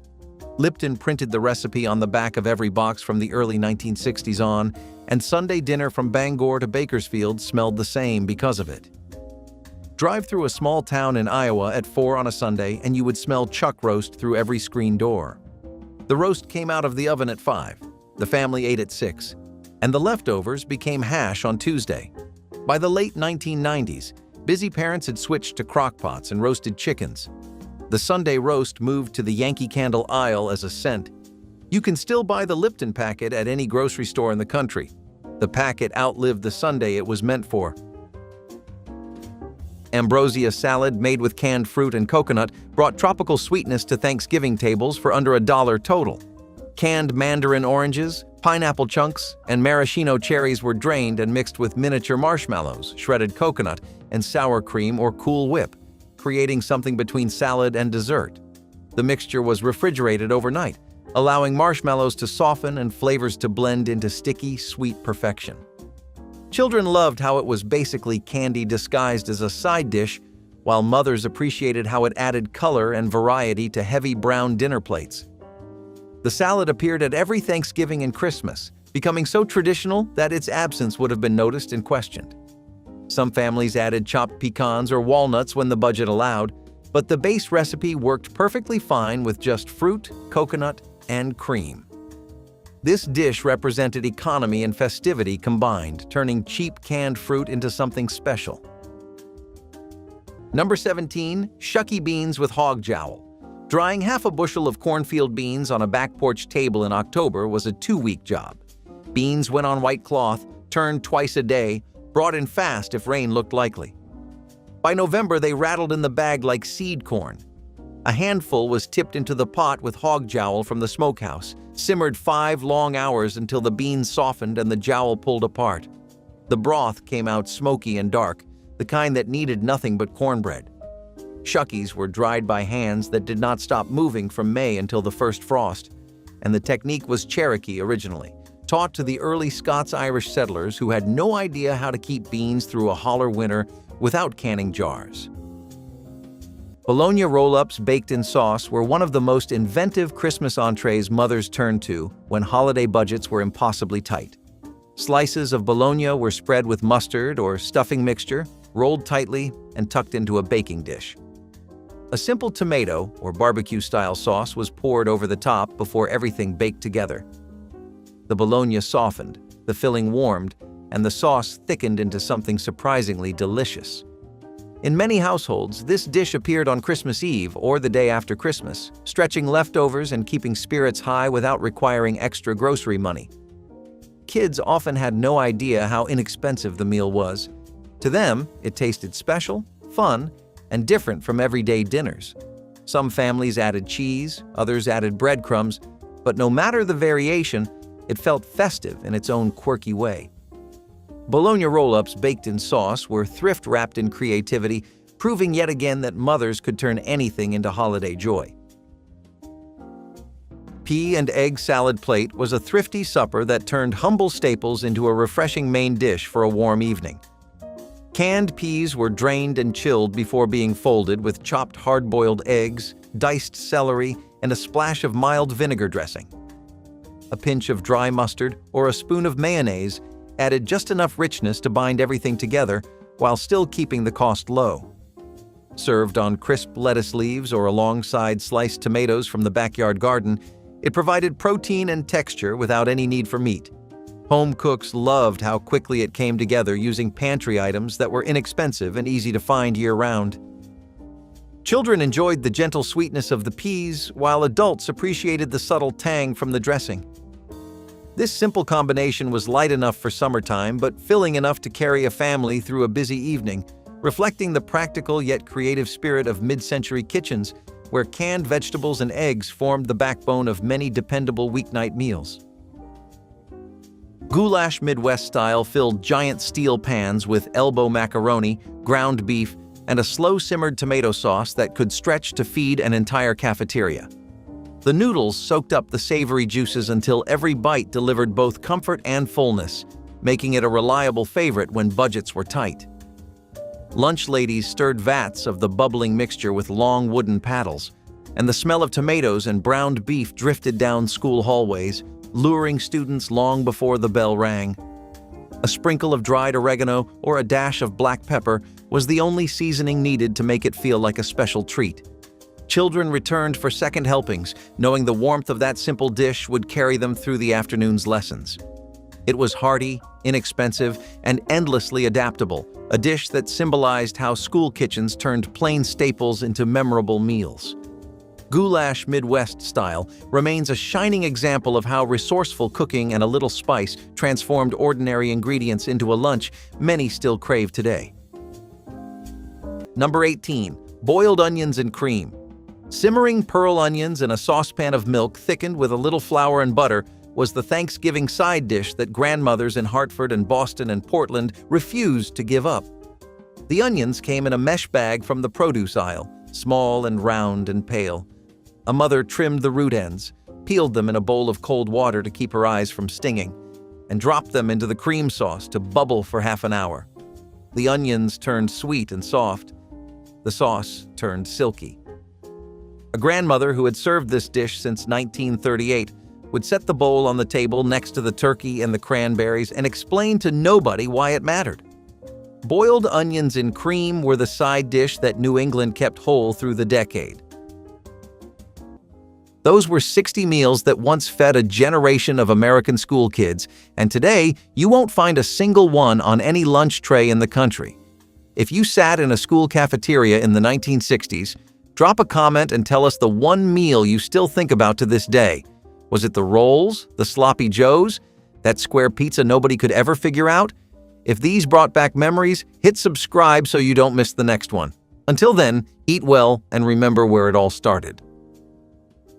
Lipton printed the recipe on the back of every box from the early 1960s on, and Sunday dinner from Bangor to Bakersfield smelled the same because of it. Drive through a small town in Iowa at 4 on a Sunday and you would smell chuck roast through every screen door. The roast came out of the oven at 5. The family ate at 6. And the leftovers became hash on Tuesday. By the late 1990s, busy parents had switched to crockpots and roasted chickens. The Sunday roast moved to the Yankee Candle aisle as a scent. You can still buy the Lipton packet at any grocery store in the country. The packet outlived the Sunday it was meant for. Ambrosia salad made with canned fruit and coconut brought tropical sweetness to Thanksgiving tables for under $1 total. Canned mandarin oranges, pineapple chunks, and maraschino cherries were drained and mixed with miniature marshmallows, shredded coconut, and sour cream or Cool Whip, creating something between salad and dessert. The mixture was refrigerated overnight, allowing marshmallows to soften and flavors to blend into sticky, sweet perfection. Children loved how it was basically candy disguised as a side dish, while mothers appreciated how it added color and variety to heavy brown dinner plates. The salad appeared at every Thanksgiving and Christmas, becoming so traditional that its absence would have been noticed and questioned. Some families added chopped pecans or walnuts when the budget allowed, but the base recipe worked perfectly fine with just fruit, coconut, and cream. This dish represented economy and festivity combined, turning cheap canned fruit into something special. Number 17, shucky beans with hog jowl. Drying half a bushel of cornfield beans on a back porch table in October was a 2-week job. Beans went on white cloth, turned twice a day, brought in fast if rain looked likely. By November, they rattled in the bag like seed corn. A handful was tipped into the pot with hog jowl from the smokehouse, simmered 5 long hours until the beans softened and the jowl pulled apart. The broth came out smoky and dark, the kind that needed nothing but cornbread. Shuckies were dried by hands that did not stop moving from May until the first frost, and the technique was Cherokee originally, taught to the early Scots-Irish settlers who had no idea how to keep beans through a holler winter without canning jars. Bologna roll-ups baked in sauce were one of the most inventive Christmas entrees mothers turned to when holiday budgets were impossibly tight. Slices of bologna were spread with mustard or stuffing mixture, rolled tightly, and tucked into a baking dish. A simple tomato or barbecue-style sauce was poured over the top before everything baked together. The bologna softened, the filling warmed, and the sauce thickened into something surprisingly delicious. In many households, this dish appeared on Christmas Eve or the day after Christmas, stretching leftovers and keeping spirits high without requiring extra grocery money. Kids often had no idea how inexpensive the meal was. To them, it tasted special, fun, and different from everyday dinners. Some families added cheese, others added breadcrumbs, but no matter the variation, it felt festive in its own quirky way. Bologna roll-ups baked in sauce were thrift-wrapped in creativity, proving yet again that mothers could turn anything into holiday joy. Pea and egg salad plate was a thrifty supper that turned humble staples into a refreshing main dish for a warm evening. Canned peas were drained and chilled before being folded with chopped hard-boiled eggs, diced celery, and a splash of mild vinegar dressing. A pinch of dry mustard or a spoon of mayonnaise added just enough richness to bind everything together while still keeping the cost low. Served on crisp lettuce leaves or alongside sliced tomatoes from the backyard garden, it provided protein and texture without any need for meat. Home cooks loved how quickly it came together using pantry items that were inexpensive and easy to find year-round. Children enjoyed the gentle sweetness of the peas, while adults appreciated the subtle tang from the dressing. This simple combination was light enough for summertime, but filling enough to carry a family through a busy evening, reflecting the practical yet creative spirit of mid-century kitchens, where canned vegetables and eggs formed the backbone of many dependable weeknight meals. Goulash Midwest style filled giant steel pans with elbow macaroni, ground beef, and a slow-simmered tomato sauce that could stretch to feed an entire cafeteria. The noodles soaked up the savory juices until every bite delivered both comfort and fullness, making it a reliable favorite when budgets were tight. Lunch ladies stirred vats of the bubbling mixture with long wooden paddles, and the smell of tomatoes and browned beef drifted down school hallways, luring students long before the bell rang. A sprinkle of dried oregano or a dash of black pepper was the only seasoning needed to make it feel like a special treat. Children returned for second helpings, knowing the warmth of that simple dish would carry them through the afternoon's lessons. It was hearty, inexpensive, and endlessly adaptable, a dish that symbolized how school kitchens turned plain staples into memorable meals. Goulash Midwest style remains a shining example of how resourceful cooking and a little spice transformed ordinary ingredients into a lunch many still crave today. Number 18. Boiled onions and cream. Simmering pearl onions in a saucepan of milk thickened with a little flour and butter was the Thanksgiving side dish that grandmothers in Hartford and Boston and Portland refused to give up. The onions came in a mesh bag from the produce aisle, small and round and pale. A mother trimmed the root ends, peeled them in a bowl of cold water to keep her eyes from stinging, and dropped them into the cream sauce to bubble for half an hour. The onions turned sweet and soft. The sauce turned silky. A grandmother who had served this dish since 1938 would set the bowl on the table next to the turkey and the cranberries and explain to nobody why it mattered. Boiled onions in cream were the side dish that New England kept whole through the decade. Those were 60 meals that once fed a generation of American school kids, and today you won't find a single one on any lunch tray in the country. If you sat in a school cafeteria in the 1960s, drop a comment and tell us the one meal you still think about to this day. Was it the rolls, the sloppy joes, that square pizza nobody could ever figure out? If these brought back memories, hit subscribe so you don't miss the next one. Until then, eat well and remember where it all started.